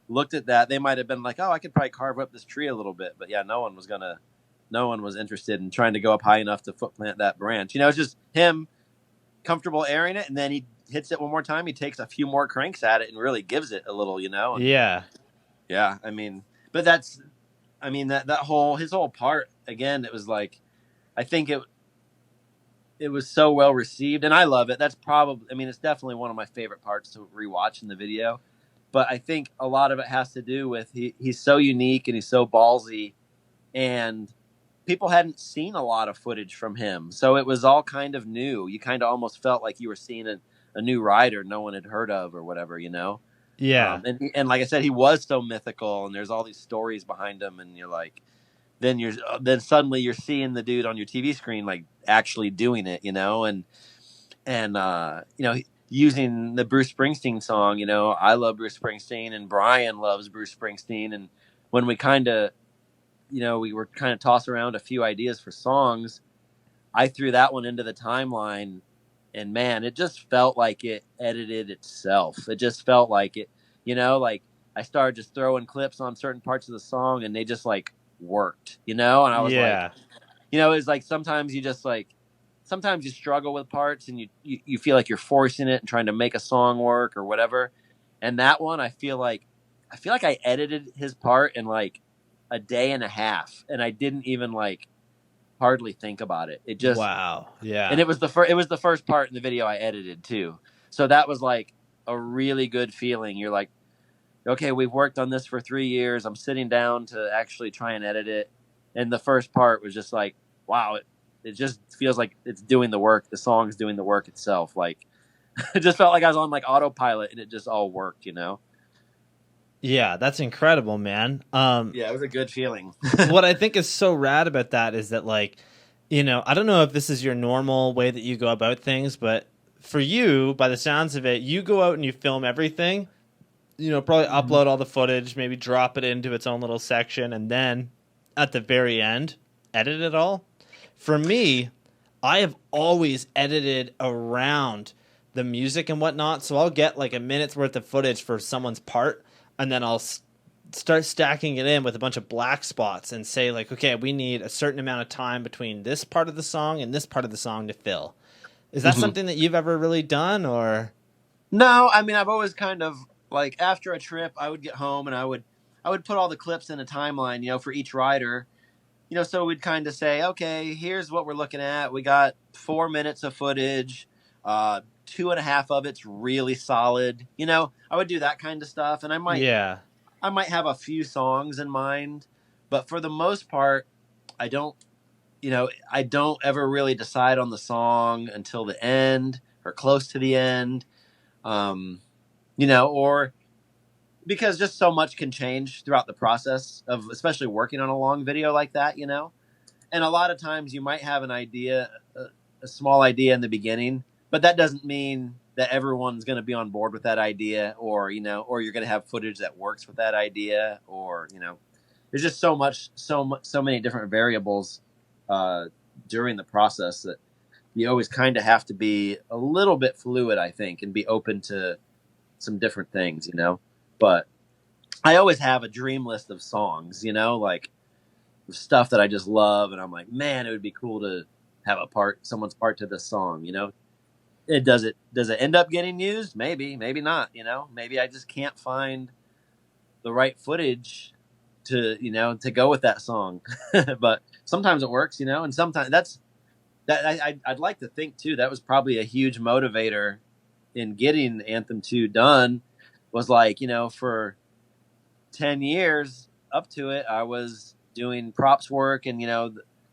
looked at that. They might have been like, oh, I could probably carve up this tree a little bit. But yeah, no one was interested in trying to go up high enough to foot plant that branch. It's just him comfortable airing it, and then he hits it one more time. He takes a few more cranks at it and really gives it a little, And, yeah. I mean, but that his whole part, again, it was like, I think it was so well received, and I love it. That's probably, it's definitely one of my favorite parts to rewatch in the video. But I think a lot of it has to do with he's so unique and he's so ballsy, and people hadn't seen a lot of footage from him. So it was all kind of new. You kind of almost felt like you were seeing a new rider no one had heard of or whatever, Yeah. And like I said, he was so mythical, and there's all these stories behind him, and you're like, then suddenly you're seeing the dude on your TV screen like actually doing it, and using the Bruce Springsteen song. I love Bruce Springsteen, and Brian loves Bruce Springsteen, and when we kind of, we were kind of tossing around a few ideas for songs, I threw that one into the timeline, and man, it just felt like it edited itself. It just felt like it, like I started just throwing clips on certain parts of the song, and they just like worked, and I was like, it's like sometimes you struggle with parts, and you feel like you're forcing it and trying to make a song work or whatever. And that one, I feel like I edited his part in like a day and a half, and I didn't even like hardly think about it. It just, wow. Yeah. And it was the first part in the video I edited too. So that was like a really good feeling. You're like, okay, we've worked on this for 3 years. I'm sitting down to actually try and edit it. And the first part was just like, wow, it just feels like it's doing the work. The song's doing the work itself. Like, It just felt like I was on like autopilot, and it just all worked, you know. Yeah, that's incredible, man. Yeah, it was a good feeling. What I think is so rad about that is that, like, I don't know if this is your normal way that you go about things, but for you, by the sounds of it, you go out and you film everything, probably Mhm. upload all the footage, maybe drop it into its own little section, and then at the very end, edit it all. For me, I have always edited around the music and whatnot, so I'll get like a minute's worth of footage for someone's part, and then I'll start stacking it in with a bunch of black spots and say like, okay, we need a certain amount of time between this part of the song and this part of the song to fill. Is that Mhm. something that you've ever really done, or? No, I mean I've always kind of like after a trip, I would get home and I would put all the clips in a timeline, for each rider. So we'd kind of say, okay, here's what we're looking at. We got 4 minutes of footage. 2.5 of it's really solid. I would do that kind of stuff, and I might Yeah. I might have a few songs in mind, but for the most part, I don't. I don't ever really decide on the song until the end or close to the end. Or because just so much can change throughout the process of especially working on a long video like that. And a lot of times you might have an idea, a small idea in the beginning, but that doesn't mean that everyone's going to be on board with that idea, or you're going to have footage that works with that idea, or there's just so many different variables uh, during the process that you always kind of have to be a little bit fluid, I think, and be open to some different things. But I always have a dream list of songs, like stuff that I just love, and I'm like, man, it would be cool to have someone's part to this song. Does it end up getting used? Maybe not. Maybe I just can't find the right footage to go with that song. But sometimes it works, and sometimes I'd like to think too that was probably a huge motivator in getting Anthem 2 done. Was like, for 10 years up to it, I was doing props work, and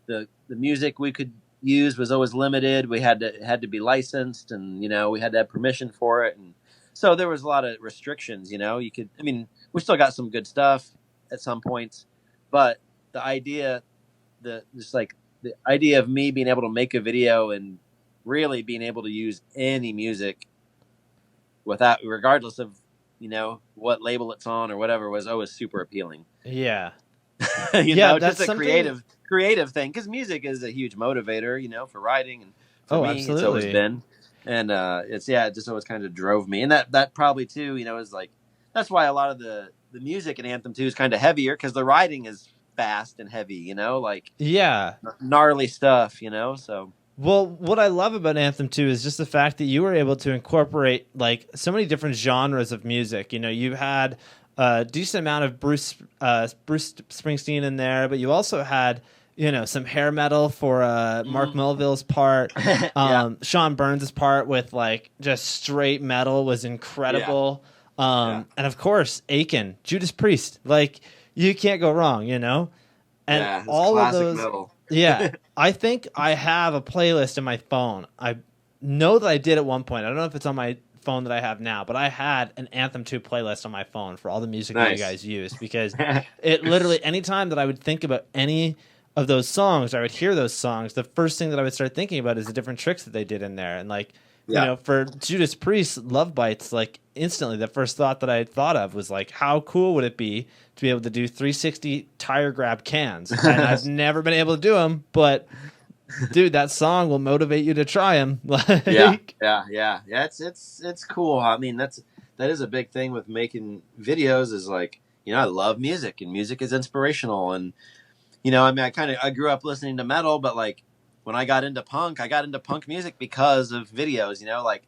the music we could use was always limited. We had to be licensed, and we had to have permission for it, and so there was a lot of restrictions. We still got some good stuff at some points, but the idea the idea of me being able to make a video and really being able to use any music without, regardless of what label it's on or whatever, was always super appealing. Yeah. Yeah, Just that's a something. creative thing, because music is a huge motivator, for writing, and for Oh, me it's always absolutely. been. And it just always kind of drove me, and that probably too, is like, that's why a lot of the music in Anthem 2 is kind of heavier, because the writing is fast and heavy, like Yeah. gnarly stuff. So Well, what I love about Anthem 2 is just the fact that you were able to incorporate like so many different genres of music. You had a decent amount of Bruce Springsteen in there, but you also had some hair metal for Mark mhm. Melville's part. Yeah, Sean Burns' part with like just straight metal was yeah, incredible. yeah, And of course, Aiken, Judas Priest, like you can't go wrong. And yeah. It's all of classic those, metal. yeah, I think I have a playlist in my phone. I know that I did at one point. I don't know if it's on my phone that I have now, but I had an Anthem 2 playlist on my phone for all the music that you Nice. guys used, because it literally, anytime that I would think about any of those songs, or I would hear those songs, the first thing that I would start thinking about is the different tricks that they did in there. And like, Yeah. for Judas Priest, Love Bites, like instantly the first thought that I thought of was like, how cool would it be to be able to do 360 tire grab cans? And I've never been able to do them, but dude, that song will motivate you to try them. Yeah, Like, yeah, yeah, yeah. It's cool. I mean, that is a big thing with making videos. Is like, I love music, and music is inspirational. And I mean, I grew up listening to metal, but like when I got into punk music because of videos. Like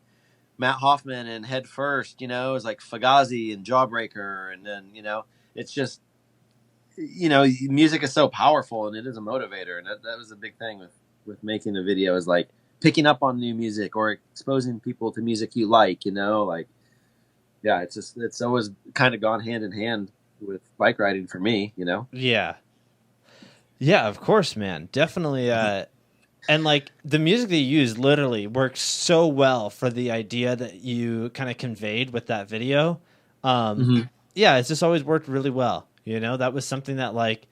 Matt Hoffman and Head First. It was like Fugazi and Jawbreaker, and then it's just music is so powerful, and it is a motivator, and that was a big thing with making a video, is like picking up on new music or exposing people to music you like. Yeah, it's always kind of gone hand in hand with bike riding for me. yeah. Yeah, of course, man. Definitely. And like the music that you use literally works so well for the idea that you kind of conveyed with that video. Hmm. Yeah, it's just always worked really well. You know, that was something that like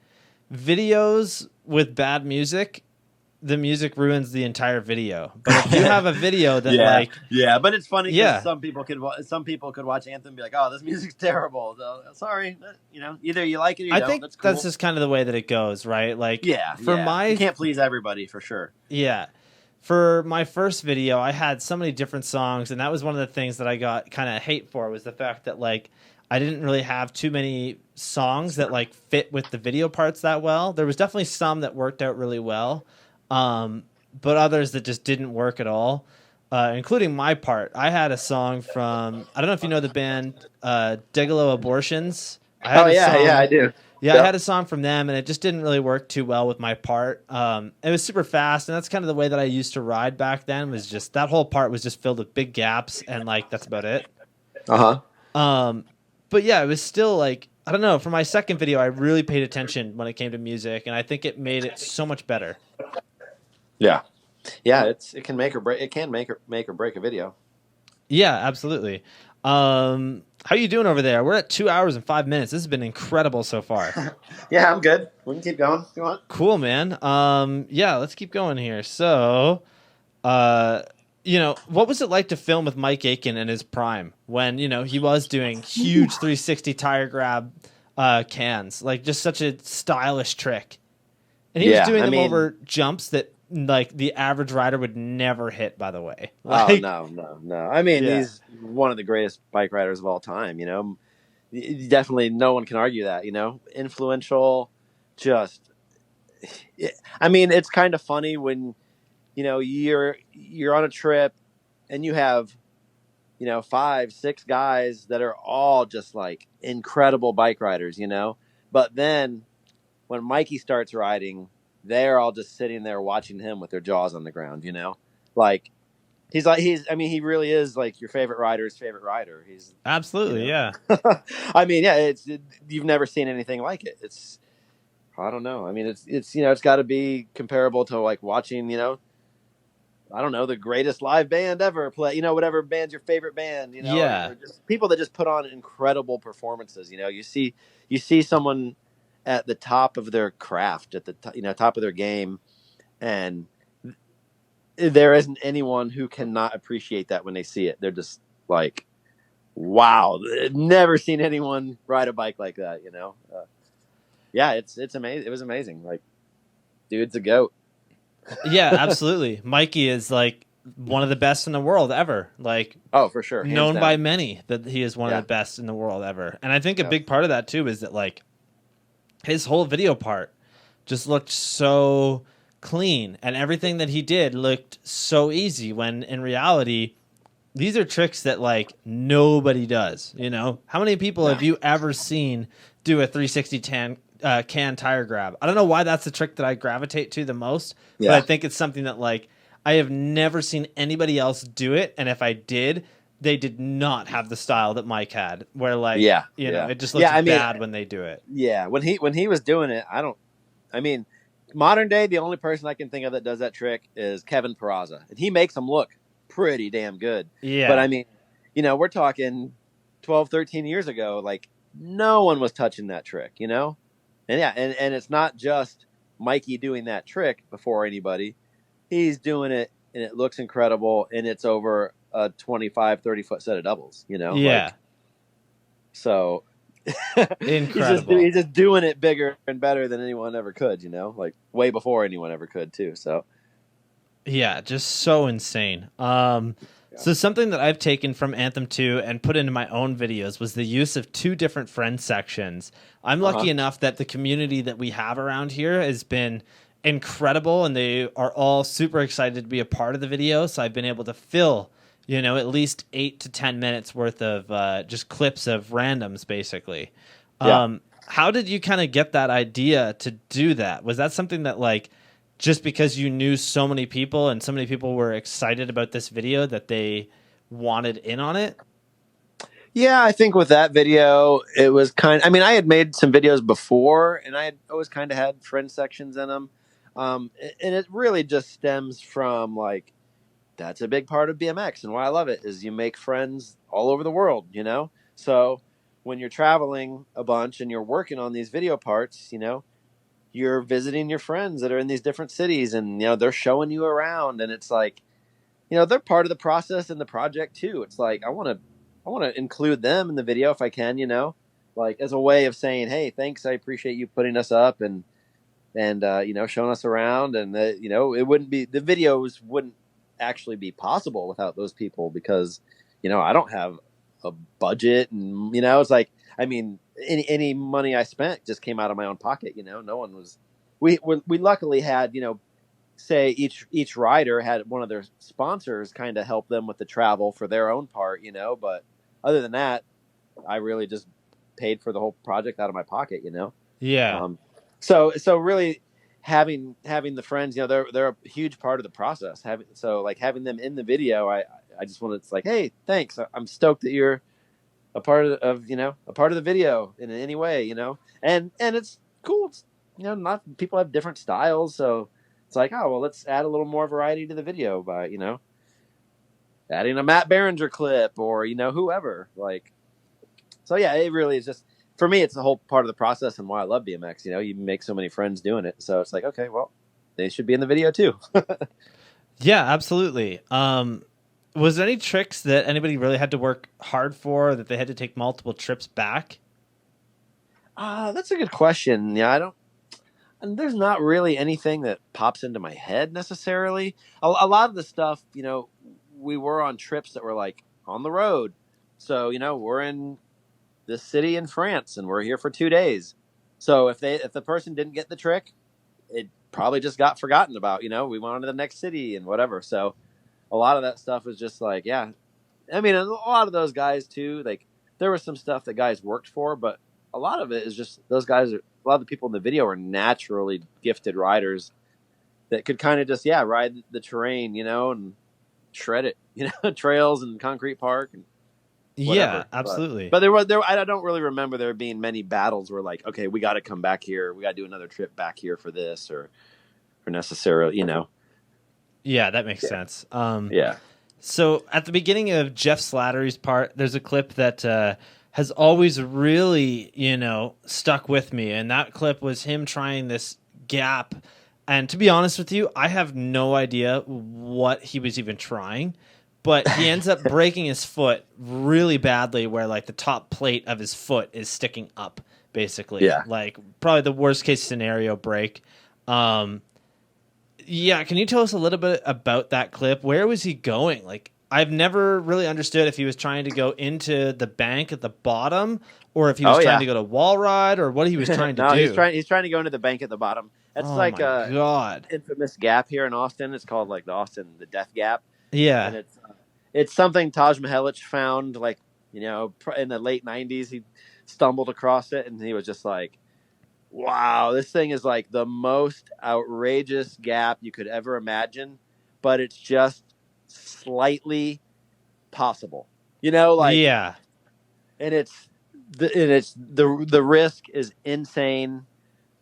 videos with bad music, the music ruins the entire video. But if you have a video that like, yeah, but it's funny because yeah, some people could watch Anthem and be like, "Oh, this music's terrible." So, sorry, either you like it or you I don't. think That's cool. that's just kind of the way that it goes, right? Like, Yeah, for my you can't please everybody for sure. yeah. For my first video, I had so many different songs, and that was one of the things that I got kind of hate for was the fact that like I didn't really have too many songs that like fit with the video parts that well. There was definitely some that worked out really well, but others that just didn't work at all, including my part. I had a song from I don't know if you know the band Digolo Abortions. I had a song, I do. yeah, I had a song from them, and it just didn't really work too well with my part. It was super fast, and that's kind of the way that I used to ride back then. Was just that whole part was just filled with big gaps, and like that's about it. But yeah, it was still like I don't know. For my second video, I really paid attention when it came to music, and I think it made it so much better. Yeah, it can make or break. It can make or break a video. Yeah, absolutely. How you doing over there? We're at 2 hours and 5 minutes. This has been incredible so far. Yeah, I'm good. We can keep going if you want. Cool, man. Yeah, let's keep going here. So, you know, what was it like to film with Mike Aiken in his prime when, you know, he was doing huge 360 tire grab cans, like just such a stylish trick. And he was doing them over jumps that like the average rider would never hit, by the way. Like, no. I mean, he's one of the greatest bike riders of all time, you know. Definitely no one can argue that, you know. Influential, just I mean, it's kind of funny when you know you're on a trip and you have 5, 6 guys that are all just like incredible bike riders, you know. But then when Mikey starts riding, they're all just sitting there watching him with their jaws on the ground, you know. Like he really is like your favorite rider's favorite rider. He's absolutely, yeah. I mean, yeah, you've never seen anything like it. It's I don't know. I mean, it's it's got to be comparable to like watching, I don't know, the greatest live band ever play, whatever band's your favorite band, Yeah. or just people that just put on incredible performances. You see someone at the top of their craft, at the top of their game, and there isn't anyone who cannot appreciate that when they see it. They're just like, wow, never seen anyone ride a bike like that. Yeah, it's amazing. It was amazing. Like, dude's a goat. Yeah, absolutely. Mikey is like one of the best in the world ever. Like, oh, for sure. Hands known down. by many that he is one of the best in the world ever. And I think a big part of that too is that like his whole video part just looked so clean and everything that he did looked so easy when in reality these are tricks that like nobody does. How many people have you ever seen do a 360 can tire grab? I don't know why that's the trick that I gravitate to the most, but I think it's something that like I have never seen anybody else do it, and if I did, they did not have the style that Mike had. Where like it just looks bad when they do it. Yeah, when he was doing it, modern day the only person I can think of that does that trick is Kevin Peraza, and he makes them look pretty damn good. Yeah, but we're talking 12, 13 years ago, like no one was touching that trick, And it's not just Mikey doing that trick before anybody. He's doing it, and it looks incredible, and it's over a 25, 30-foot set of doubles, Yeah. So incredible. He's just doing it bigger and better than anyone ever could, like way before anyone ever could too. So yeah, just so insane. So something that I've taken from Anthem 2 and put into my own videos was the use of 2 different friend sections. I'm lucky enough that the community that we have around here has been incredible, and they are all super excited to be a part of the video. So I've been able to fill, at least 8 to 10 minutes worth of just clips of randoms, basically. Yeah. How did you kind of get that idea to do that? Was that something that like, just because you knew so many people and so many people were excited about this video that they wanted in on it? Yeah, I think with that video, it was I had made some videos before, and I had always kind of had friend sections in them. And it really just stems from like, that's a big part of BMX, and why I love it is you make friends all over the world, you know? So when you're traveling a bunch and you're working on these video parts, you know, you're visiting your friends that are in these different cities, and you know, they're showing you around, and it's like, you know, they're part of the process and the project too. It's like I want to include them in the video if I can, you know, like as a way of saying, hey, thanks, I appreciate you putting us up and you know, showing us around, and you know, it wouldn't be, the videos wouldn't actually be possible without those people, because you know, I don't have a budget, and you know, it's like, I mean, any money I spent just came out of my own pocket, you know. No one was, we luckily had, you know, say each rider had one of their sponsors kind of help them with the travel for their own part, you know, but other than that, I really just paid for the whole project out of my pocket, you know. Yeah. So really having the friends, you know, they're a huge part of the process. Having them in the video, I just wanted, it's like, hey, thanks. I'm stoked that you're a part of you know, a part of the video in any way, you know. And it's cool. It's, you know, not, people have different styles, so it's like, oh well, let's add a little more variety to the video by, you know, adding a Matt Berenger clip, or you know, whoever, like. So yeah, it really is just, for me, it's the whole part of the process and why I love BMX. You know, you make so many friends doing it, so it's like, okay, well, they should be in the video too. Yeah, absolutely. Was there any tricks that anybody really had to work hard for, that they had to take multiple trips back? That's a good question. Yeah, I don't. And there's not really anything that pops into my head necessarily. A lot of the stuff, you know, we were on trips that were like on the road. So, you know, we're in this city in France and we're here for 2 days. So if the person didn't get the trick, it probably just got forgotten about, you know. We went on to the next city and whatever. So a lot of that stuff was just like, yeah. I mean, a lot of those guys too, like there was some stuff that guys worked for, but a lot of it is just those guys are, a lot of the people in the video are naturally gifted riders that could kind of just, yeah, ride the terrain, you know, and shred it, you know, trails and concrete park and whatever. Yeah, absolutely. But I don't really remember there being many battles where like, okay, we got to come back here, we got to do another trip back here for this, or necessarily, you know. Yeah, that makes sense. Yeah. So at the beginning of Jeff Slattery's part, there's a clip that has always really, you know, stuck with me. And that clip was him trying this gap. And to be honest with you, I have no idea what he was even trying. But he ends up breaking his foot really badly, where like the top plate of his foot is sticking up, basically. Yeah. Like probably the worst case scenario break. Yeah, can you tell us a little bit about that clip? Where was he going? Like, I've never really understood if he was trying to go into the bank at the bottom, or if he was trying to go to wall ride, or what he was trying to do. He's trying to go into the bank at the bottom. That's like a God. infamous gap here in Austin. It's called like the Death Gap. Yeah. And it's something Taj Mihelich found, like, you know, in the late 90s. He stumbled across it and he was just like, wow, this thing is like the most outrageous gap you could ever imagine, but it's just slightly possible, you know, like, yeah. And the risk is insane,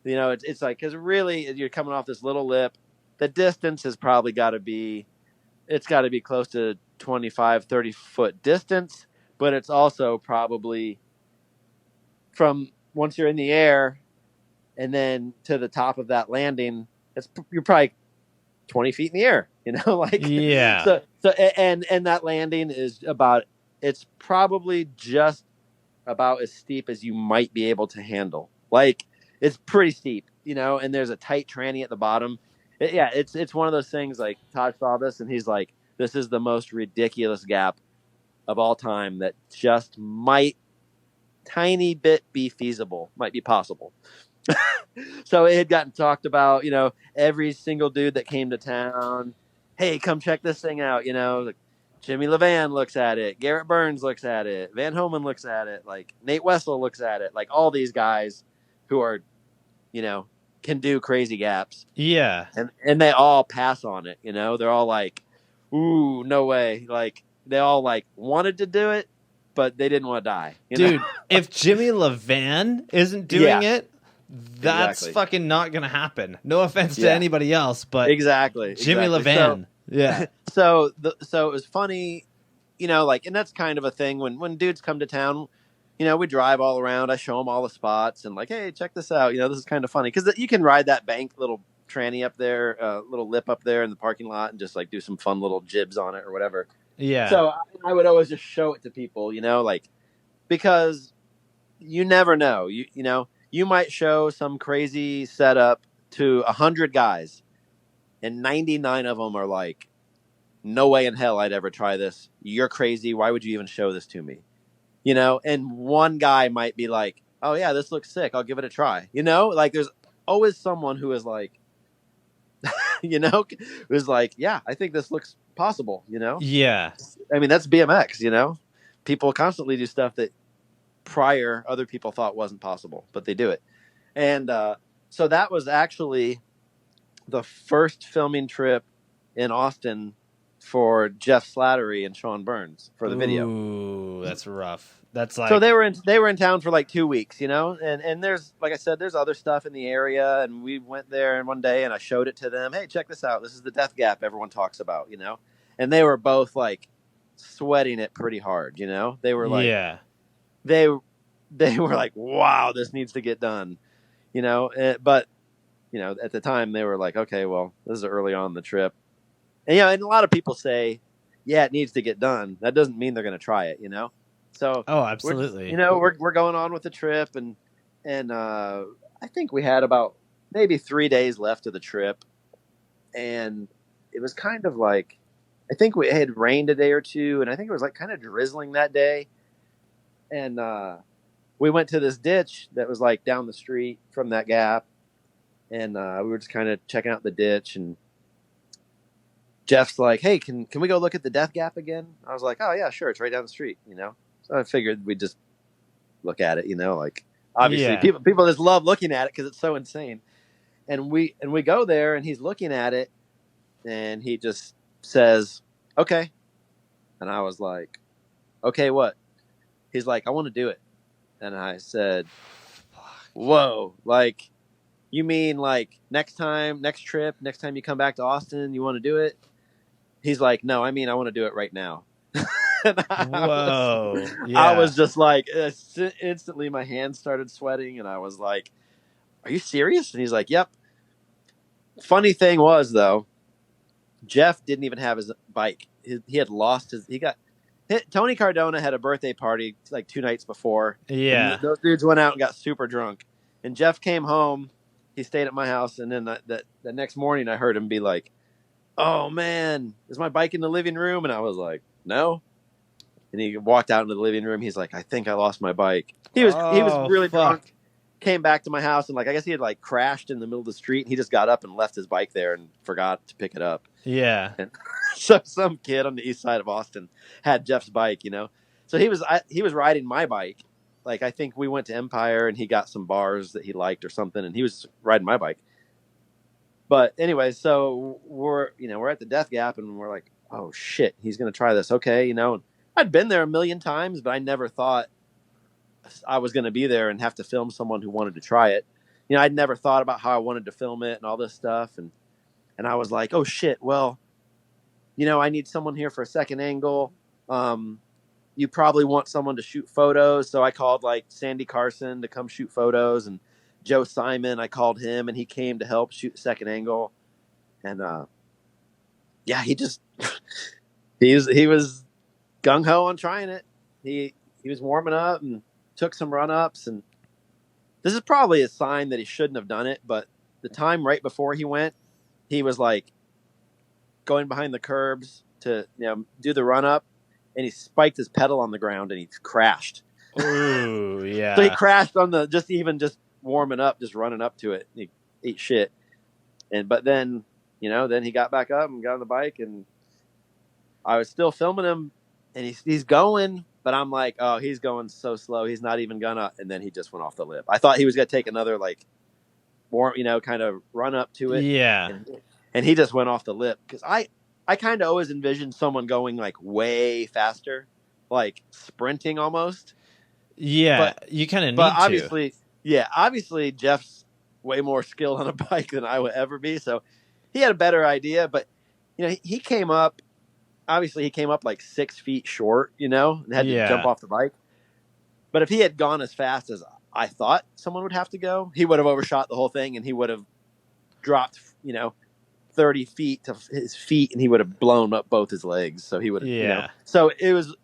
you know. It's like, because really you're coming off this little lip, the distance has probably got to be, it's got to be close to 25-30 foot distance, but it's also probably from once you're in the air and then to the top of that landing, you're probably 20 feet in the air, you know, like, yeah. So and that landing is about, it's probably just about as steep as you might be able to handle. Like, it's pretty steep, you know, and there's a tight tranny at the bottom. It's one of those things, like, Todd saw this and he's like, this is the most ridiculous gap of all time that just might tiny bit be feasible, might be possible. So it had gotten talked about, you know, every single dude that came to town, hey, come check this thing out, you know, like Jimmy Levan looks at it, Garrett Burns looks at it, Van Homan looks at it, like Nate Wessel looks at it, like all these guys who are, you know, can do crazy gaps. Yeah. And they all pass on it, you know, they're all like, ooh, no way. Like, they all like wanted to do it, but they didn't want to die. Dude, if Jimmy Levan isn't doing it, that's Exactly. fucking not gonna happen. No offense to Yeah. anybody else, but Exactly. Jimmy exactly. Levan. Yeah. So it was funny, like, and that's kind of a thing when dudes come to town. We drive all around. I show them all the spots and like, hey, check this out. This is kind of funny because you can ride that bank little tranny up there, little lip up there in the parking lot, and just like do some fun little jibs on it or whatever. Yeah. So I would always just show it to people, like, because you never know. You might show some crazy setup to 100 guys, and 99 of them are like, no way in hell I'd ever try this. You're crazy. Why would you even show this to me? And one guy might be like, oh yeah, this looks sick. I'll give it a try. Like there's always someone who is like, who's like, yeah, I think this looks possible. Yeah. I mean, that's BMX. People constantly do stuff that prior other people thought wasn't possible, but they do it. And so that was actually the first filming trip in Austin for Jeff Slattery and Sean Burns for the video. Ooh, that's rough. That's like, so they were in town for like 2 weeks, and there's, like I said, there's other stuff in the area, and we went there and one day and I showed it to them. Hey, check this out. This is the Death Gap everyone talks about, and they were both like sweating it pretty hard. They were like, yeah, they were like, wow, this needs to get done, but at the time they were like, okay, well, this is early on in the trip. And, and a lot of people say, yeah, it needs to get done. That doesn't mean they're going to try it, So, oh, absolutely. we're going on with the trip, and I think we had about maybe 3 days left of the trip, and it was kind of like, I think it had rained a day or two, and I think it was like kind of drizzling that day, and we went to this ditch that was like down the street from that gap, and we were just kind of checking out the ditch, and Jeff's like, hey, can we go look at the Death Gap again? I was like, oh yeah, sure, it's right down the street, So I figured we'd just look at it, like, obviously people just love looking at it because it's so insane. And we go there, and he's looking at it, and he just says, okay. And I was like, okay, what? He's like, I want to do it. And I said, whoa, like, you mean like next trip, next time you come back to Austin, you want to do it? He's like, no, I mean, I want to do it right now. Whoa. I was just like, instantly my hands started sweating, and I was like, are you serious? And he's like, yep. Funny thing was, though, Jeff didn't even have his bike. He had lost Tony Cardona had a birthday party like 2 nights before. Yeah. Those dudes went out and got super drunk. And Jeff came home. He stayed at my house, and then the next morning I heard him be like, oh man, is my bike in the living room? And I was like, no. And he walked out into the living room. He's like, I think I lost my bike. He was really drunk. Came back to my house, and like, I guess he had like crashed in the middle of the street, and he just got up and left his bike there and forgot to pick it up. Yeah. And so some kid on the east side of Austin had Jeff's bike, So he was riding my bike. Like, I think we went to Empire, and he got some bars that he liked or something, and he was riding my bike. But anyway, so we're at the Death Gap, and we're like, oh shit, he's gonna try this, okay, And I'd been there a million times, but I never thought I was gonna be there and have to film someone who wanted to try it. I'd never thought about how I wanted to film it and all this stuff, and I was like, oh shit, well, I need someone here for a second angle. You probably want someone to shoot photos, so I called like Sandy Carson to come shoot photos, and Joe Simon, I called him, and he came to help shoot the second angle. And yeah, he just he was gung ho on trying it. He was warming up and took some run ups, and this is probably a sign that he shouldn't have done it. But the time right before he went, he was like going behind the curbs to do the run up, and he spiked his pedal on the ground and he crashed. Ooh, yeah. So he crashed on just warming up, just running up to it. He ate shit. But then, then he got back up and got on the bike, and I was still filming him, and he's going, but I'm like, oh, he's going so slow. He's not even gonna. And then he just went off the lip. I thought he was going to take another like warm, kind of run up to it. Yeah. And he just went off the lip, because I kind of always envisioned someone going like way faster, like sprinting almost. Yeah, you kind of need but to. Obviously Jeff's way more skilled on a bike than I would ever be. So he had a better idea, but he came up. Obviously, he came up like 6 feet short, and had to jump off the bike. But if he had gone as fast as I thought someone would have to go, he would have overshot the whole thing, and he would have dropped, 30 feet to his feet, and he would have blown up both his legs. So he would have, So it was,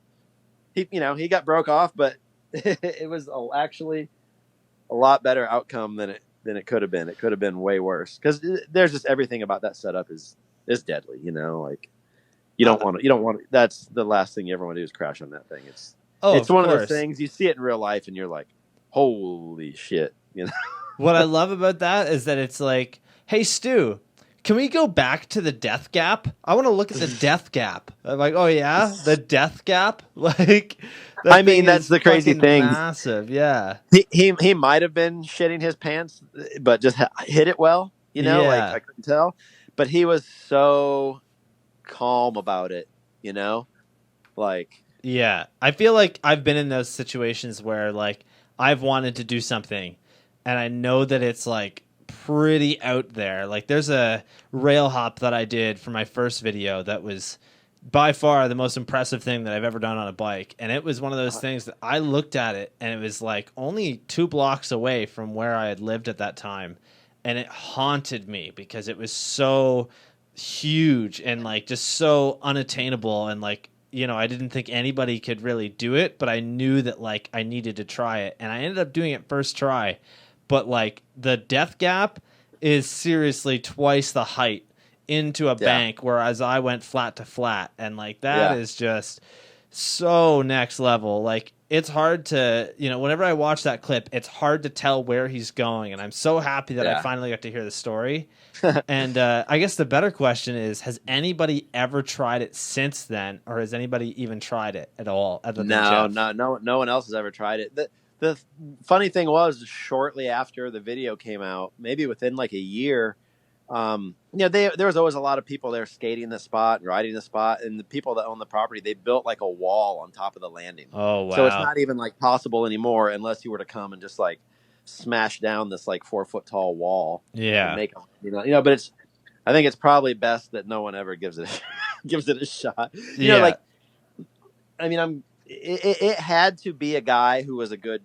he got broke off, but it was actually a lot better outcome than it could have been. It could have been way worse because there's just everything about that setup is deadly. Like you don't want to. That's the last thing you ever want to do is crash on that thing. It's one of those things you see it in real life and you're like, holy shit. What I love about that is that it's like, hey Stu, can we go back to the death gap? I want to look at the death gap. I'm like, oh yeah, the death gap. Like, I mean, that's the crazy thing. Massive, yeah. He might have been shitting his pants, but just hit it well. Like I couldn't tell, but he was so calm about it. Like yeah, I feel like I've been in those situations where like I've wanted to do something, and I know that it's like pretty out there. Like there's a rail hop that I did for my first video that was by far the most impressive thing that I've ever done on a bike. And it was one of those things that I looked at it and it was like only 2 blocks away from where I had lived at that time. And it haunted me because it was so huge and like just so unattainable. And like, I didn't think anybody could really do it, but I knew that like I needed to try it. And I ended up doing it first try. But like the death gap is seriously twice the height into a bank, whereas I went flat to flat, and like that is just so next level. Like it's hard to, whenever I watch that clip, it's hard to tell where he's going, and I'm so happy that I finally got to hear the story. And I guess the better question is, has anybody ever tried it since then, or has anybody even tried it at all? No one else has ever tried it. The funny thing was, shortly after the video came out, maybe within like a year, there was always a lot of people there skating the spot and riding the spot, and the people that own the property, they built like a wall on top of the landing. Oh wow! So it's not even like possible anymore unless you were to come and just like smash down this like 4 foot tall wall. Yeah, and make but I think it's probably best that no one ever gives it a shot. It had to be a guy who was a good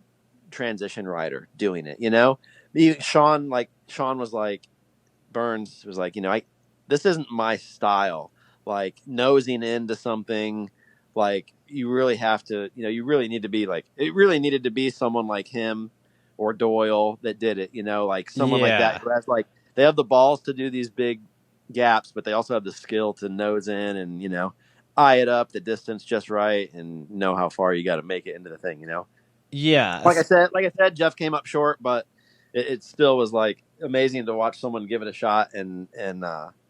transition rider doing it. Sean was like, Burns was like, this isn't my style. Like nosing into something, like you really have to, you really need to be like, it really needed to be someone like him or Doyle that did it, like someone like that who has like, they have the balls to do these big gaps, but they also have the skill to nose in and, eye it up the distance just right and know how far you got to make it into the thing, Yeah. Like I said, Jeff came up short, but it still was like amazing to watch someone give it a shot, and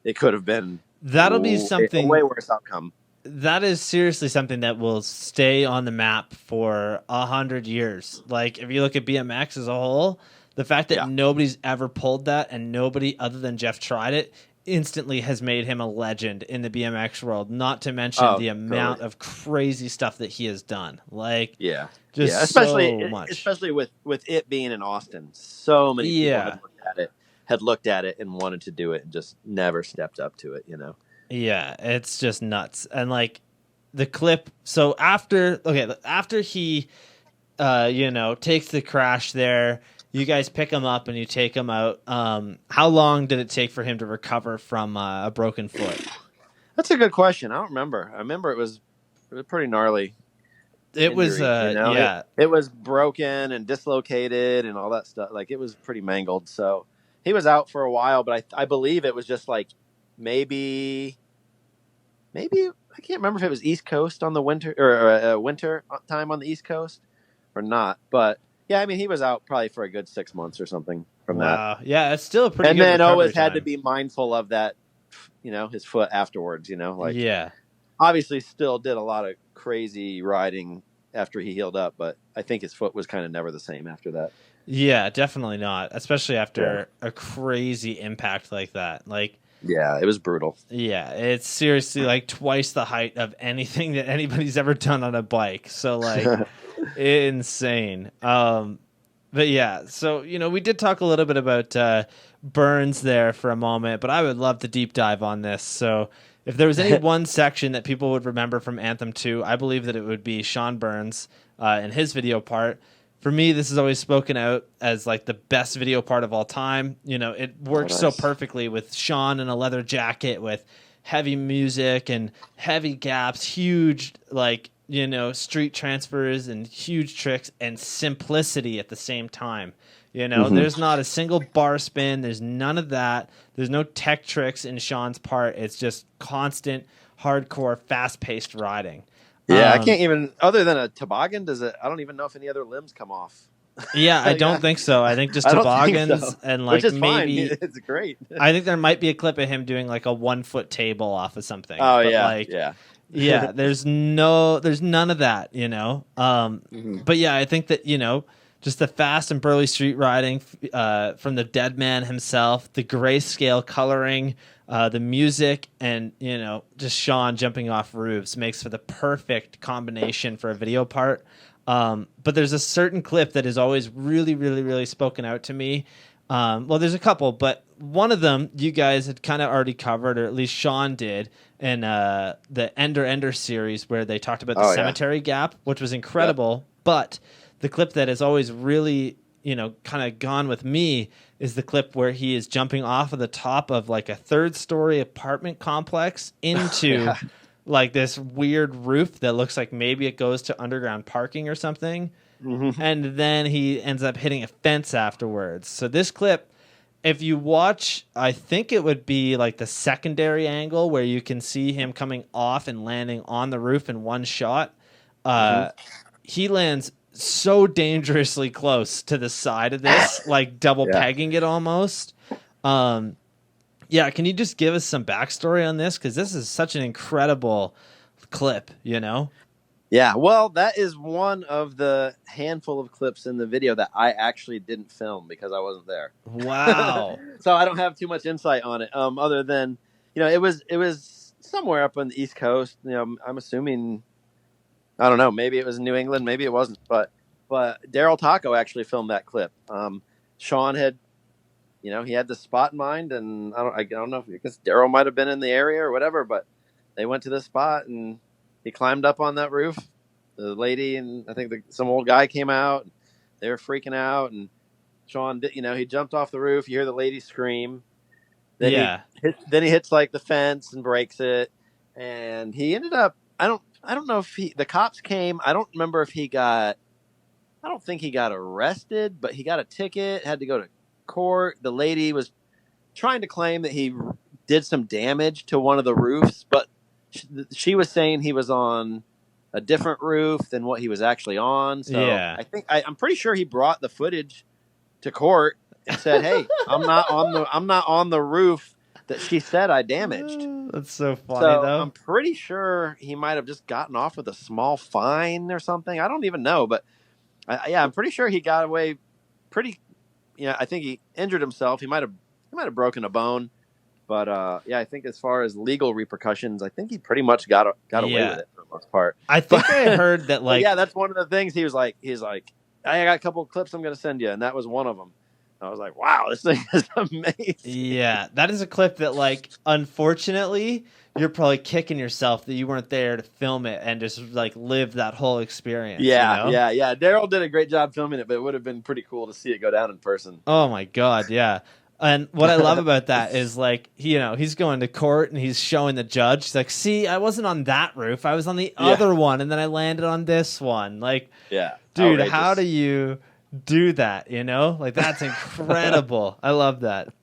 it could have been be something a way worse outcome. That is seriously something that will stay on the map for 100 years. Like if you look at BMX as a whole, the fact that nobody's ever pulled that and nobody other than Jeff tried it instantly has made him a legend in the BMX world, not to mention the amount of crazy stuff that he has done. Like, especially so much. Especially with it being in Austin. So many people had looked at it and wanted to do it and just never stepped up to it, Yeah, it's just nuts. And like the clip, so after he takes the crash there, you guys pick him up and you take him out. How long did it take for him to recover from a broken foot? That's a good question. I don't remember. I remember it was pretty gnarly. It was, It was broken and dislocated and all that stuff. Like it was pretty mangled. So he was out for a while, but I believe it was just like maybe I can't remember if it was East Coast on the winter or winter time on the East Coast or not, but. Yeah, I mean, he was out probably for a good 6 months or something from that. Yeah, it's still a pretty good recovery time. And then always had to be mindful of that, his foot afterwards, like obviously still did a lot of crazy riding after he healed up, but I think his foot was kind of never the same after that. Yeah, definitely not, especially after a crazy impact like that. Like, yeah, it was brutal. Yeah, it's seriously like twice the height of anything that anybody's ever done on a bike. So like insane. But yeah, so, we did talk a little bit about Burns there for a moment, but I would love to deep dive on this. So if there was any one section that people would remember from Anthem 2, I believe that it would be Sean Burns and his video part. For me, this is always spoken out as like the best video part of all time. It works so perfectly with Sean in a leather jacket with heavy music and heavy gaps, huge street transfers and huge tricks and simplicity at the same time. There's not a single bar spin. There's none of that. There's no tech tricks in Sean's part. It's just constant, hardcore, fast-paced riding. Yeah, I can't even, other than a toboggan, I don't even know if any other limbs come off. Yeah, I don't think so. I think just toboggans and which is maybe fine. It's great. I think there might be a clip of him doing like a 1 foot table off of something. Oh, but yeah, there's none of that, But yeah, I think that, just the fast and burly street riding from the dead man himself, the grayscale coloring, the music, and, just Sean jumping off roofs makes for the perfect combination for a video part. But there's a certain clip that is always really, really, really spoken out to me. Well, there's a couple, but one of them you guys had kind of already covered, or at least Sean did, in the Ender series where they talked about the cemetery gap, which was incredible. Yep. But the clip that has always really, kind of gone with me is the clip where he is jumping off of the top of like a 3rd-story apartment complex into like this weird roof that looks like maybe it goes to underground parking or something. Mm-hmm. And then he ends up hitting a fence afterwards. So this clip, if you watch, I think it would be like the secondary angle where you can see him coming off and landing on the roof in one shot. He lands so dangerously close to the side of this, like double pegging it almost. Yeah, can you just give us some backstory on this? Because this is such an incredible clip, Yeah, well, that is one of the handful of clips in the video that I actually didn't film because I wasn't there. Wow. So I don't have too much insight on it, other than, it was somewhere up on the East Coast. I'm assuming, I don't know, maybe it was in New England, maybe it wasn't. But Daryl Taco actually filmed that clip. Sean had, he had the spot in mind, and I don't know because Daryl might have been in the area or whatever, but they went to this spot and he climbed up on that roof. The lady and I think some old guy came out. They were freaking out, and Sean, he jumped off the roof. You hear the lady scream. Then he hits like the fence and breaks it, and he ended up. I don't know if the cops came. I don't remember if I don't think he got arrested, but he got a ticket. Had to go to court. The lady was trying to claim that he did some damage to one of the roofs, but she was saying he was on a different roof than what he was actually on. So I'm pretty sure he brought the footage to court and said, "Hey, I'm not on the roof that she said I damaged." That's so funny, though. I'm pretty sure he might have just gotten off with a small fine or something. I don't even know, but I'm pretty sure he got away pretty. I think he injured himself. He might have broken a bone. But I think as far as legal repercussions, I think he pretty much got away with it for the most part. I think I heard that that's one of the things he was like, I got a couple of clips I'm going to send you, and that was one of them. I was like, wow, this thing is amazing. Yeah, that is a clip that unfortunately, you're probably kicking yourself that you weren't there to film it and just live that whole experience. Yeah. Daryl did a great job filming it, but it would have been pretty cool to see it go down in person. Oh my God, yeah. And what I love about that is he's going to court and he's showing the judge. He's like, see, I wasn't on that roof. I was on the other one. And then I landed on this one. Dude, outrageous. How do you do that? That's incredible. I love that.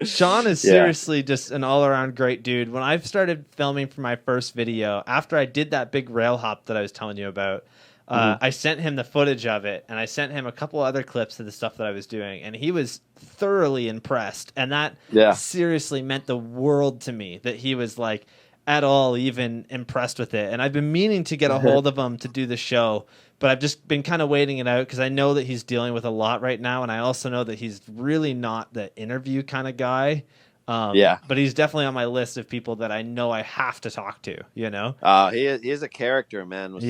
Sean is seriously just an all around great dude. When I started filming for my first video, after I did that big rail hop that I was telling you about, I sent him the footage of it, and I sent him a couple other clips of the stuff that I was doing, and he was thoroughly impressed. And that seriously meant the world to me that he was at all even impressed with it. And I've been meaning to get a hold of him to do the show, but I've just been kind of waiting it out because I know that he's dealing with a lot right now, and I also know that he's really not the interview kind of guy. But he's definitely on my list of people that I know I have to talk to, He is a character, man, with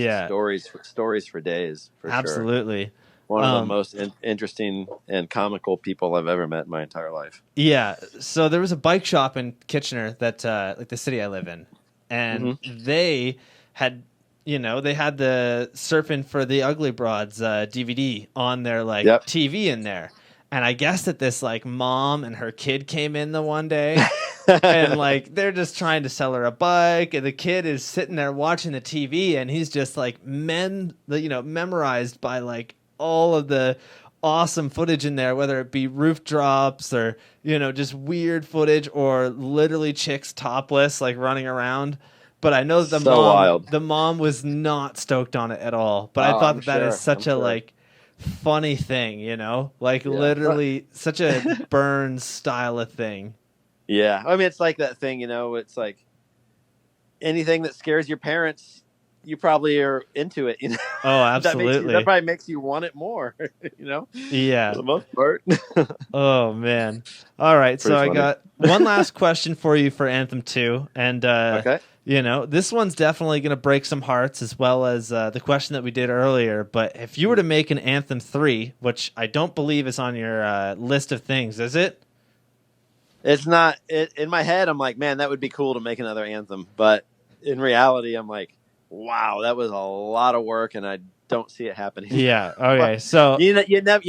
stories for days, for absolutely. sure. One of the most interesting and comical people I've ever met in my entire life. Yeah. So there was a bike shop in Kitchener that, like the city I live in, and they had, they had the Surfing for the Ugly Broads DVD on their like TV in there. And I guess that this like mom and her kid came in the one day and like they're just trying to sell her a bike, and the kid is sitting there watching the TV, and he's just like memorized by like all of the awesome footage in there, whether it be roof drops or just weird footage or literally chicks topless like running around. But I know the mom was not stoked on it at all. But I thought that is such a like funny thing, literally such a Burns style of thing. Yeah, I mean, it's like that thing, it's like anything that scares your parents, you probably are into it. Oh, absolutely. that probably makes you want it more. Yeah, for the most part. Oh man! All right, so funny. I got one last question for you for Anthem 2, and okay. This one's definitely going to break some hearts, as well as the question that we did earlier. But if you were to make an Anthem 3, which I don't believe is on your list of things, is it? It's not. In my head, I'm like, man, that would be cool to make another Anthem. But in reality, I'm like, wow, that was a lot of work, and I don't see it happening. Yeah. Okay. So you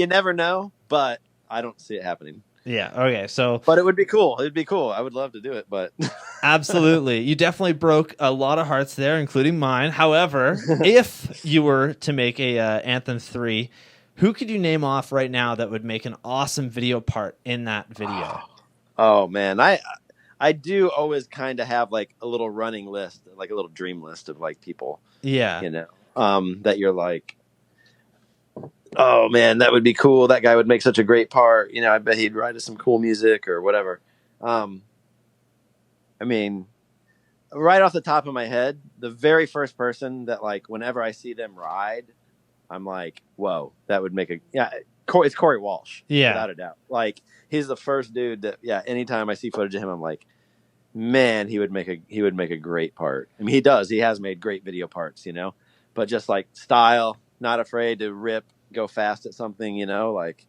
never know, but I don't see it happening. Yeah. Okay. So, but it would be cool. It'd be cool. I would love to do it, but absolutely, you definitely broke a lot of hearts there, including mine. However, if you were to make a Anthem 3, who could you name off right now that would make an awesome video part in that video? Oh man, I do always kind of have like a little running list, like a little dream list of like people. Yeah. That you're like, oh man, that would be cool. That guy would make such a great part. I bet he'd write us some cool music or whatever. I mean, right off the top of my head, the very first person that like, whenever I see them ride, I'm like, whoa, that would make it's Corey Walsh. Yeah. Without a doubt. Like, he's the first dude that, anytime I see footage of him, I'm like, man, he would make a great part. I mean, he does. He has made great video parts, but just like style, not afraid to rip, go fast at something, like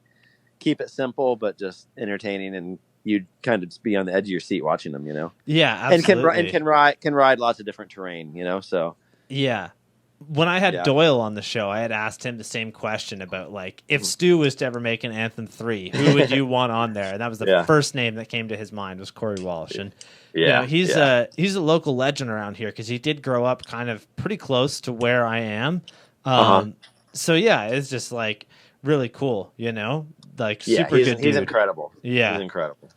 keep it simple, but just entertaining, and you'd kind of just be on the edge of your seat watching them, Yeah, absolutely. And can ride lots of different terrain, so. Yeah. When I had Doyle on the show, I had asked him the same question about like, if Stu was to ever make an Anthem 3, who would you want on there? And that was the first name that came to his mind was Corey Walsh. And he's a local legend around here because he did grow up kind of pretty close to where I am. So it's just like really cool, like super good dude. He's incredible. Yeah, he's incredible.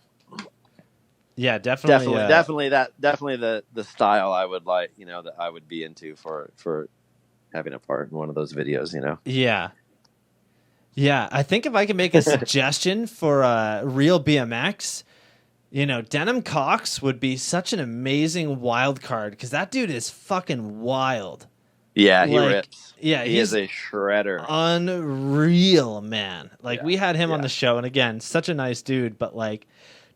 Yeah, definitely the style I would like, that I would be into for having a part in one of those videos, Yeah. Yeah, I think if I could make a suggestion for Real BMX, Denham Cox would be such an amazing wild card because that dude is fucking wild. Yeah, he rips. Yeah, he is a shredder. Unreal, man. Like we had him on the show, and again, such a nice dude, but like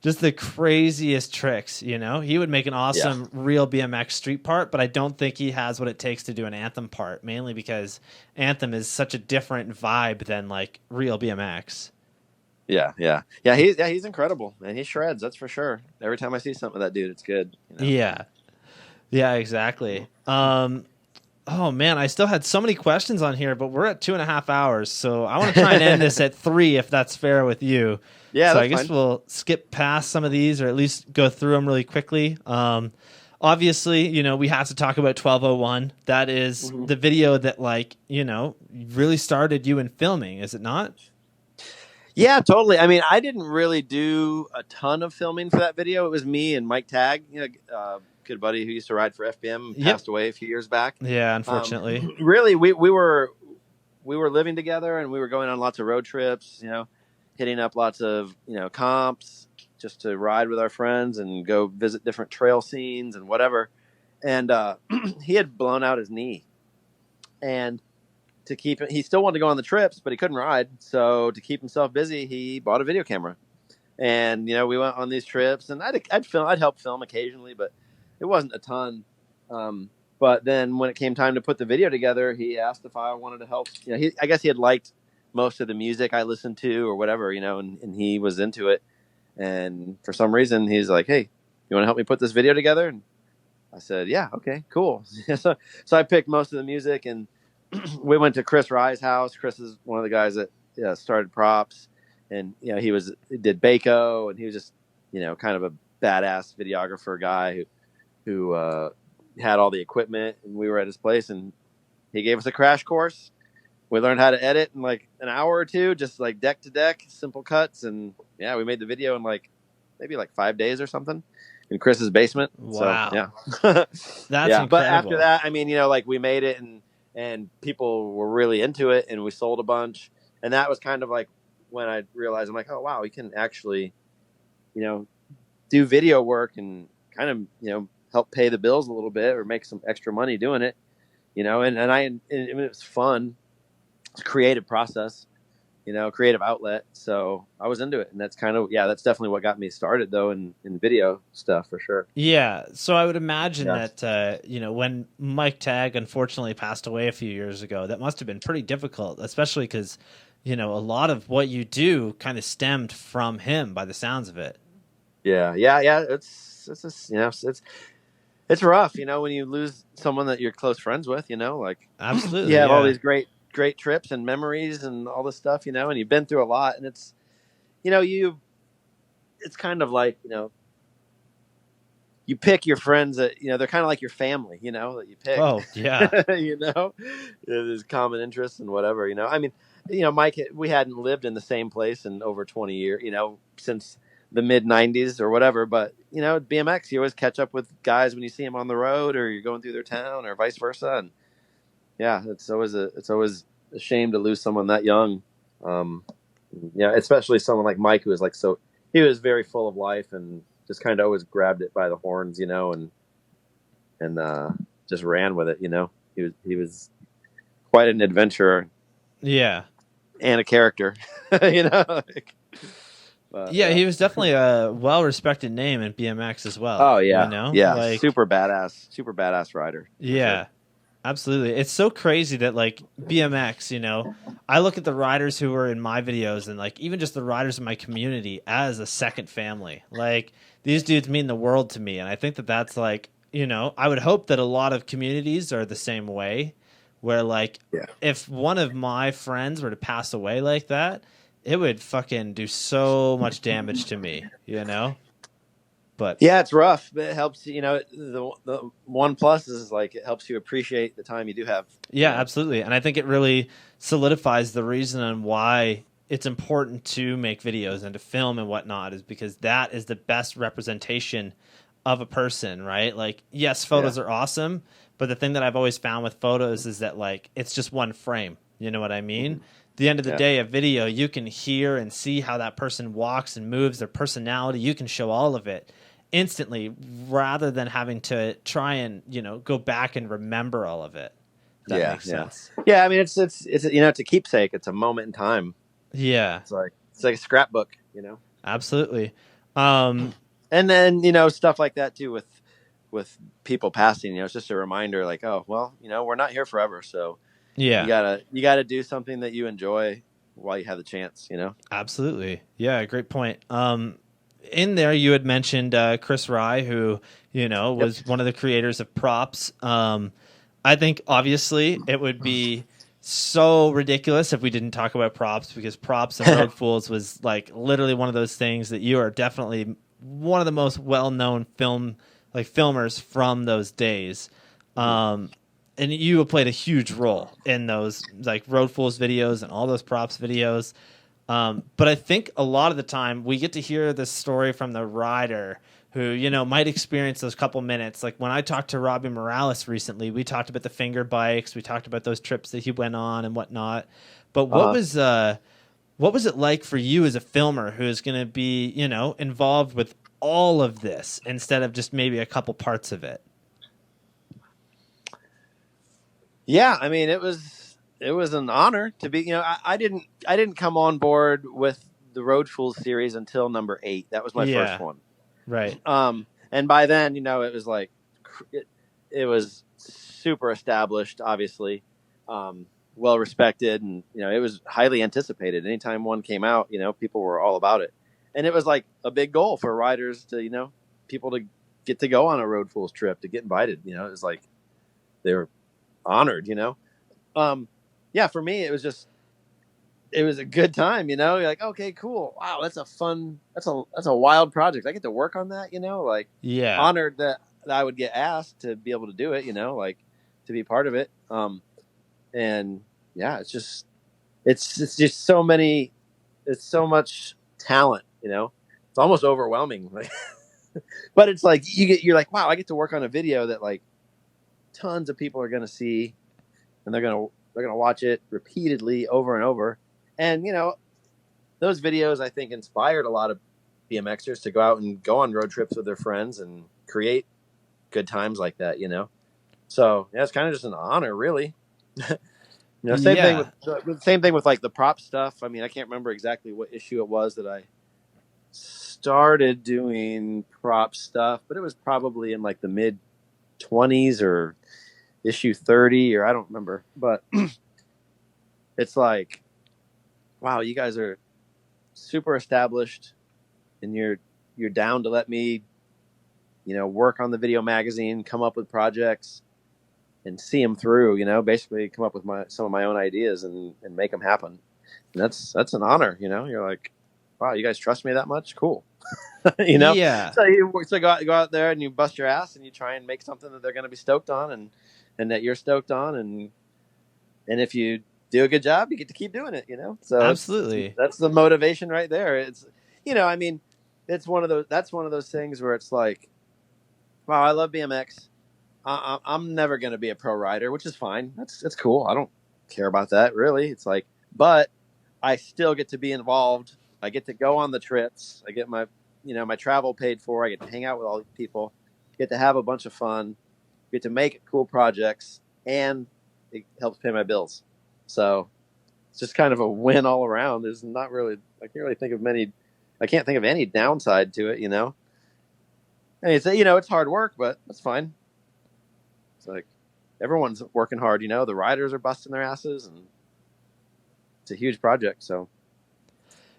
just the craziest tricks, He would make an awesome Real BMX street part, but I don't think he has what it takes to do an Anthem part, mainly because Anthem is such a different vibe than like Real BMX. Yeah. He's incredible, and he shreds. That's for sure. Every time I see something with that dude, it's good. Yeah, exactly. Oh man, I still had so many questions on here, but we're at 2.5 hours, so I want to try and end this at 3 if that's fair with you. Yeah, so I guess we'll skip past some of these, or at least go through them really quickly. Obviously, we have to talk about 1201. That is the video that, like, really started you in filming, is it not? Yeah, totally. I mean, I didn't really do a ton of filming for that video. It was me and Mike Tagg, good buddy who used to ride for FBM, passed away a few years back. Yeah, unfortunately. Really, we were living together, and we were going on lots of road trips, hitting up lots of, comps just to ride with our friends and go visit different trail scenes and whatever. And he had blown out his knee. And to keep it, he still wanted to go on the trips, but he couldn't ride. So to keep himself busy, he bought a video camera. And, we went on these trips, and I'd help film occasionally, but it wasn't a ton. But then when it came time to put the video together, he asked if I wanted to help. I guess he had liked most of the music I listened to or whatever, and he was into it. And for some reason, he's like, "Hey, you want to help me put this video together?" And I said, "Yeah, okay, cool." so I picked most of the music, and we went to Chris Rye's house. Chris is one of the guys that started props, and he did Baco, and he was just kind of a badass videographer guy who had all the equipment. And we were at his place, and he gave us a crash course. We learned how to edit in like an hour or two, just like deck to deck, simple cuts. And yeah, we made the video in maybe 5 days or something in Chris's basement. Wow. So, yeah. That's incredible. But after that, I mean, we made it and people were really into it, and we sold a bunch. And that was kind of like when I realized, I'm like, oh, wow, we can actually, do video work and kind of, help pay the bills a little bit or make some extra money doing it, and it was fun. It's a creative process, creative outlet. So I was into it, and that's that's definitely what got me started though in video stuff for sure. Yeah. So I would imagine that, when Mike Tagg unfortunately passed away a few years ago, that must've been pretty difficult, especially because, a lot of what you do kind of stemmed from him by the sounds of it. Yeah. It's rough, when you lose someone that you're close friends with, Absolutely. You have all these great trips and memories and all this stuff, and you've been through a lot, and it's, it's kind of like, you pick your friends that, they're kind of like your family, that you pick. Oh, yeah. There's common interests and whatever, I mean, Mike, we hadn't lived in the same place in over 20 years, since the mid 90s or whatever. But, BMX, you always catch up with guys when you see them on the road or you're going through their town or vice versa. And yeah, it's always a shame to lose someone that young. Especially someone like Mike, who was he was very full of life and just kind of always grabbed it by the horns, and just ran with it. He was quite an adventurer. Yeah. And a character, But, he was definitely a well-respected name in BMX as well. Oh yeah, yeah, super badass rider. Yeah, sure. Absolutely. It's so crazy that BMX, I look at the riders who were in my videos and even just the riders in my community as a second family. These dudes mean the world to me, and I think that that's I would hope that a lot of communities are the same way, where if one of my friends were to pass away like that, it would fucking do so much damage to me, But yeah, it's rough, but it helps. The one plus is it helps you appreciate the time you do have. Yeah, absolutely. And I think it really solidifies the reason on why it's important to make videos and to film and whatnot, is because that is the best representation of a person, right? Yes, photos are awesome, but the thing that I've always found with photos is that it's just one frame. You know what I mean? At the end of the day, a video, you can hear and see how that person walks and moves, their personality. You can show all of it instantly rather than having to try and, go back and remember all of it. That makes sense. Yeah, I mean, it's it's a keepsake. It's a moment in time. Yeah. It's like a scrapbook, Absolutely. And then, stuff like that too with people passing, it's just a reminder oh, well, we're not here forever. So yeah, you gotta do something that you enjoy while you have the chance, Absolutely. Yeah. Great point. In there, you had mentioned Chris Rye, who, was one of the creators of props. I think obviously it would be so ridiculous if we didn't talk about props, because props and Road Fools was literally one of those things that you are definitely one of the most well-known filmers from those days. And you have played a huge role in those Road Fools videos and all those props videos. But I think a lot of the time we get to hear this story from the rider who, might experience those couple minutes. When I talked to Robbie Morales recently, we talked about the finger bikes. We talked about those trips that he went on and whatnot. But what was it like for you as a filmer who is going to be, involved with all of this instead of just maybe a couple parts of it? Yeah, I mean, it was an honor to be. I didn't come on board with the Road Fools series until number 8. That was my first one, right? And by then, it was it was super established, obviously. well respected, and it was highly anticipated. Anytime one came out, people were all about it, and it was like a big goal for riders to people to get to go on a Road Fools trip, to get invited. It was like they were honored. Yeah, for me it was a good time. You're like, okay, cool, wow, that's a wild project. I get to work on that. Like, Yeah. honored that I would get asked to be able to do it. Like, to be part of it. And yeah, it's just so many, it's so much talent. It's almost overwhelming. Like, but it's like you're like, wow, I get to work on a video that like tons of people are going to see, and they're going to watch it repeatedly over and over. And those videos, I think, inspired a lot of BMXers to go out and go on road trips with their friends and create good times like that. So yeah, it's kind of just an honor, really. Same thing with like the prop stuff. I mean, I can't remember exactly what issue it was that I started doing prop stuff, but it was probably in like the mid 20s or issue 30, or I don't remember. But it's like, wow, you guys are super established, and you're down to let me, work on the video magazine, come up with projects, and see them through. Basically come up with some of my own ideas and make them happen. And that's an honor. You're like, wow, you guys trust me that much? Cool. Yeah. So you go out there and you bust your ass and you try and make something that they're going to be stoked on, and that you're stoked on, and if you do a good job, you get to keep doing it. So absolutely, that's the motivation right there. It's I mean, that's one of those things where it's like, wow, I love BMX. I'm never going to be a pro rider, which is fine. That's cool. I don't care about that, really. It's like, but I still get to be involved. I get to go on the trips. I get my my travel paid for. I get to hang out with all these people. Get to have a bunch of fun. Get to make cool projects, and it helps pay my bills. So it's just kind of a win all around. There's not really, I can't think of any downside to it. And it's it's hard work, but that's fine. It's like everyone's working hard. The riders are busting their asses, and it's a huge project. So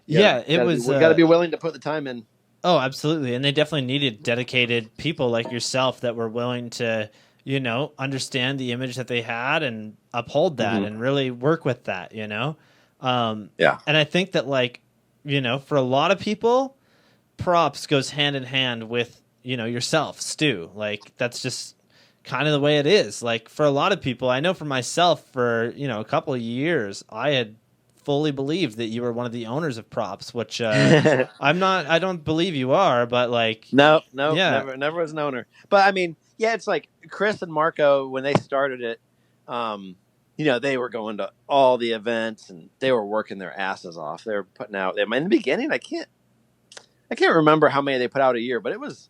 We've got to be willing to put the time in. Oh, absolutely. And they definitely needed dedicated people like yourself that were willing to, understand the image that they had and uphold that and really work with that, Yeah. And I think that, like, for a lot of people, props goes hand in hand with, yourself, Stu. Like, that's just kind of the way it is. Like, for a lot of people, I know for myself, for, a couple of years, I had fully believed that you were one of the owners of props, which I don't believe you are, but like, no, never was an owner. But I mean, yeah, it's like Chris and Marco, when they started it, they were going to all the events and they were working their asses off. They were putting out, in the beginning, I can't remember how many they put out a year, but it was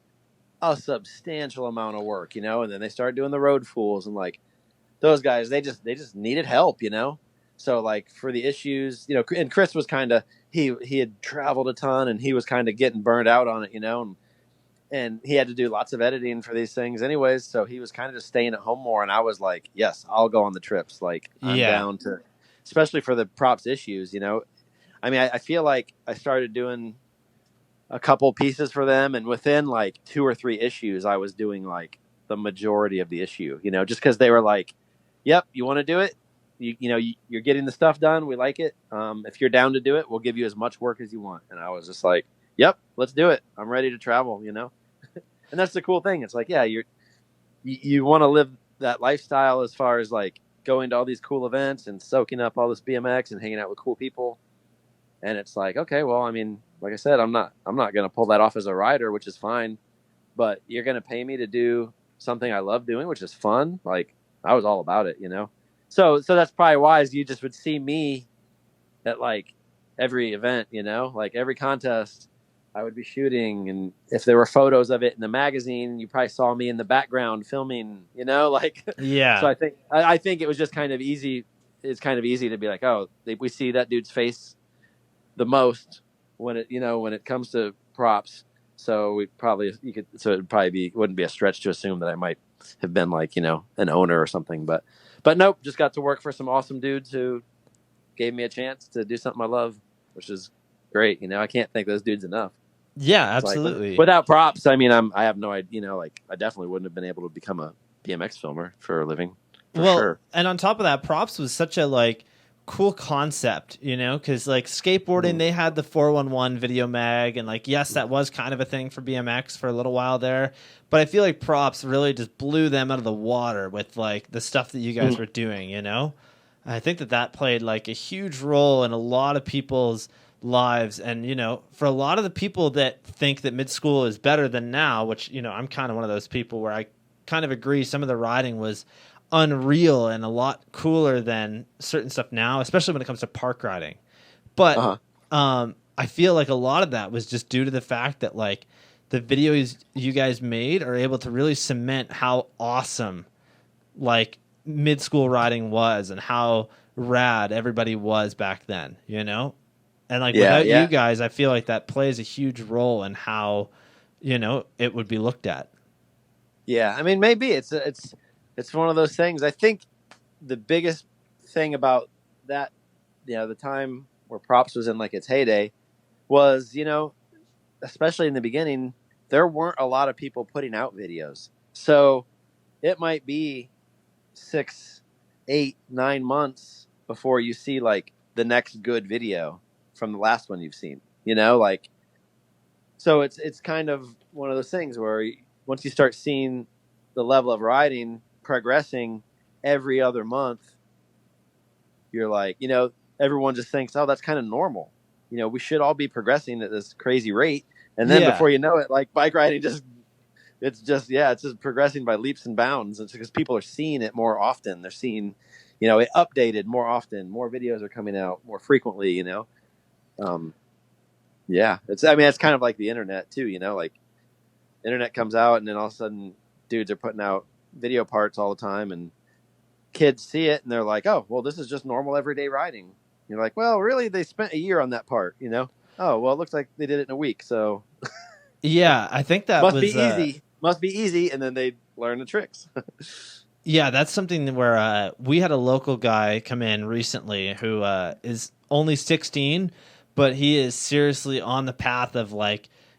a substantial amount of work, and then they started doing the Road Fools, and like those guys, they just needed help, So like for the issues, and Chris was kind of, he had traveled a ton and he was kind of getting burned out on it, and he had to do lots of editing for these things anyways. So he was kind of just staying at home more. And I was like, yes, I'll go on the trips. Like I'm down to, especially for the props issues, I mean, I feel like I started doing a couple pieces for them, and within like 2 or 3 issues, I was doing like the majority of the issue, just because they were like, yep, you want to do it? You're getting the stuff done. We like it. If you're down to do it, we'll give you as much work as you want. And I was just like, yep, let's do it. I'm ready to travel, And that's the cool thing. It's like, yeah, you want to live that lifestyle as far as like going to all these cool events and soaking up all this BMX and hanging out with cool people. And it's like, okay, well, I mean, like I said, I'm not going to pull that off as a rider, which is fine, but you're going to pay me to do something I love doing, which is fun. Like I was all about it, So that's probably why you just would see me at like every event, like every contest I would be shooting. And if there were photos of it in the magazine, you probably saw me in the background filming, like, yeah. So I think it was just kind of easy. It's kind of easy to be like, oh, we see that dude's face the most when it comes to props. So it wouldn't be a stretch to assume that I might have been like, an owner or something, but But nope, just got to work for some awesome dudes who gave me a chance to do something I love, which is great. I can't thank those dudes enough. Yeah, It's absolutely. like, without props, I mean, I have no idea. I definitely wouldn't have been able to become a BMX filmer for a living. For sure. And on top of that, props was such a cool concept, because skateboarding, they had the 411 video mag, and yes, that was kind of a thing for BMX for a little while there, but I feel like props really just blew them out of the water with the stuff that you guys were doing. I think that played a huge role in a lot of people's lives, and for a lot of the people that think that mid school is better than now, which I'm kind of one of those people where I kind of agree. Some of the riding was unreal and a lot cooler than certain stuff now, especially when it comes to park riding. But I feel like a lot of that was just due to the fact that the videos you guys made are able to really cement how awesome mid school riding was and how rad everybody was back then, and without you guys, I feel like that plays a huge role in how it would be looked at. Yeah, I mean, maybe it's one of those things. I think the biggest thing about that, the time where props was in its heyday was, especially in the beginning, there weren't a lot of people putting out videos. So it might be 6, 8, 9 months before you see the next good video from the last one you've seen, so it's kind of one of those things where once you start seeing the level of riding progressing every other month, you're everyone just thinks, oh, that's kind of normal. We should all be progressing at this crazy rate. And then before you know it, bike riding it's just progressing by leaps and bounds. It's because people are seeing it more often. They're seeing, it updated more often. More videos are coming out more frequently, it's kind of like the internet too, internet comes out and then all of a sudden dudes are putting out video parts all the time and kids see it and they're like, oh, well, this is just normal everyday riding. You're like, well, really, they spent a year on that part, oh, well, it looks like they did it in a week. So yeah, I think that must be easy. And then they learn the tricks. Yeah, that's something where we had a local guy come in recently who is only 16, but he is seriously on the path of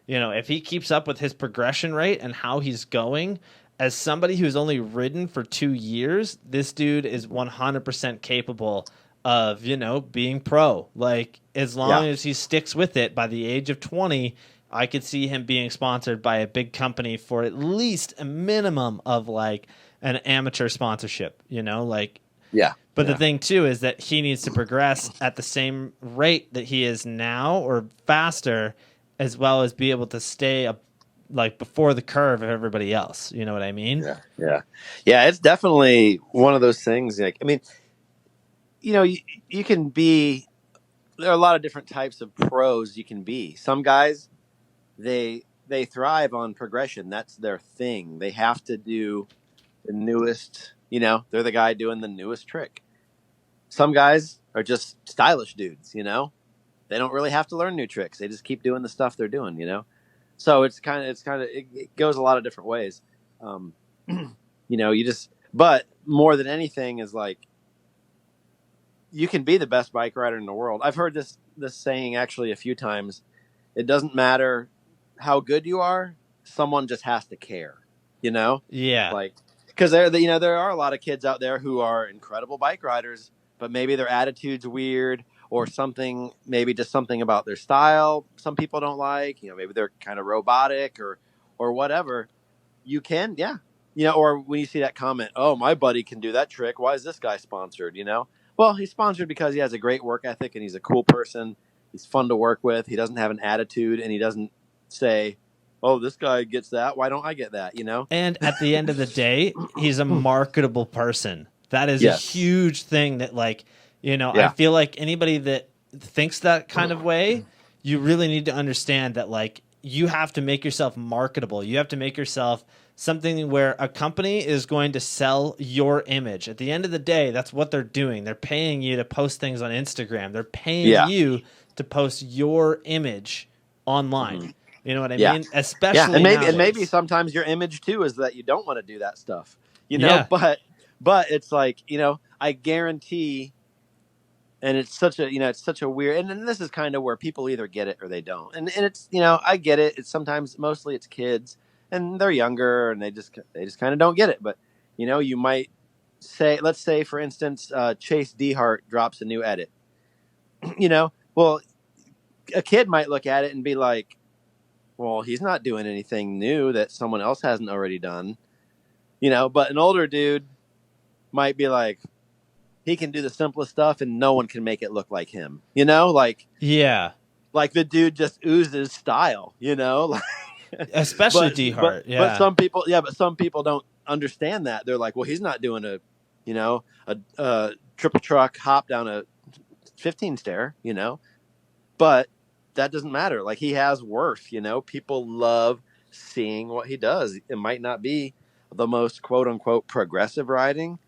if he keeps up with his progression rate and how he's going, as somebody who's only ridden for 2 years, this dude is 100% capable of, being pro. As long as he sticks with it, by the age of 20, I could see him being sponsored by a big company for at least a minimum of an amateur sponsorship, But the thing too is that he needs to progress at the same rate that he is now or faster, as well as be able to stay before the curve of everybody else. You know what I mean? Yeah. It's definitely one of those things. I mean, you can be. There are a lot of different types of pros you can be. Some guys, they thrive on progression. That's their thing. They have to do the newest. They're the guy doing the newest trick. Some guys are just stylish dudes. They don't really have to learn new tricks. They just keep doing the stuff they're doing. So it goes a lot of different ways. But more than anything is you can be the best bike rider in the world. I've heard this saying actually a few times. It doesn't matter how good you are. Someone just has to care, Yeah. Because there are a lot of kids out there who are incredible bike riders, but maybe their attitude's weird or something, maybe just something about their style some people don't like. Maybe they're kind of robotic or whatever. You can, or when you see that comment, oh, my buddy can do that trick. Why is this guy sponsored? Well, he's sponsored because he has a great work ethic and he's a cool person. He's fun to work with. He doesn't have an attitude and he doesn't say, oh, this guy gets that. Why don't I get that? And at the end of the day, he's a marketable person. That is a huge thing that I feel like anybody that thinks that kind of way, you really need to understand that you have to make yourself marketable. You have to make yourself something where a company is going to sell your image. At the end of the day, that's what they're doing. They're paying you to post things on Instagram. They're paying you to post your image online. Mm-hmm. You know what I mean? Especially and maybe sometimes your image too is that you don't want to do that stuff. But it's like, I guarantee, and it's such a, it's such a weird, and then this is kind of where people either get it or they don't. And it's, I get it. It's sometimes, mostly it's kids and they're younger and they just kind of don't get it. But, you might say, let's say for instance, Chase Dehart drops a new edit, well, a kid might look at it and be like, well, he's not doing anything new that someone else hasn't already done, but an older dude might be like, he can do the simplest stuff and no one can make it look like him, like the dude just oozes style, especially Dehart. But some people don't understand that. They're like, well, he's not doing a triple truck hop down a 15 stair, but that doesn't matter. Like, he has worth, people love seeing what he does. It might not be the most quote unquote progressive riding.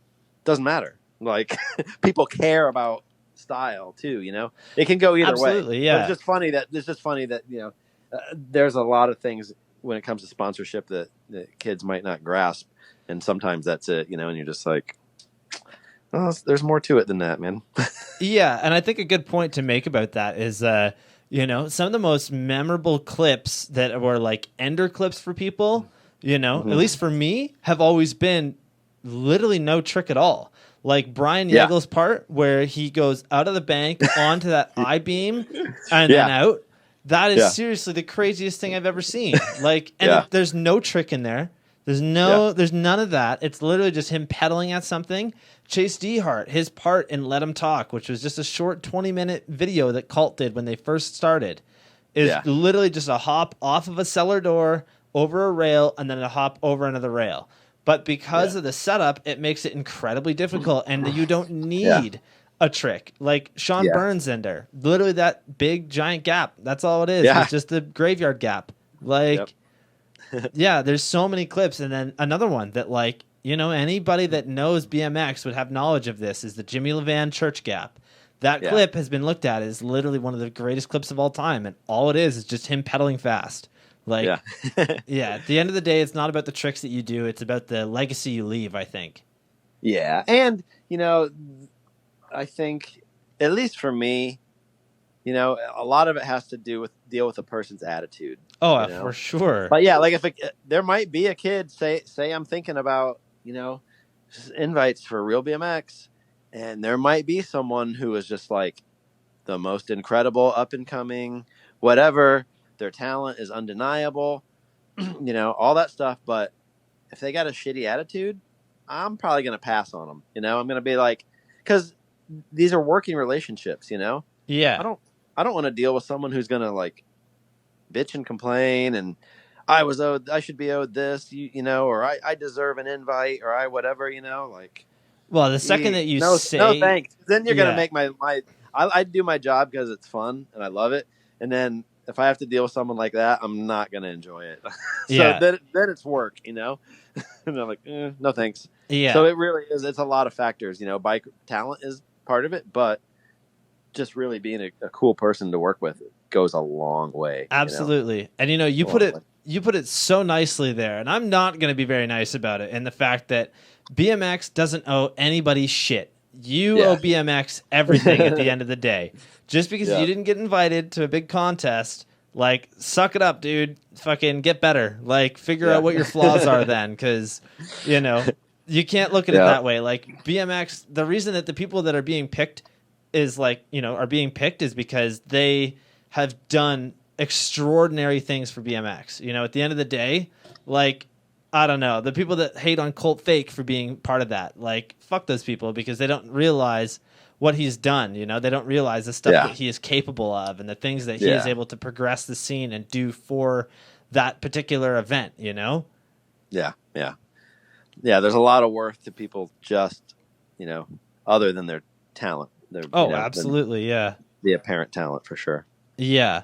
Doesn't matter. Like, people care about style too, it can go either way. Absolutely, yeah. But it's just funny that, there's a lot of things when it comes to sponsorship that kids might not grasp. And sometimes that's it, and you're just like, oh, there's more to it than that, man. Yeah. And I think a good point to make about that is, some of the most memorable clips that were like ender clips for people, at least for me, have always been literally no trick at all. Like Brian Yeagle's part where he goes out of the bank onto that I-beam and then out. That is seriously the craziest thing I've ever seen. Like, and there's no trick in there. There's none of that. It's literally just him pedaling at something. Chase Dehart, his part in Let Him Talk, which was just a short 20-minute video that Cult did when they first started, is literally just a hop off of a cellar door, over a rail, and then a hop over another rail. But because of the setup, it makes it incredibly difficult, and you don't need a trick. Like Sean Burns ender, literally that big giant gap. That's all it is. Yeah. It's just a graveyard gap. Like, there's so many clips. And then another one that, like, anybody that knows BMX would have knowledge of this is the Jimmy Levan church gap. That clip has been looked at as literally one of the greatest clips of all time, and all it is just him pedaling fast. Like, at the end of the day, it's not about the tricks that you do. It's about the legacy you leave, I think. Yeah. And, I think, at least for me, a lot of it has to deal with a person's attitude. Oh, for sure. But yeah, like there might be a kid, say I'm thinking about, invites for Real BMX, and there might be someone who is just like the most incredible up and coming, whatever. Their talent is undeniable, all that stuff. But if they got a shitty attitude, I'm probably going to pass on them. I'm going to be like, because these are working relationships, Yeah. I don't want to deal with someone who's going to like bitch and complain and I should be owed this, or I deserve an invite or whatever, like. Well, the second that you say no thanks, then you're going to make I do my job because it's fun and I love it. And then if I have to deal with someone like that, I'm not going to enjoy it. So then it's work, and I'm like, no thanks. Yeah. So it really is. It's a lot of factors, bike talent is part of it, but just really being a cool person to work with goes a long way. Absolutely. And you put it so nicely there, and I'm not going to be very nice about it. And the fact that BMX doesn't owe anybody shit. You owe BMX everything at the end of the day. Just because you didn't get invited to a big contest, like, suck it up, dude. Fucking get better. Like, figure out what your flaws are then, because, you can't look at it that way. Like, BMX, the reason that the people that are being picked is is because they have done extraordinary things for BMX. At the end of the day, like, I don't know, the people that hate on Colt Fake for being part of that, like, fuck those people, because they don't realize what he's done. They don't realize the stuff that he is capable of and the things that he is able to progress the scene and do for that particular event, Yeah. There's a lot of worth to people just, other than their talent. Absolutely. Yeah. The apparent talent for sure. Yeah.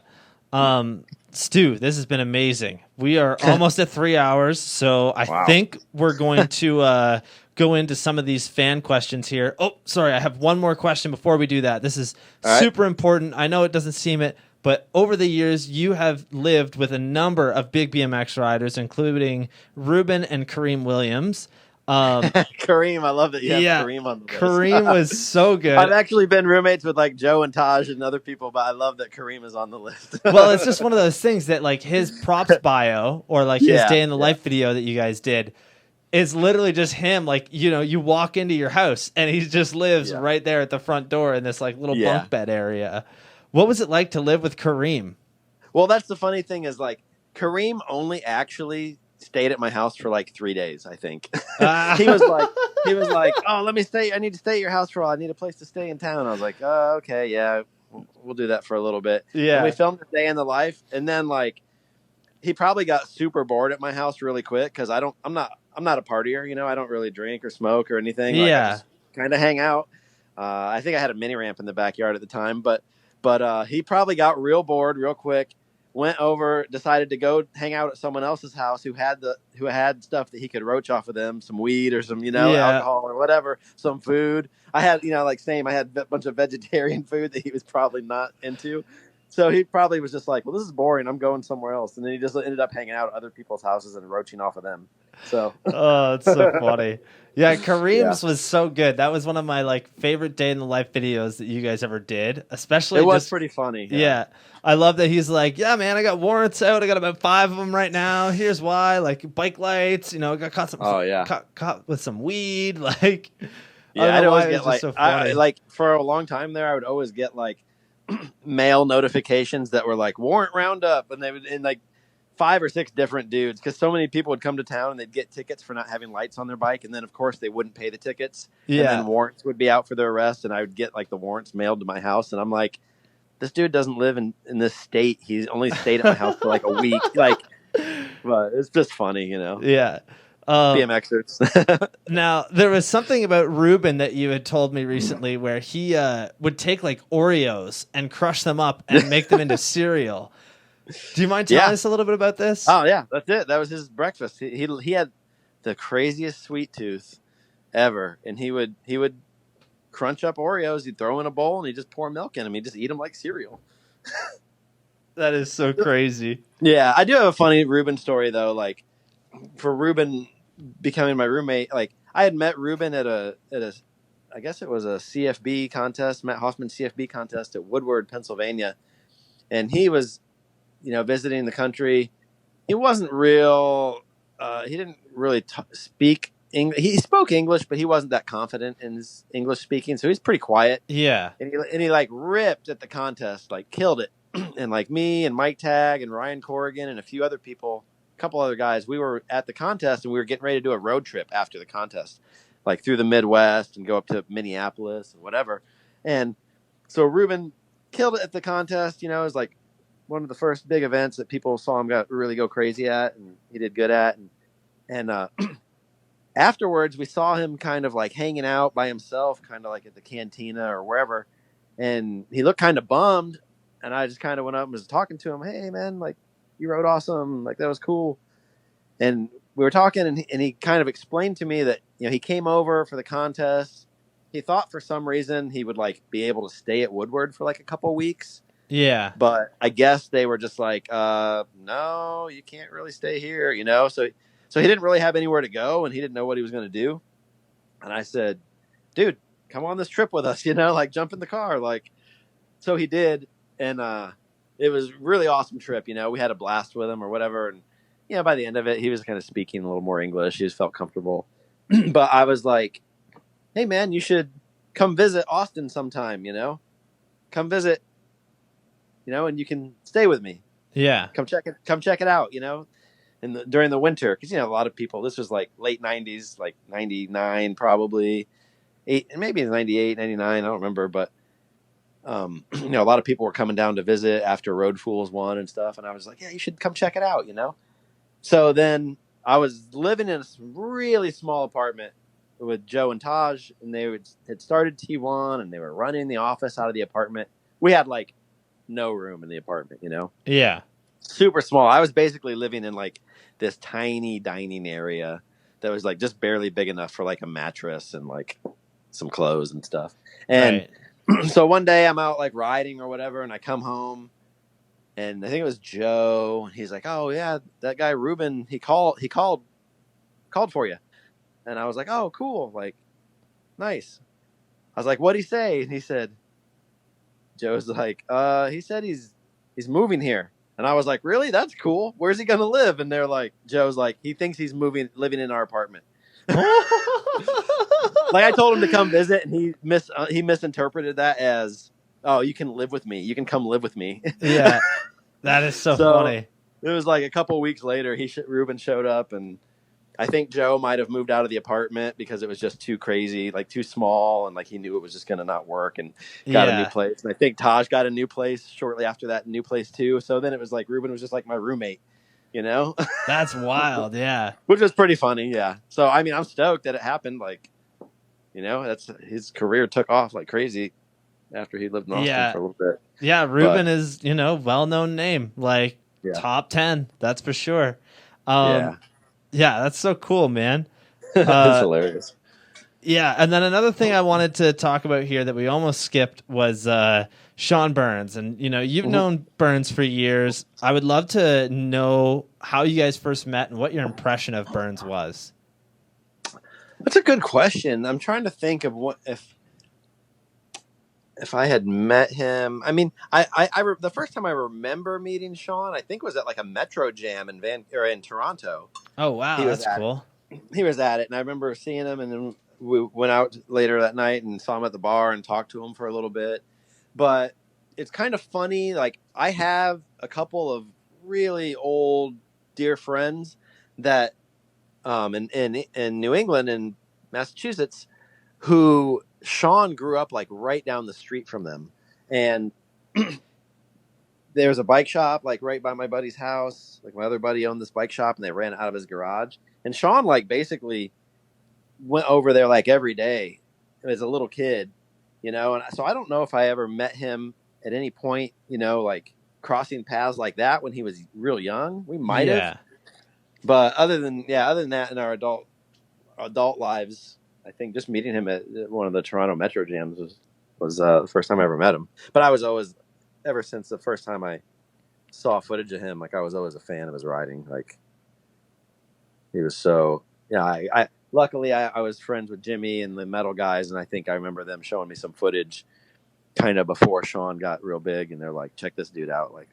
Stu, this has been amazing. We are almost at 3 hours, so I think we're going to go into some of these fan questions here. Oh, sorry, I have one more question before we do that. This is super important. I know it doesn't seem it, but over the years, you have lived with a number of big BMX riders, including Ruben and Kareem Williams. Kareem, I love that you have Yeah, Kareem on the list. Kareem was so good. I've actually been roommates with like Joe and Taj and other people, but I love that Kareem is on the list. Well, it's just one of those things that like his props bio or like his day in the life video that you guys did is literally just him. Like, you know, you walk into your house and he just lives right there at the front door in this like little bunk bed area. What was it like to live with Kareem? Well, that's the funny thing is like Kareem only actually stayed at my house for like 3 days, I think. He was like, oh, let me stay. I need to stay at your house for a while. I need a place to stay in town. I was like, oh, okay, yeah, we'll do that for a little bit. Yeah. And we filmed a day in the life, and then like he probably got super bored at my house really quick because I'm not a partier, you know. I don't really drink or smoke or anything. Like, I just kind of hang out. I think I had a mini ramp in the backyard at the time, but he probably got real bored real quick. Went over, decided to go hang out at someone else's house who had stuff that he could roach off of them, some weed or some, alcohol or whatever, some food. I had, I had a bunch of vegetarian food that he was probably not into. So he probably was just like, well, this is boring. I'm going somewhere else. And then he just ended up hanging out at other people's houses and roaching off of them. So, oh, it's so funny. Yeah, Kareem's was so good. That was one of my like favorite day in the life videos that you guys ever did. Especially, it was pretty funny. Yeah, I love that he's like, yeah, man, I got warrants out. I got about 5 of them right now. Here's why, like bike lights. You know, I got caught with some weed. Like, yeah, I'd always get like, like for a long time there, I would always get like mail notifications that were like warrant roundup, and they would like 5 or 6 different dudes, because so many people would come to town and they'd get tickets for not having lights on their bike, and then of course they wouldn't pay the tickets, and then warrants would be out for their arrest, and I would get like the warrants mailed to my house, and I'm like, this dude doesn't live in this state. He's only stayed at my house for like a week. Like, but it's just funny, you know. Yeah. BMXers. Now, there was something about Ruben that you had told me recently where he would take like Oreos and crush them up and make them into cereal. Do you mind telling us a little bit about this? Oh yeah, that's it. That was his breakfast. He had the craziest sweet tooth ever, and he would crunch up Oreos. He'd throw in a bowl and he'd just pour milk in them. He'd just eat them like cereal. That is so crazy. Yeah, I do have a funny Ruben story though. Like for Ruben becoming my roommate, like I had met Ruben at a I guess it was a CFB contest, Matt Hoffman CFB contest at Woodward, Pennsylvania, and he was, visiting the country. He wasn't real. He didn't really speak English. He spoke English, but he wasn't that confident in his English speaking, so he's pretty quiet. Yeah. And he like ripped at the contest, like killed it. And like me and Mike Tagg and Ryan Corrigan and a few other people, a couple other guys, we were at the contest and we were getting ready to do a road trip after the contest, like through the Midwest and go up to Minneapolis and whatever. And so Ruben killed it at the contest. It was like one of the first big events that people saw him really go crazy at, and he did good at. And afterwards, we saw him kind of like hanging out by himself, kind of like at the cantina or wherever. And he looked kind of bummed. And I just kind of went up and was talking to him. Hey, man, like you rode awesome. Like that was cool. And we were talking, and he kind of explained to me that, he came over for the contest. He thought for some reason he would like be able to stay at Woodward for like a couple weeks. Yeah. But I guess they were just like, no, you can't really stay here, So he didn't really have anywhere to go, and he didn't know what he was going to do. And I said, dude, come on this trip with us, like jump in the car. Like, so he did. And it was a really awesome trip. We had a blast with him or whatever. And, by the end of it, he was kind of speaking a little more English. He just felt comfortable. But I was like, hey, man, you should come visit Austin sometime, Come visit, and you can stay with me. Yeah. Come check it out, during the winter. Because, a lot of people, this was like late 90s, like 99 probably. Maybe 98, 99, I don't remember. But, a lot of people were coming down to visit after Road Fools won and stuff. And I was like, yeah, you should come check it out, So then I was living in a really small apartment with Joe and Taj, and they had started T1, and they were running the office out of the apartment. We had like no room in the apartment, Yeah. Super small. I was basically living in like this tiny dining area that was like just barely big enough for like a mattress and like some clothes and stuff. And so one day I'm out like riding or whatever, and I come home, and I think it was Joe. He's like, "Oh yeah, that guy Ruben, he called for you." And I was like, oh, cool. Like, nice. I was like, what'd he say? And he said, Joe's like, he said he's moving here. And I was like, really? That's cool. Where's he going to live? And they're like, Joe's like, he thinks he's living in our apartment. Like, I told him to come visit, and he misinterpreted that as, oh, you can live with me. You can come live with me. Yeah. That is so funny. It was like a couple of weeks later, Ruben showed up, and I think Joe might have moved out of the apartment because it was just too crazy, like too small, and like he knew it was just going to not work, and got a new place. And I think Taj got a new place shortly after that new place too. So then it was like Ruben was just like my roommate, you know? That's wild. Yeah. Which was pretty funny. Yeah. So, I mean, I'm stoked that it happened. Like, you know, his career took off like crazy after he lived in Austin for a little bit. Yeah. Ruben is, you know, well-known name, like top 10. That's for sure. Yeah, that's so cool, man. It's hilarious. Yeah, and then another thing I wanted to talk about here that we almost skipped was Sean Burns. And, you know, you've known Burns for years. I would love to know how you guys first met and what your impression of Burns was. That's a good question. I'm trying to think of what if I had met him. I mean, the first time I remember meeting Sean, I think was at like a Metro Jam in Toronto. Oh wow, that's cool. He was at it, and I remember seeing him, and then we went out later that night and saw him at the bar and talked to him for a little bit. But it's kind of funny. Like, I have a couple of really old dear friends that in New England and Massachusetts who Sean grew up like right down the street from them. And there was a bike shop like right by my buddy's house. Like, my other buddy owned this bike shop, and they ran it out of his garage. And Sean like basically went over there like every day as a little kid, you know. And so I don't know if I ever met him at any point, you know, like crossing paths like that when he was real young. We might have. But other than that, in our adult lives, I think just meeting him at one of the Toronto Metro Jams was the first time I ever met him. But I was always, ever since the first time I saw footage of him, like, I was always a fan of his riding. Like, he was so, I luckily I was friends with Jimmy and the metal guys, and I think I remember them showing me some footage kind of before Sean got real big, and they're like, check this dude out, like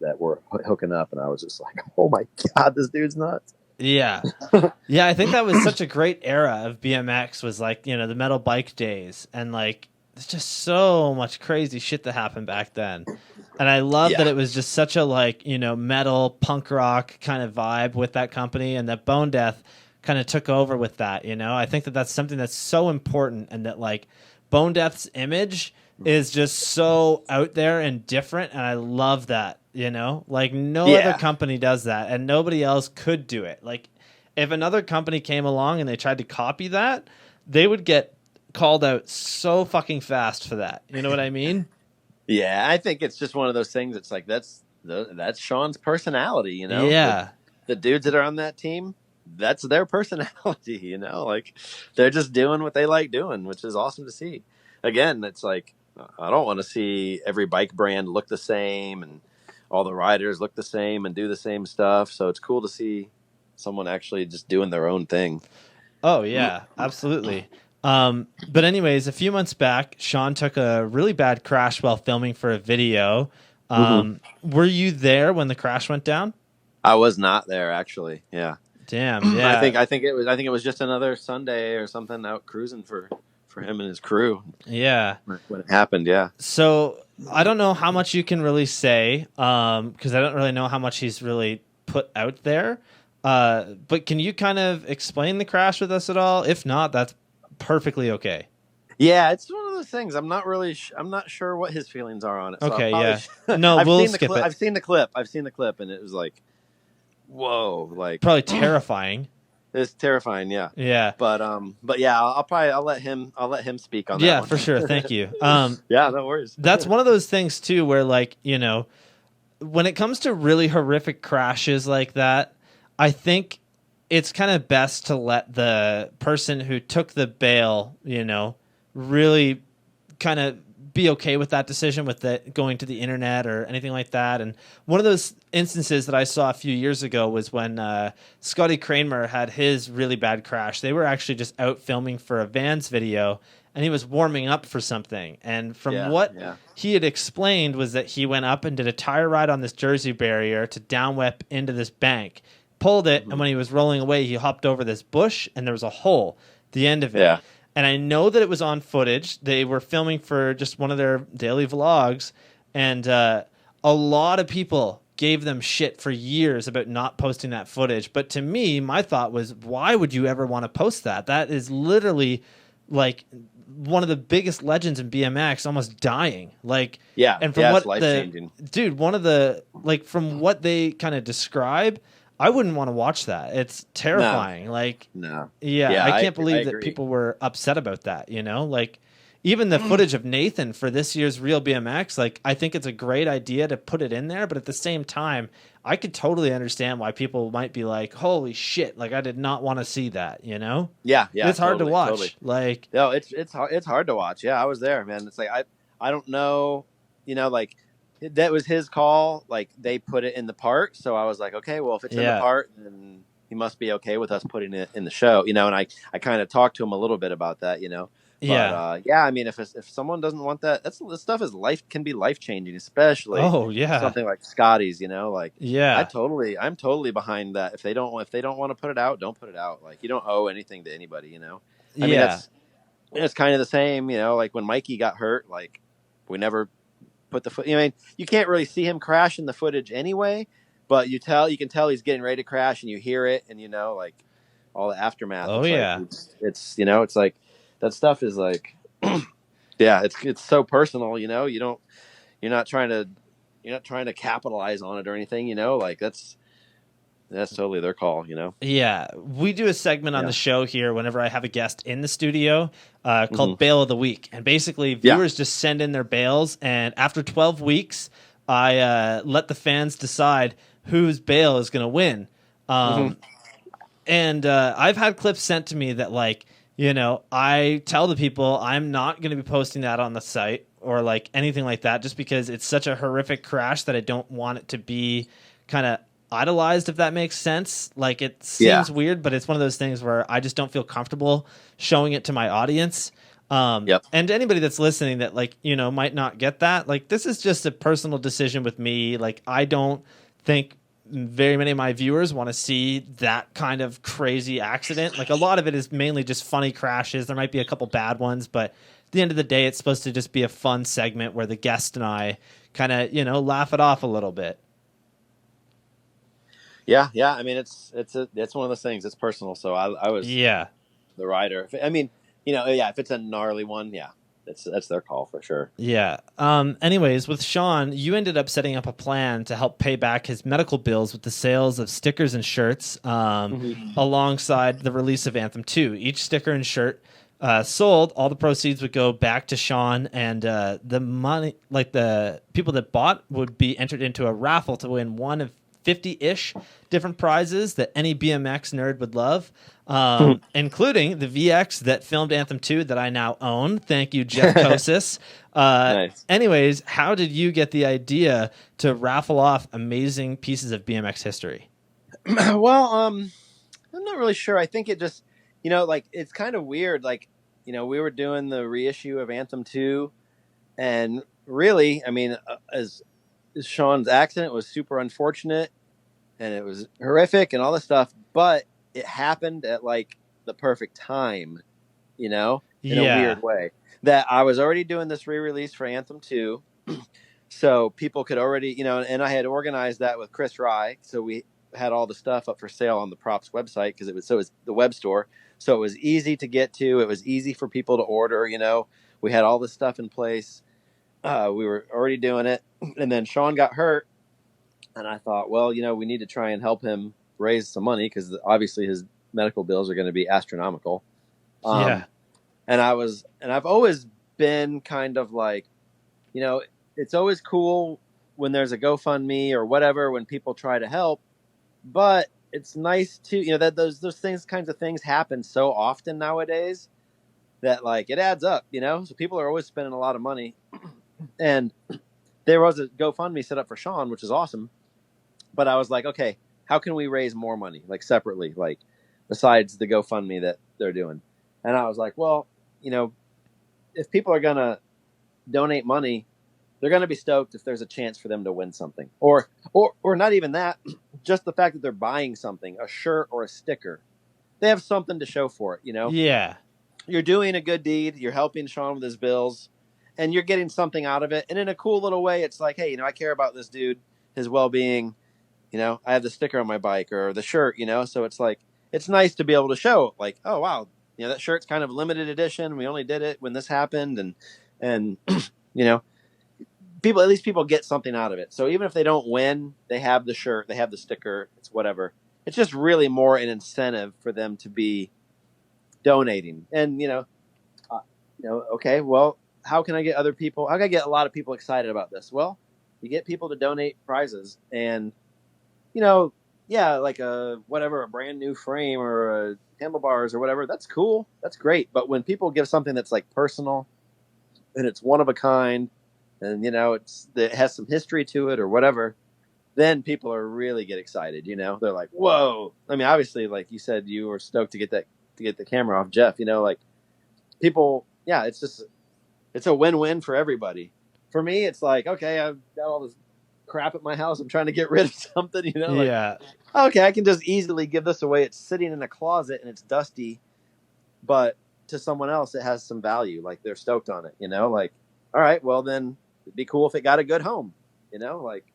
that we're hooking up, and I was just like, oh my God, this dude's nuts. Yeah. Yeah, I think that was such a great era of BMX, was like, you know, the metal bike days, and like there's just so much crazy shit that happened back then. And I love that it was just such a, like, you know, metal punk rock kind of vibe with that company, and that Bone Death kind of took over with that, you know. I think that that's something that's so important, and that like Bone Death's image is just so out there and different, and I love that, you know. Like, no other company does that, and nobody else could do it. Like, if another company came along and they tried to copy that, they would get called out so fucking fast for that. You know what I mean? Yeah, I think it's just one of those things. It's like, that's Sean's personality, you know? Yeah. The dudes that are on that team, that's their personality, you know? Like, they're just doing what they like doing, which is awesome to see. Again, it's like, I don't want to see every bike brand look the same and all the riders look the same and do the same stuff. So it's cool to see someone actually just doing their own thing. Oh, yeah, absolutely. But anyways, a few months back, Sean took a really bad crash while filming for a video. Were you there when the crash went down? I was not there, actually. Yeah. Damn. Yeah. I think it was just another Sunday or something out cruising for him and his crew. Yeah. When it happened. Yeah. So I don't know how much you can really say, because I don't really know how much he's really put out there. But can you kind of explain the crash with us at all? If not, that's perfectly okay. Yeah, it's one of those things. I'm not sure what his feelings are on it. So okay, yeah. No, we'll skip it. I've seen the clip, and it was like, whoa, like probably terrifying. It's terrifying, yeah. Yeah. But yeah, I'll let him speak on that. Yeah, one. for sure. Thank you. Yeah, no worries. That's one of those things too, where, like, you know, when it comes to really horrific crashes like that, I think it's kind of best to let the person who took the bail, you know, really kind of be okay with that decision, with it going to the internet or anything like that. And one of those instances that I saw a few years ago was when Scotty Kramer had his really bad crash. They were actually just out filming for a Vans video, and he was warming up for something. And from what he had explained was that he went up and did a tire ride on this Jersey barrier to down whip into this bank, pulled it, and when he was rolling away, he hopped over this bush, and there was a hole at the end of it. Yeah. And I know that it was on footage. They were filming for just one of their daily vlogs, and a lot of people gave them shit for years about not posting that footage. But to me, my thought was, why would you ever want to post that? That is literally like one of the biggest legends in BMX almost dying. Like, and from what one of the, like, from what they kind of describe, I wouldn't want to watch that. It's terrifying. No. I can't believe that people were upset about that, you know? Like, even the footage of Nathan for this year's Real BMX, like, I think it's a great idea to put it in there, but at the same time, I could totally understand why people might be like, holy shit, like, I did not want to see that, you know? Yeah. It's hard to watch. Totally. Like, no, it's hard to watch. Yeah, I was there, man. It's like, I don't know, you know, like, that was his call. Like, they put it in the part, so I was like, okay, well, if it's in the part, then he must be okay with us putting it in the show, you know. And I kind of talked to him a little bit about that, you know. But, I mean, if someone doesn't want that, this stuff can be life changing, especially something like Scotty's, you know. Like, I'm totally behind that. If they don't want to put it out, don't put it out. Like, you don't owe anything to anybody, you know. I mean, it's kind of the same, you know. Like when Mikey got hurt, like we never put the foot. I mean, you can't really see him crash in the footage anyway, but you can tell he's getting ready to crash, and you hear it, and you know, like all the aftermath. It's you know, it's like that stuff is like, it's so personal, you know. You're not trying to capitalize on it or anything, you know. Like that's totally their call, you know. Yeah, we do a segment on the show here whenever I have a guest in the studio called Bail of the Week. And basically, viewers just send in their bails. And after 12 weeks, I let the fans decide whose bail is going to win. And I've had clips sent to me that, like, you know, I tell the people I'm not going to be posting that on the site or, like, anything like that, just because it's such a horrific crash that I don't want it to be kind of idolized, if that makes sense. Like, it seems weird, but it's one of those things where I just don't feel comfortable showing it to my audience. And anybody that's listening that, like, you know, might not get that, like, this is just a personal decision with me. Like, I don't think very many of my viewers want to see that kind of crazy accident. Like, a lot of it is mainly just funny crashes. There might be a couple bad ones, but at the end of the day, it's supposed to just be a fun segment where the guest and I kind of, you know, laugh it off a little bit. Yeah. I mean, it's one of those things. It's personal. So I was the rider. I mean, you know, if it's a gnarly one, that's their call for sure. Yeah. Anyways, with Sean, you ended up setting up a plan to help pay back his medical bills with the sales of stickers and shirts, alongside the release of Anthem 2. Each sticker and shirt sold, all the proceeds would go back to Sean, and the money, like the people that bought, would be entered into a raffle to win one of 50-ish different prizes that any BMX nerd would love, including the VX that filmed Anthem 2 that I now own. Thank you, Jeff Kosis. Nice. Anyways, how did you get the idea to raffle off amazing pieces of BMX history? Well, I'm not really sure. I think it just, you know, like, it's kind of weird. Like, you know, we were doing the reissue of Anthem 2, and really, I mean, as Sean's accident was super unfortunate and it was horrific and all this stuff, but it happened at like the perfect time, you know, in a weird way, that I was already doing this re-release for Anthem 2. So people could already, you know, and I had organized that with Chris Rye. So we had all the stuff up for sale on the Props website because it was the web store. So it was easy to get to. It was easy for people to order, you know. We had all this stuff in place. We were already doing it. And then Sean got hurt. And I thought, well, you know, we need to try and help him raise some money because obviously his medical bills are going to be astronomical. And I've always been kind of like, you know, it's always cool when there's a GoFundMe or whatever, when people try to help, but it's nice to, you know, that those kinds of things happen so often nowadays that like it adds up, you know. So people are always spending a lot of money, and there was a GoFundMe set up for Sean, which is awesome. But I was like, okay, how can we raise more money, like separately, like besides the GoFundMe that they're doing? And I was like, well, you know, if people are gonna donate money, they're gonna be stoked if there's a chance for them to win something, or not even that, just the fact that they're buying something, a shirt or a sticker, they have something to show for it, you know. Yeah. You're doing a good deed, you're helping Sean with his bills, and you're getting something out of it. And in a cool little way, it's like, hey, you know, I care about this dude, his well-being. You know, I have the sticker on my bike or the shirt, you know, so it's like, it's nice to be able to show like, oh, wow, you know, that shirt's kind of limited edition. We only did it when this happened. And, you know, at least people get something out of it. So even if they don't win, they have the shirt, they have the sticker, it's whatever. It's just really more an incentive for them to be donating. And, okay, well, how can I get a lot of people excited about this? Well, you get people to donate prizes, and, you know, yeah, like a brand new frame or a handlebars or whatever, that's cool. That's great. But when people give something that's like personal and it's one of a kind, and, you know, it has some history to it or whatever, then people really get excited, you know. They're like, whoa. I mean, obviously, like you said, you were stoked to get the camera off Jeff, you know, like people, yeah, it's a win-win for everybody. For me, it's like, okay, I've got all this crap at my house. I'm trying to get rid of something, you know? Like, Yeah. okay, I can just easily give this away. It's sitting in a closet and it's dusty, but to someone else, it has some value. Like, they're stoked on it, you know? Like, all right, well, then it'd be cool if it got a good home, you know? Like,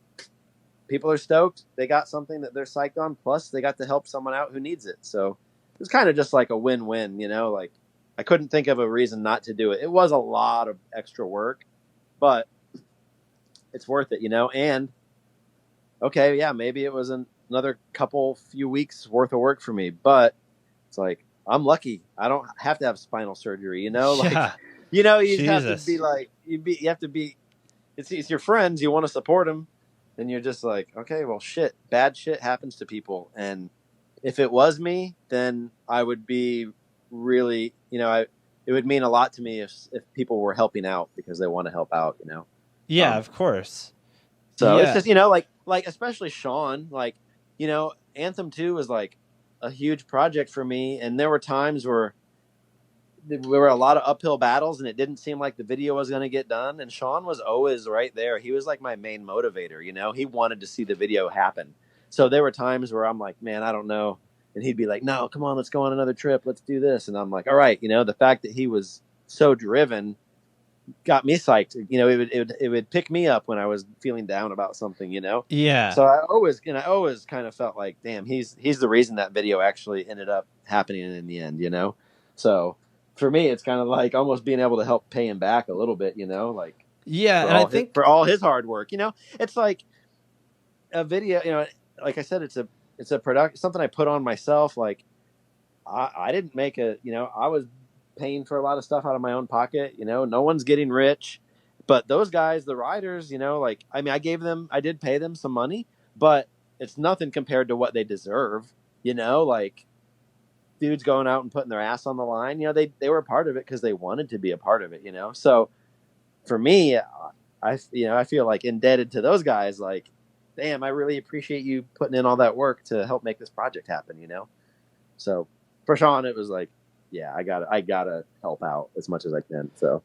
people are stoked. They got something that they're psyched on. Plus, they got to help someone out who needs it. So it's kind of just like a win-win, you know? Like, I couldn't think of a reason not to do it. It was a lot of extra work, but it's worth it, you know? And, okay, yeah, maybe it was another few weeks worth of work for me, but it's like, I'm lucky. I don't have to have spinal surgery, you know? Like, Yeah. you know, you just have Jesus. to be like, you have to be, it's your friends, you want to support them, and you're just like, okay, well, bad shit happens to people. And if it was me, then I would be really, you know, it would mean a lot to me if people were helping out because they want to help out, you know? Yeah, of course. So yeah. It's just, you know, like especially Sean, like, you know, Anthem 2 was like a huge project for me. And there were times where there were a lot of uphill battles and it didn't seem like the video was going to get done. And Sean was always right there. He was like my main motivator, you know, he wanted to see the video happen. So there were times where I'm like, man, I don't know. And he'd be like, no, come on, let's go on another trip. Let's do this. And I'm like, all right. You know, the fact that he was so driven got me psyched. You know, it would pick me up when I was feeling down about something, you know? Yeah. So I always kind of felt like, damn, he's the reason that video actually ended up happening in the end, you know? So for me, it's kind of like almost being able to help pay him back a little bit, you know, like, yeah. And I think for all his hard work, you know, it's like a video, you know, like I said, it's a product, something I put on myself. Like I didn't make you know, I was paying for a lot of stuff out of my own pocket, you know, no one's getting rich, but those guys, the riders, you know, like, I mean, I did pay them some money, but it's nothing compared to what they deserve, you know, like dudes going out and putting their ass on the line, you know, they were a part of it because they wanted to be a part of it, you know? So for me, I feel like indebted to those guys. Like, damn, I really appreciate you putting in all that work to help make this project happen, you know? So for Sean, it was like, yeah, I gotta help out as much as I can. So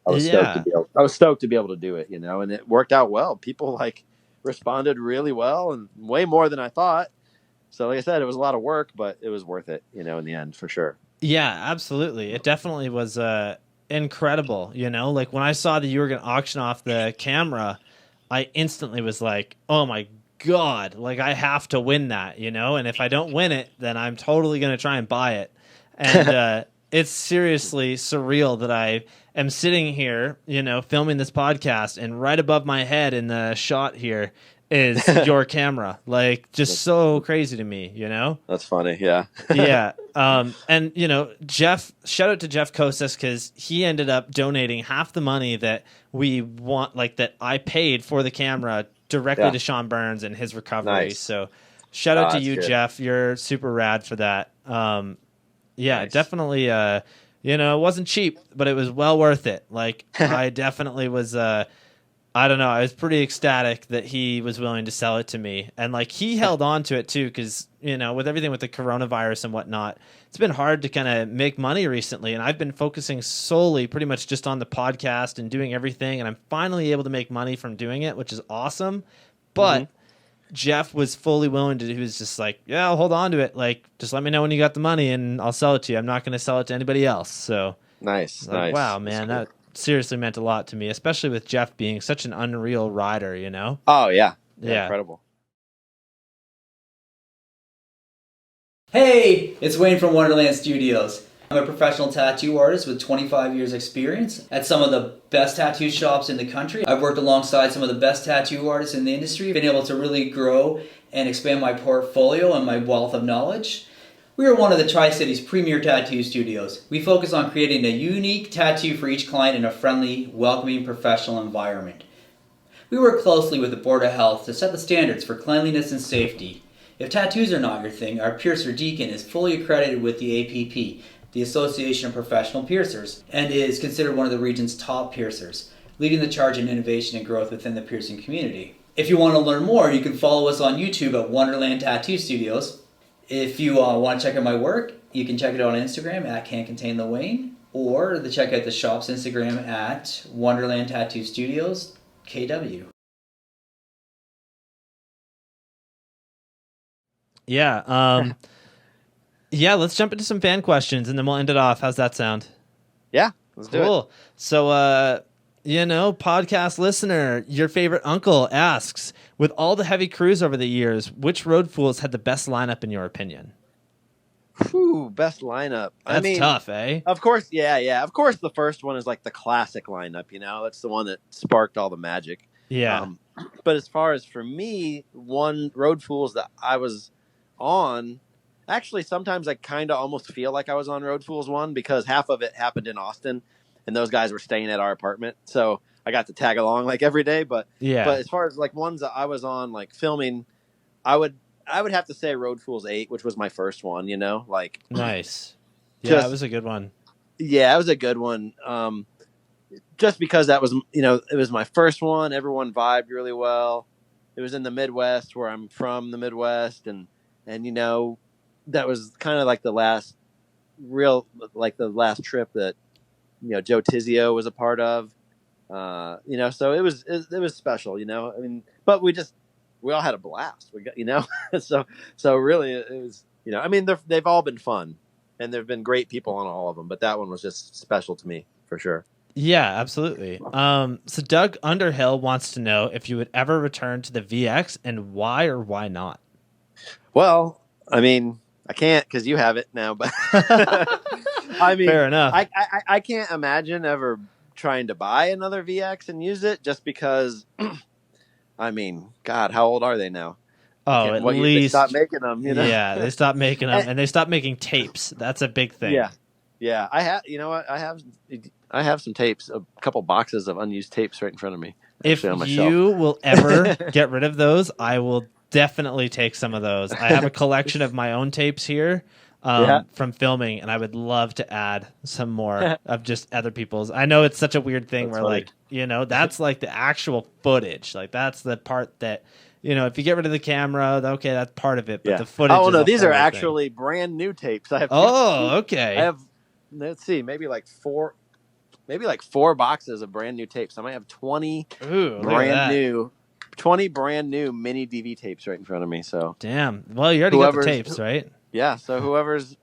I was stoked to be able to do it, you know, and it worked out well. People like responded really well and way more than I thought. So like I said, it was a lot of work, but it was worth it, you know, in the end, for sure. Yeah, absolutely. It definitely was incredible, you know? Like when I saw that you were going to auction off the camera, I instantly was like, oh my God, like I have to win that, you know? And if I don't win it, then I'm totally going to try and buy it. And it's seriously surreal that I am sitting here, you know, filming this podcast, and right above my head in the shot here is your camera. Like, just so crazy to me, you know? That's funny, yeah. Yeah. And, you know, shout out to Jeff Kosas, because he ended up donating half the money that that I paid for the camera directly to Sean Burns and his recovery. Nice. So shout out to you, good. Jeff. You're super rad for that. Yeah, nice. Definitely you know, it wasn't cheap, but it was well worth it. Like, I definitely was, I don't know, I was pretty ecstatic that he was willing to sell it to me. And like, he held on to it too, because, you know, with everything with the coronavirus and whatnot, it's been hard to kind of make money recently. And I've been focusing solely pretty much just on the podcast and doing everything. And I'm finally able to make money from doing it, which is awesome. But Jeff was fully willing to, he was just like, yeah, I'll hold on to it. Like, just let me know when you got the money and I'll sell it to you. I'm not going to sell it to anybody else. So Nice. like, wow, man, Cool. that seriously meant a lot to me, especially with Jeff being such an unreal rider, you know? Oh, yeah. Yeah. Incredible. Hey, it's Wayne from Wonderland Studios. I'm a professional tattoo artist with 25 years experience at some of the best tattoo shops in the country. I've worked alongside some of the best tattoo artists in the industry, been able to really grow and expand my portfolio and my wealth of knowledge. We are one of the Tri-Cities premier tattoo studios. We focus on creating a unique tattoo for each client in a friendly, welcoming, professional environment. We work closely with the Board of Health to set the standards for cleanliness and safety. If tattoos are not your thing, our piercer Deacon is fully accredited with the APP, the Association of Professional Piercers, and is considered one of the region's top piercers, leading the charge in innovation and growth within the piercing community. If you want to learn more, you can follow us on YouTube at Wonderland Tattoo Studios. If you want to check out my work, you can check it out on Instagram at Can't Contain the Wayne, or check out the shop's Instagram at Wonderland Tattoo Studios KW. Yeah. Yeah, let's jump into some fan questions and then we'll end it off. How's that sound? Yeah, let's do it. Cool. So, you know, podcast listener, your favorite uncle asks, with all the heavy crews over the years, which road fools had the best lineup in your opinion? Whew, best lineup. That's tough, eh? Of course, yeah. Of course, the first one is like the classic lineup, you know? That's the one that sparked all the magic. Yeah. But as far as for me, one road fools that I was on, actually, sometimes I kind of almost feel like I was on Road Fools 1 because half of it happened in Austin, and those guys were staying at our apartment. So I got to tag along like every day. But as far as like ones that I was on, like filming, I would have to say Road Fools 8, which was my first one, you know? Like Nice. Yeah, it was a good one. Yeah, it was a good one. Just because that was, you know, it was my first one. Everyone vibed really well. It was in the Midwest, where I'm from, the Midwest, and you know, that was kind of like the last trip that, you know, Joe Tizio was a part of, you know, so it was special, you know, I mean, but we all had a blast. We got, you know, so really it was, you know, I mean, they've all been fun and there've been great people on all of them, but that one was just special to me for sure. Yeah, absolutely. So Doug Underhill wants to know if you would ever return to the VX and why or why not. Well, I mean, I can't because you have it now, but I mean, fair enough. I can't imagine ever trying to buy another VX and use it just because, I mean, God, how old are they now? Oh, at least they stopped making them. You know? Yeah, they stopped making them, and they stopped making tapes. That's a big thing. Yeah. I have. You know what? I have some tapes, a couple boxes of unused tapes right in front of me. If you will ever get rid of those, I will definitely take some of those. I have a collection of my own tapes here from filming, and I would love to add some more of just other people's. I know it's such a weird thing where, like, you know, that's like the actual footage. Like, that's the part that, you know, if you get rid of the camera, okay, that's part of it. But the footage. Oh, no, is these are actually brand new tapes. I have. Okay. I have. Let's see, maybe like four boxes of brand new tapes. I might have 20 brand new mini DV tapes right in front of me. So damn. Well, you already got the tapes, right? Yeah. So whoever's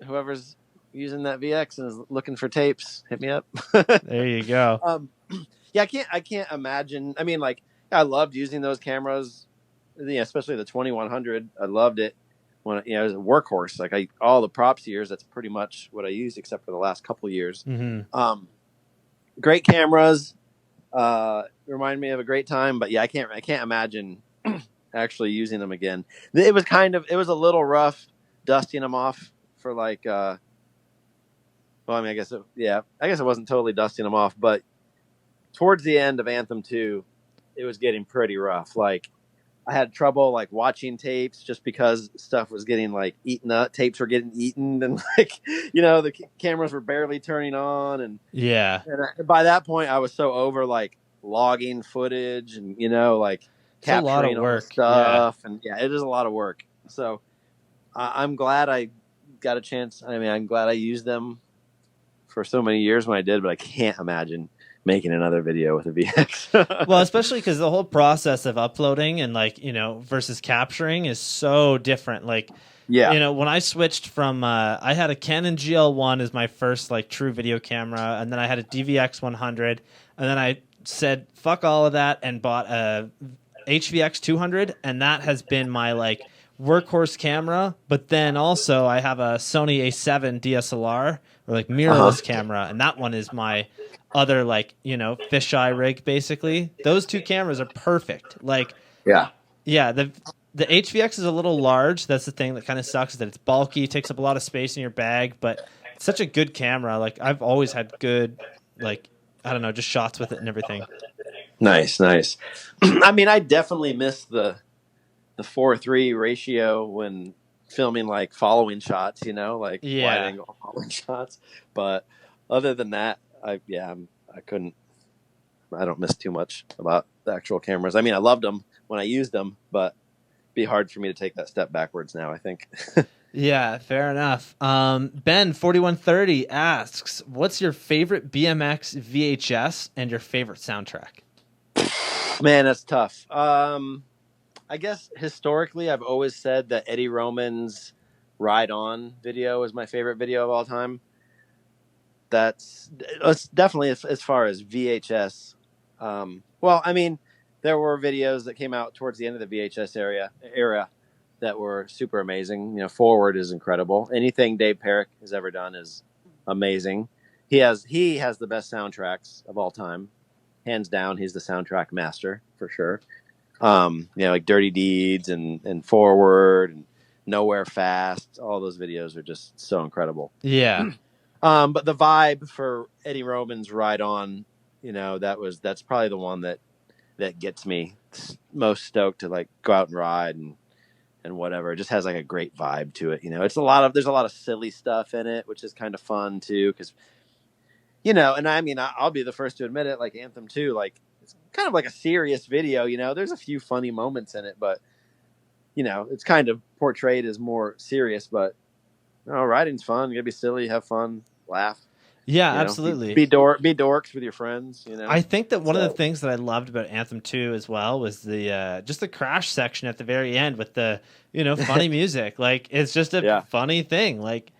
using that VX and is looking for tapes, hit me up. There you go. Yeah, I can't imagine. I mean, like, I loved using those cameras. Yeah, especially the 2100. I loved it when, you know, as a workhorse. Like, all the props years, that's pretty much what I used, except for the last couple years. Mm-hmm. Great cameras. Remind me of a great time, but yeah, I can't imagine actually using them again. It was a little rough dusting them off for like, well, I mean, I guess it wasn't totally dusting them off, but towards the end of Anthem 2, it was getting pretty rough. Like, I had trouble like watching tapes just because stuff was getting like eaten up. Tapes were getting eaten, and like the cameras were barely turning on, and Yeah. by that point I was so over like logging footage and like It's a lot of capturing all the work. stuff, and it is a lot of work. So I'm glad I got a chance. I mean, I'm glad I used them for so many years when I did, but I can't imagine making another video with a VX. Well, especially because the whole process of uploading and like versus capturing is so different. Like, when I switched from I had a Canon GL1 as my first like true video camera, and then I had a DVX 100, and then I said fuck all of that and bought a HVX 200, and that has been my like workhorse camera. But then also I have a Sony A7 DSLR, or like mirrorless camera, and that one is my other like fisheye rig. Basically, those two cameras are perfect. Like, the HVX is a little large. That's the thing that kind of sucks, is that it's bulky, takes up a lot of space in your bag, but it's such a good camera. Like, I've always had good, like, I don't know, just shots with it and everything. Nice. I mean, I definitely miss the 4:3 ratio when filming like following shots, like wide angle following shots. But other than that, I don't miss too much about the actual cameras. I mean, I loved them when I used them, but it'd be hard for me to take that step backwards now, I think. Yeah, fair enough. Ben 4130 asks, what's your favorite BMX VHS and your favorite soundtrack? Man, that's tough. I guess historically I've always said that Eddie Roman's Ride On video is my favorite video of all time. That's definitely as far as VHS. Well, I mean, there were videos that came out towards the end of the VHS era that were super amazing. Forward is incredible. Anything Dave Perrick has ever done is amazing. He has the best soundtracks of all time. Hands down, he's the soundtrack master for sure. Like Dirty Deeds and Forward and Nowhere Fast. All those videos are just so incredible. Yeah. But the vibe for Eddie Roman's Ride On, that's probably the one that gets me most stoked to like go out and ride and whatever. It just has like a great vibe to it. There's a lot of silly stuff in it, which is kind of fun too. Cause and I mean, I'll be the first to admit it, like Anthem 2, like it's kind of like a serious video, there's a few funny moments in it, but it's kind of portrayed as more serious, but riding's fun. You gotta be silly, have fun, laugh. Yeah, absolutely. Be dorks with your friends. I think that one of the things that I loved about Anthem 2 as well was the just the crash section at the very end with the funny music. Like, it's just a funny thing. Like,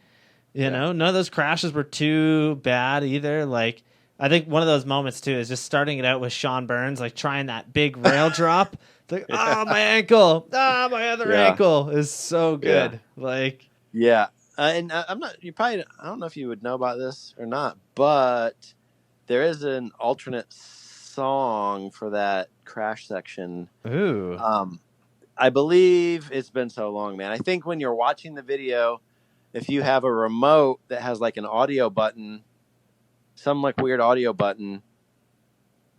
none of those crashes were too bad either. Like, I think one of those moments too is just starting it out with Sean Burns like trying that big rail drop. It's like, my ankle, my other ankle is so good. Like, and I'm not. You probably. I don't know if you would know about this or not, but there is an alternate song for that crash section. Ooh. I believe it's been so long, man. I think when you're watching the video, if you have a remote that has like an audio button, some like weird audio button,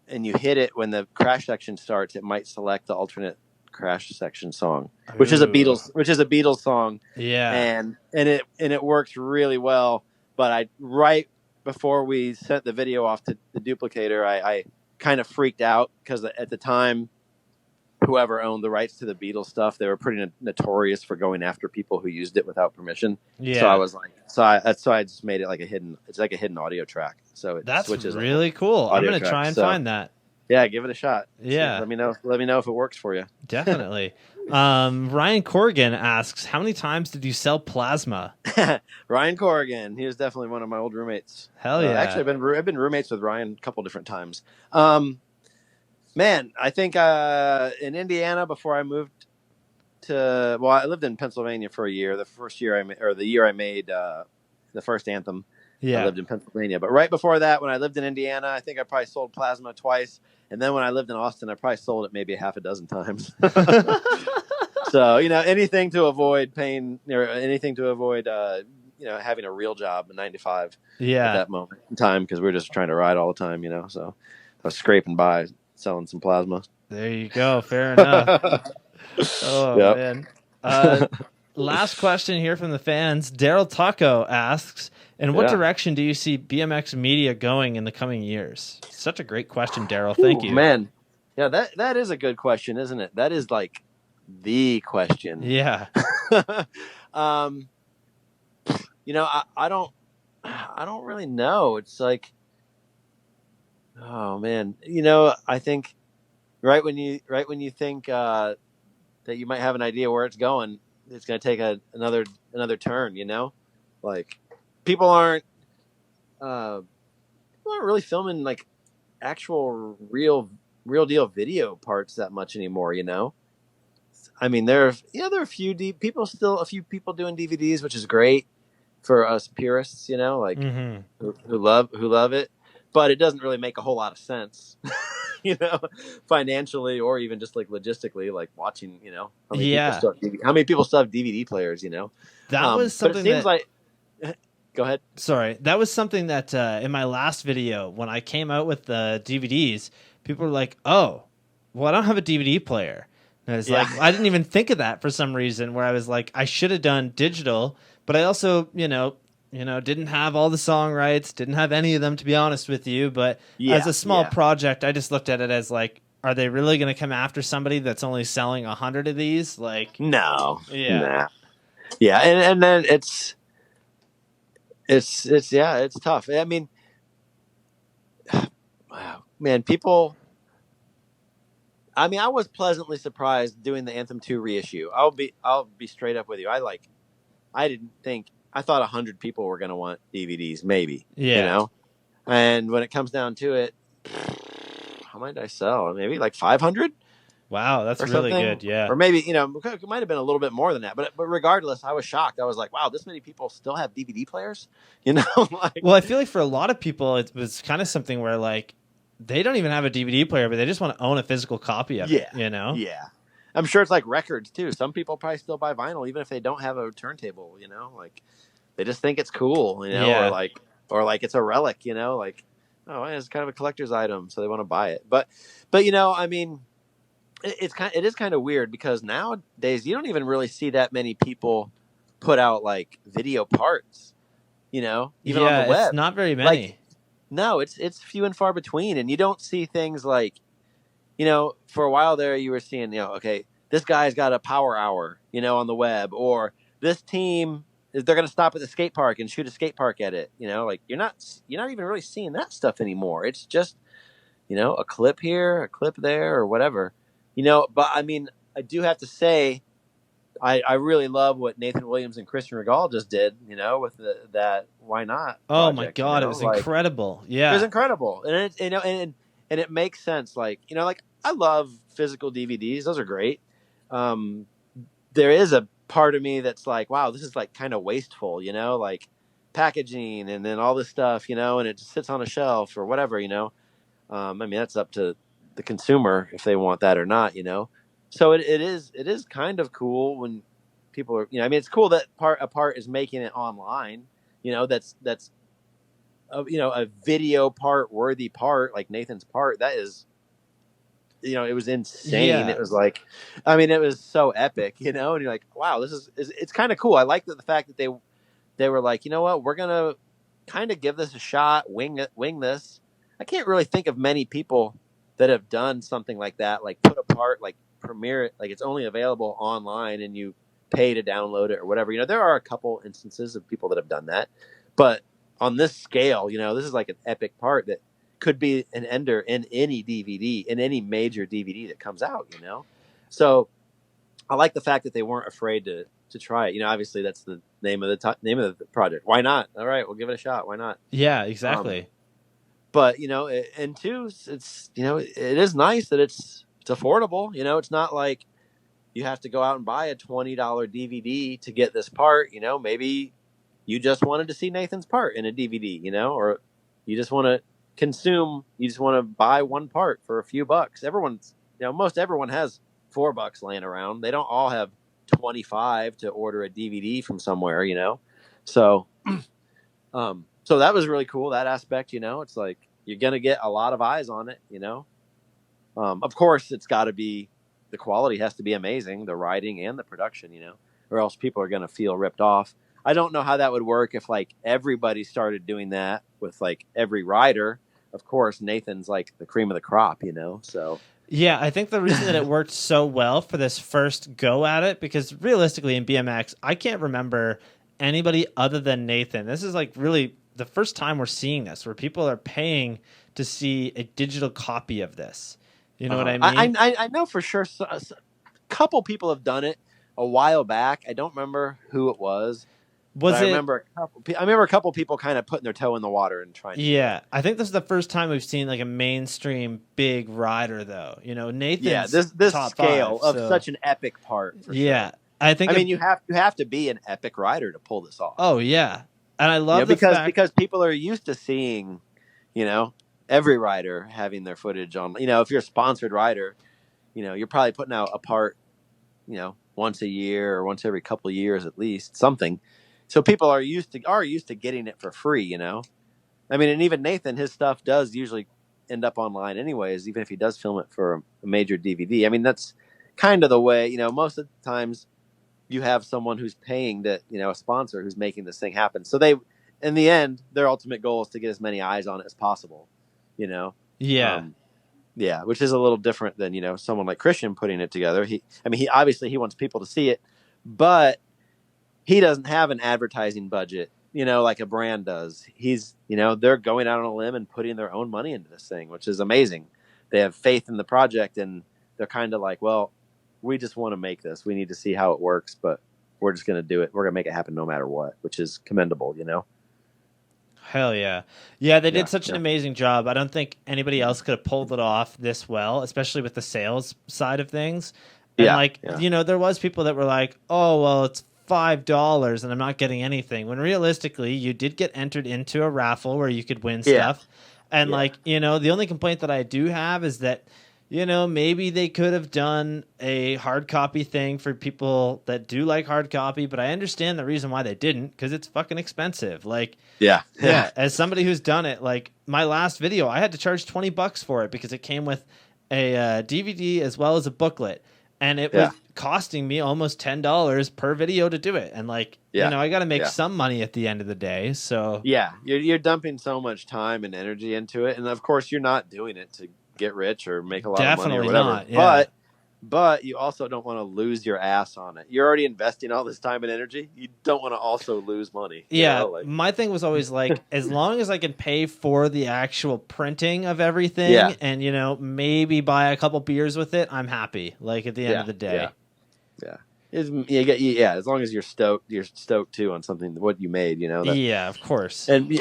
and you hit it when the crash section starts, it might select the alternate crash section song, which is a Beatles song. Yeah. And it works really well. But right before we sent the video off to the duplicator, I kind of freaked out because at the time, whoever owned the rights to the Beatles stuff, they were pretty notorious for going after people who used it without permission. Yeah. So I was like, so I just made it like it's like a hidden audio track. So that's switches really cool. I'm going to try and find that. Yeah, give it a shot. Yeah. So let me know if it works for you. Definitely. Ryan Corrigan asks, how many times did you sell plasma? Ryan Corrigan. He was definitely one of my old roommates. Hell yeah. Actually, I've been roommates with Ryan a couple different times. Man, I think in Indiana before I moved I lived in Pennsylvania for a year. The year I made the first Anthem. Yeah. I lived in Pennsylvania. But right before that, when I lived in Indiana, I think I probably sold plasma twice. And then when I lived in Austin, I probably sold it maybe half a dozen times. So, anything to avoid pain, or anything to avoid, having a real job, a 9 to 5 at that moment in time, because we were just trying to ride all the time, So I was scraping by selling some plasma. There you go. Fair enough. Oh, Yep. man. Last question here from the fans. Daryl Taco asks, in what Yeah. direction do you see BMX media going in the coming years? Such a great question, Daryl. Thank you. Man. Yeah, that is a good question, isn't it? That is like the question. Yeah. You know, I don't really know. It's like, oh man, you know, I think right when you think that you might have an idea where it's going, it's going to take another turn. You know, like people aren't really filming like actual real deal video parts that much anymore. You know, I mean, there are a few people doing DVDs, which is great for us purists. You know, like who love it, but it doesn't really make a whole lot of sense. You know, financially or even just like logistically, like watching, you know, how many people still have DVD players, you know? That was something but it seems like, go ahead. Sorry. That was something that in my last video, when I came out with the DVDs, people were like, oh, well, I don't have a DVD player. And I was like, I didn't even think of that for some reason, where I was like, I should have done digital, but I also, you know, didn't have all the song rights, didn't have any of them, to be honest with you. But as a small project, I just looked at it as like, are they really going to come after somebody that's only selling 100 of these? Like, no, yeah, yeah, and then it's tough. I mean, man, people. I mean, I was pleasantly surprised doing the Anthem 2 reissue. I'll be straight up with you. I thought 100 people were going to want DVDs, maybe. Yeah. You know? And when it comes down to it, how many did I sell? Maybe like 500? Wow, that's really good, yeah. Or maybe, you know, it might have been a little bit more than that. But regardless, I was shocked. I was like, wow, this many people still have DVD players? You know? Well, I feel like for a lot of people, it was kind of something where, like, they don't even have a DVD player, but they just want to own a physical copy of it, you know? Yeah. I'm sure it's like records, too. Some people probably still buy vinyl, even if they don't have a turntable, you know? Like, they just think it's cool, you know? Or like it's a relic, you know? Like, oh, it's kind of a collector's item, so they want to buy it. But you know, I mean, it is kind of weird because nowadays you don't even really see that many people put out, like, video parts, you know? Even on the web. It's not very many. Like, no, it's few and far between, and you don't see things like, you know, for a while there you were seeing, you know, okay, this guy's got a power hour, you know, on the web, or this team they're going to stop at the skate park and shoot a skate park edit, you know, like you're not even really seeing that stuff anymore. It's just, you know, a clip here, a clip there, or whatever, you know. But I mean, I do have to say, I really love what Nathan Williams and Christian Regal just did, you know, with that Why Not project, oh my God, you know? it was incredible. Yeah. It was incredible. And it, you know, and it makes sense. Like, you know, like I love physical DVDs. Those are great. There is a part of me that's like, wow, this is like kind of wasteful, you know, like packaging and then all this stuff, you know, and it just sits on a shelf or whatever, you know. I mean, that's up to the consumer if they want that or not, you know. So it is kind of cool when people are, you know, I mean, it's cool that a part is making it online, you know, that's you know, a video part worthy part like Nathan's part. That is, you know, it was insane. Yeah. It was like, I mean, it was so epic, you know, and you're like, wow, it's kind of cool. I like the fact that they were like, you know what, we're going to kind of give this a shot, wing this. I can't really think of many people that have done something like that, like put a part, like premiere it, like it's only available online and you pay to download it or whatever. You know, there are a couple instances of people that have done that, but on this scale, you know, this is like an epic part that could be an ender in any DVD, in any major DVD that comes out, you know? So I like the fact that they weren't afraid to try it. You know, obviously that's the name of the project. Why not? All right, we'll give it a shot. Why not? Yeah, exactly. But, you know, and two, it's, you know, it is nice that it's affordable. You know, it's not like you have to go out and buy a $20 DVD to get this part. You know, maybe you just wanted to see Nathan's part in a DVD, you know, or you just want to you just want to buy one part for a few bucks. Everyone's, you know, most everyone has $4 laying around. They don't all have 25 to order a DVD from somewhere, you know? So, so that was really cool. That aspect, you know, it's like, you're going to get a lot of eyes on it, you know? Of course it's got to be the quality has to be amazing, the riding and the production, or else people are going to feel ripped off. I don't know how that would work if like everybody started doing that with like every rider. Of course, Nathan's like the cream of the crop, so. Yeah, I think the reason that it worked so well for this first go at it, because realistically in BMX, I can't remember anybody other than Nathan. This is like really the first time we're seeing this, where people are paying to see a digital copy of this. You know what I mean? I know for sure. A couple people have done it a while back. I don't remember who it was. I remember a couple people kind of putting their toe in the water and trying. Yeah, I think this is the first time we've seen like a mainstream big rider, though. Nathan's this top scale 5, of such an epic part. For sure. I think. You have to be an epic rider to pull this off. Oh yeah, and I love because people are used to seeing, every rider having their footage on. If you're a sponsored rider, you're probably putting out a part, once a year or once every couple of years at least, something. So people are used to getting it for free, and even Nathan, his stuff does usually end up online anyways, even if he does film it for a major DVD. That's kind of the way, most of the times you have someone who's paying to, a sponsor who's making this thing happen. So in the end, their ultimate goal is to get as many eyes on it as possible, Yeah. Which is a little different than, someone like Christian putting it together. He obviously he wants people to see it, but he doesn't have an advertising budget, like a brand does. He's, they're going out on a limb and putting their own money into this thing, which is amazing. They have faith in the project, and they're kind of like, well, we just want to make this. We need to see how it works, but we're just going to do it. We're going to make it happen no matter what, which is commendable, Hell yeah. Yeah, they did such an amazing job. I don't think anybody else could have pulled it off this well, especially with the sales side of things. And there was people that were like, oh, well, it's $5 and I'm not getting anything, when realistically you did get entered into a raffle where you could win stuff. And the only complaint that I do have is that maybe they could have done a hard copy thing for people that do like hard copy, but I understand the reason why they didn't, because it's fucking expensive. As somebody who's done it, like my last video, I had to charge $20 for it because it came with a DVD as well as a booklet. And it was costing me almost $10 per video to do it. And I got to make some money at the end of the day. So you're dumping so much time and energy into it. And of course you're not doing it to get rich or make a lot of money or whatever. Not, yeah. But you also don't want to lose your ass on it. You're already investing all this time and energy. You don't want to also lose money. My thing was always like, as long as I can pay for the actual printing of everything and, maybe buy a couple beers with it, I'm happy. At the end of the day. As long as you're stoked too on something, what you made, of course. And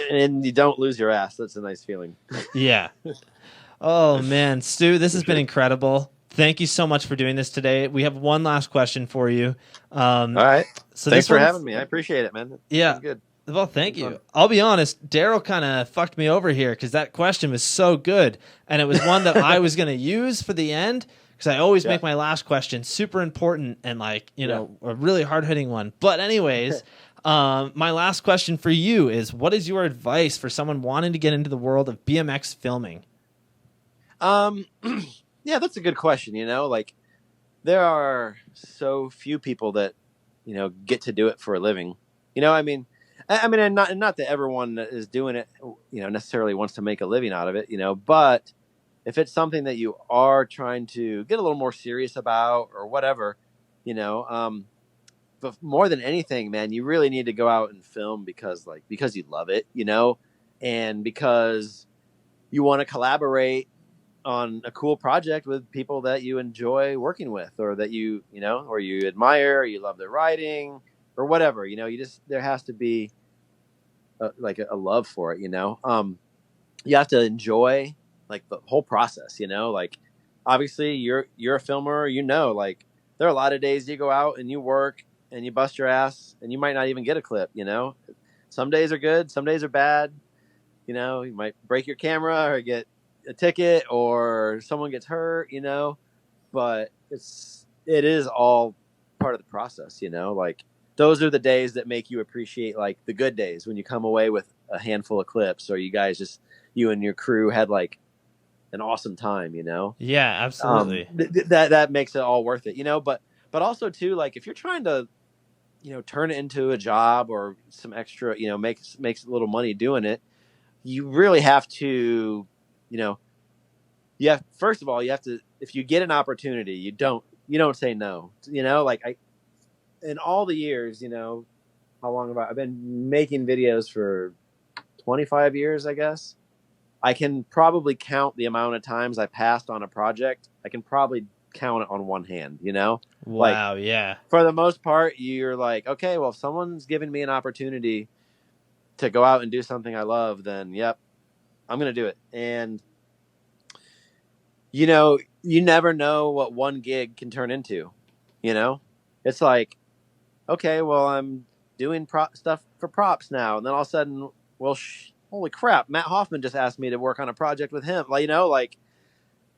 you don't lose your ass. That's a nice feeling. Yeah. Oh man, Stu, this has been incredible. Thank you so much for doing this today. We have one last question for you. All right. So thanks for having me. I appreciate it, man. Yeah. Good. Well, thank you. I'll be honest, Daryl kind of fucked me over here because that question was so good. And it was one that I was going to use for the end, because I always make my last question super important and a really hard-hitting one. But anyways, my last question for you is, what is your advice for someone wanting to get into the world of BMX filming? Yeah, that's a good question. There are so few people that, get to do it for a living. And not that everyone that is doing it, necessarily wants to make a living out of it, but if it's something that you are trying to get a little more serious about or whatever, but more than anything, man, you really need to go out and film because you love it, and because you want to collaborate on a cool project with people that you enjoy working with, or that or you admire, or you love their writing or whatever, there has to be a love for it, you have to enjoy the whole process, obviously you're a filmer, there are a lot of days you go out and you work and you bust your ass and you might not even get a clip, some days are good, some days are bad, you might break your camera or get a ticket or someone gets hurt, but it is all part of the process, those are the days that make you appreciate the good days when you come away with a handful of clips, or you guys you and your crew had an awesome time, you know? Yeah, absolutely. That makes it all worth it, you know? But also too, like if you're trying to, you know, turn it into a job or some extra, you know, makes a little money doing it, you really have to, you know, first of all, you have to, if you get an opportunity, you don't say no, you know, like in all the years, you know, how long have I've been making videos for 25 years, I guess. I can probably count the amount of times I passed on a project. I can probably count it on one hand, you know? Wow, like, yeah. For the most part, you're like, okay, well, if someone's giving me an opportunity to go out and do something I love, then yep, I'm going to do it. And, you know, you never know what one gig can turn into, you know? It's like, okay, well, I'm doing stuff for props now. And then all of a sudden, well, holy crap, Matt Hoffman just asked me to work on a project with him. Like, you know, like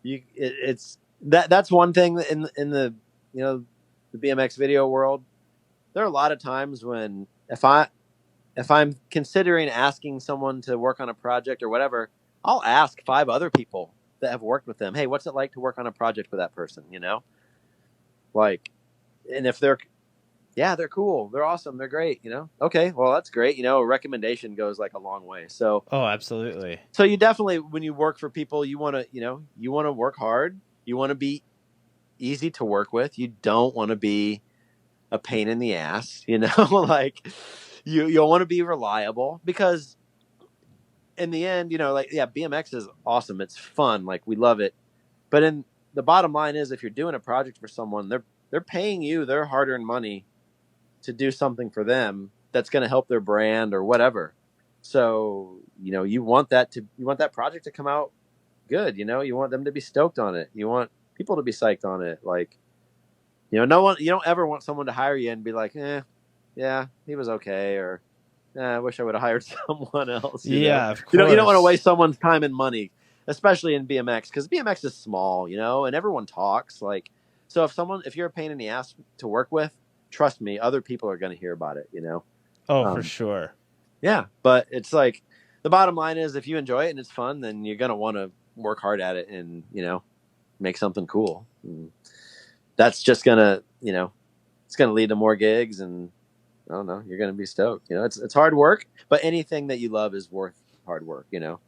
it's that's one thing in the, you know, the BMX video world. There are a lot of times when if I'm considering asking someone to work on a project or whatever, I'll ask 5 other people that have worked with them, hey, what's it like to work on a project with that person, you know? Like, and if they're cool, they're awesome, they're great, you know? Okay, well, that's great. You know, a recommendation goes like a long way. So, Oh, absolutely. so you definitely, when you work for people, you want to, you know, you want to work hard. You want to be easy to work with. You don't want to be a pain in the ass, you know? Like you'll want to be reliable, because in the end, you know, like, yeah, BMX is awesome. It's fun. Like, we love it. But in the bottom line is, if you're doing a project for someone, they're paying you their hard-earned money to do something for them that's going to help their brand or whatever. So, you know, you want that project to come out good. You know, you want them to be stoked on it. You want people to be psyched on it. Like, you know, you don't ever want someone to hire you and be like, yeah, he was okay, or I wish I would have hired someone else. Yeah, of course. You don't want to waste someone's time and money, especially in BMX, because BMX is small, you know, and everyone talks. Like, so if you're a pain in the ass to work with, trust me, other people are going to hear about it, you know? Oh, for sure. Yeah. But it's like, the bottom line is, if you enjoy it and it's fun, then you're going to want to work hard at it and, you know, make something cool. And that's just going to, you know, it's going to lead to more gigs, and I don't know, you're going to be stoked. You know, it's hard work, but anything that you love is worth hard work, you know?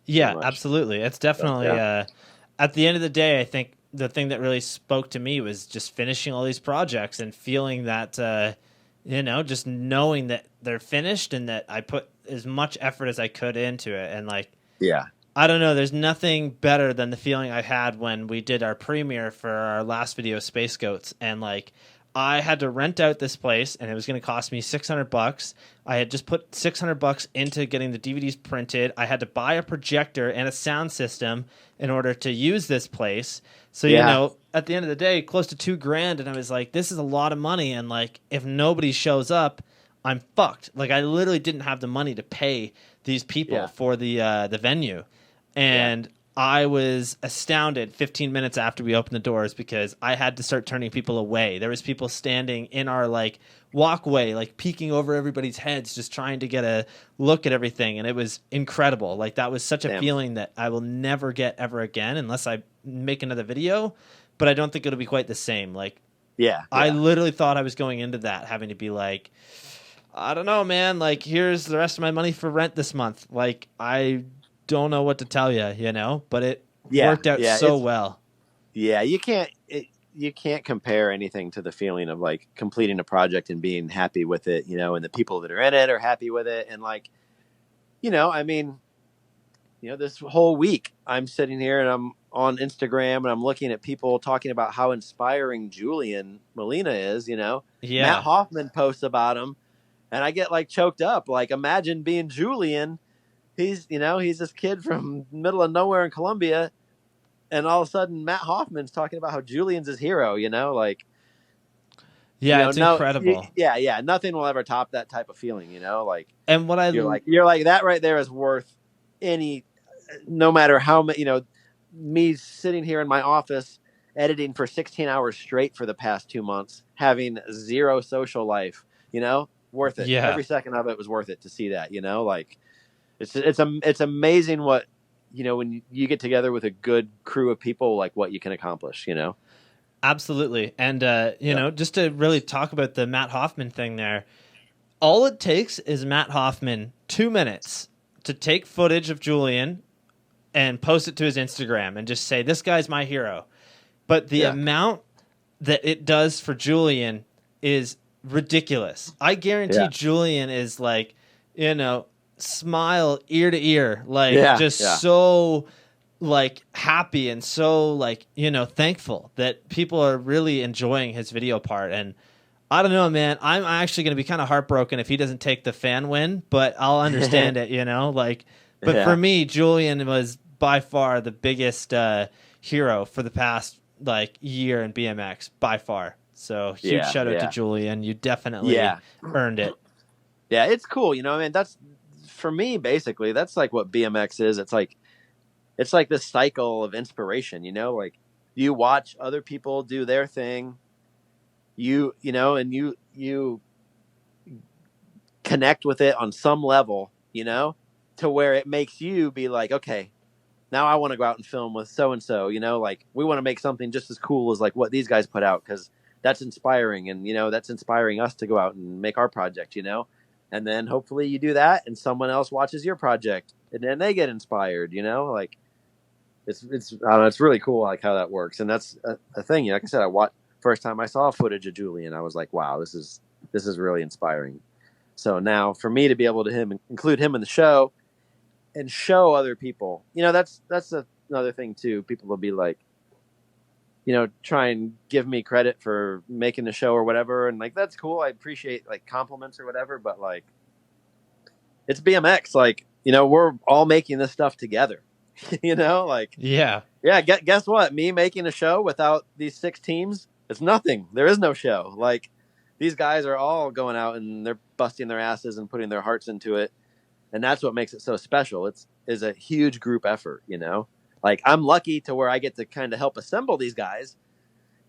Yeah, absolutely. It's definitely, at the end of the day, I think the thing that really spoke to me was just finishing all these projects and feeling that, you know, just knowing that they're finished and that I put as much effort as I could into it. And like, yeah, I don't know, there's nothing better than the feeling I had when we did our premiere for our last video, Space Goats. And like, I had to rent out this place, and it was going to cost me $600. I had just put $600 into getting the DVDs printed. I had to buy a projector and a sound system in order to use this place. So, you know, at the end of the day, close to $2,000. And I was like, this is a lot of money. And like, if nobody shows up, I'm fucked. Like, I literally didn't have the money to pay these people for the venue. And I was astounded 15 minutes after we opened the doors, because I had to start turning people away. There was people standing in our like walkway, like peeking over everybody's heads, just trying to get a look at everything. And it was incredible. Like, that was such a feeling that I will never get ever again unless I make another video, but I don't think it'll be quite the same. Like, I literally thought I was going into that having to be like, I don't know, man, like, here's the rest of my money for rent this month. Like, I don't know what to tell you, you know, but it worked out so well. Yeah, you can't compare anything to the feeling of like completing a project and being happy with it, you know, and the people that are in it are happy with it. And like, you know, I mean, you know, this whole week I'm sitting here and I'm on Instagram and I'm looking at people talking about how inspiring Julian Molina is, you know. Matt Hoffman posts about him, and I get like choked up. Like, imagine being Julian. He's this kid from middle of nowhere in Colombia, and all of a sudden Matt Hoffman's talking about how Julian's his hero, you know, like, it's incredible. Nothing will ever top that type of feeling, you know, like, and what you're like that right there is worth no matter how many, you know, me sitting here in my office editing for 16 hours straight for the past 2 months, having zero social life, you know, worth it. Every second of it was worth it to see that, you know, like, it's amazing what when you get together with a good crew of people, like what you can accomplish, Absolutely. And, just to really talk about the Matt Hoffman thing there, all it takes is Matt Hoffman 2 minutes to take footage of Julian and post it to his Instagram and just say, this guy's my hero. But the amount that it does for Julian is ridiculous. I guarantee Julian is like, smile ear to ear, like so like happy and so like, thankful that people are really enjoying his video part. And I don't know, man, I'm actually going to be kind of heartbroken if he doesn't take the fan win, but I'll understand it, but for me, Julian was by far the biggest hero for the past like year in BMX by far. So huge shout out to Julian. You definitely earned it. Yeah, it's cool. That's for me, basically, that's like what BMX is. It's like this cycle of inspiration, like you watch other people do their thing, and you connect with it on some level, to where it makes you be like, okay, now I want to go out and film with so-and-so, like we want to make something just as cool as like what these guys put out. 'Cause that's inspiring. And, that's inspiring us to go out and make our project, and then hopefully you do that and someone else watches your project and then they get inspired, like it's, I don't know, it's really cool. Like how that works. And that's a thing. Like I said, first time I saw footage of Julian, I was like, wow, this is really inspiring. So now for me to be able to include him in the show and show other people, that's another thing too. People will be like, try and give me credit for making the show or whatever. And like, that's cool. I appreciate like compliments or whatever, but like it's BMX. Like, we're all making this stuff together, like, guess what? Me making a show without these 6 teams, it's nothing. There is no show. Like these guys are all going out and they're busting their asses and putting their hearts into it. And that's what makes it so special. Is a huge group effort, Like I'm lucky to where I get to kind of help assemble these guys,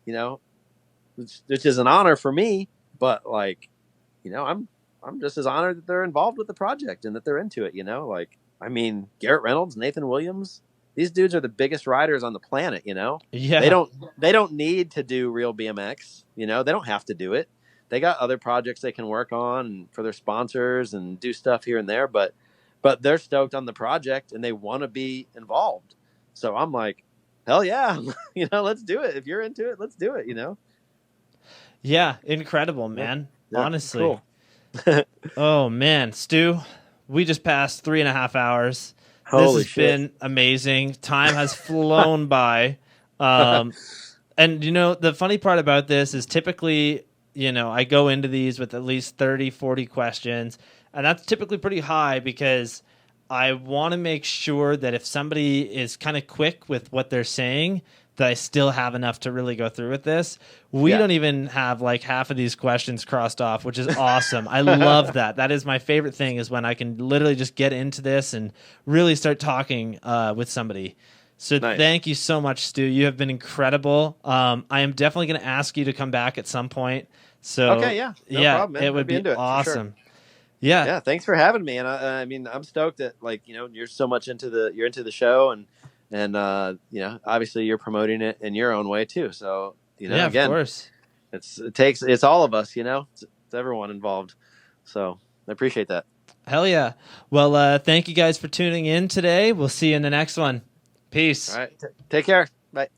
which is an honor for me. But like, I'm just as honored that they're involved with the project and that they're into it. Like I mean, Garrett Reynolds, Nathan Williams, these dudes are the biggest riders on the planet. Yeah. They don't need to do Real BMX. They don't have to do it. They got other projects they can work on for their sponsors and do stuff here and there. But they're stoked on the project and they want to be involved. So I'm like, hell yeah, let's do it. If you're into it, let's do it, Yeah, incredible, man. Yeah, honestly. Cool. Oh, man. Stu, we just passed 3.5 hours. Holy this has been amazing. Time has flown by. And, the funny part about this is typically, I go into these with at least 30, 40 questions. And that's typically pretty high because I want to make sure that if somebody is kind of quick with what they're saying, that I still have enough to really go through with this. We don't even have like half of these questions crossed off, which is awesome. I love that. That is my favorite thing, is when I can literally just get into this and really start talking with somebody. So Thank you so much, Stu. You have been incredible. I am definitely going to ask you to come back at some point. So okay, no problem, man. It would be awesome. Sure. Yeah, thanks for having me. And I mean, I'm stoked that like you're so much into the show, and obviously you're promoting it in your own way too. So again, of course, it's all of us. It's everyone involved. So I appreciate that. Hell yeah. Well, thank you guys for tuning in today. We'll see you in the next one. Peace. All right, take care. Bye.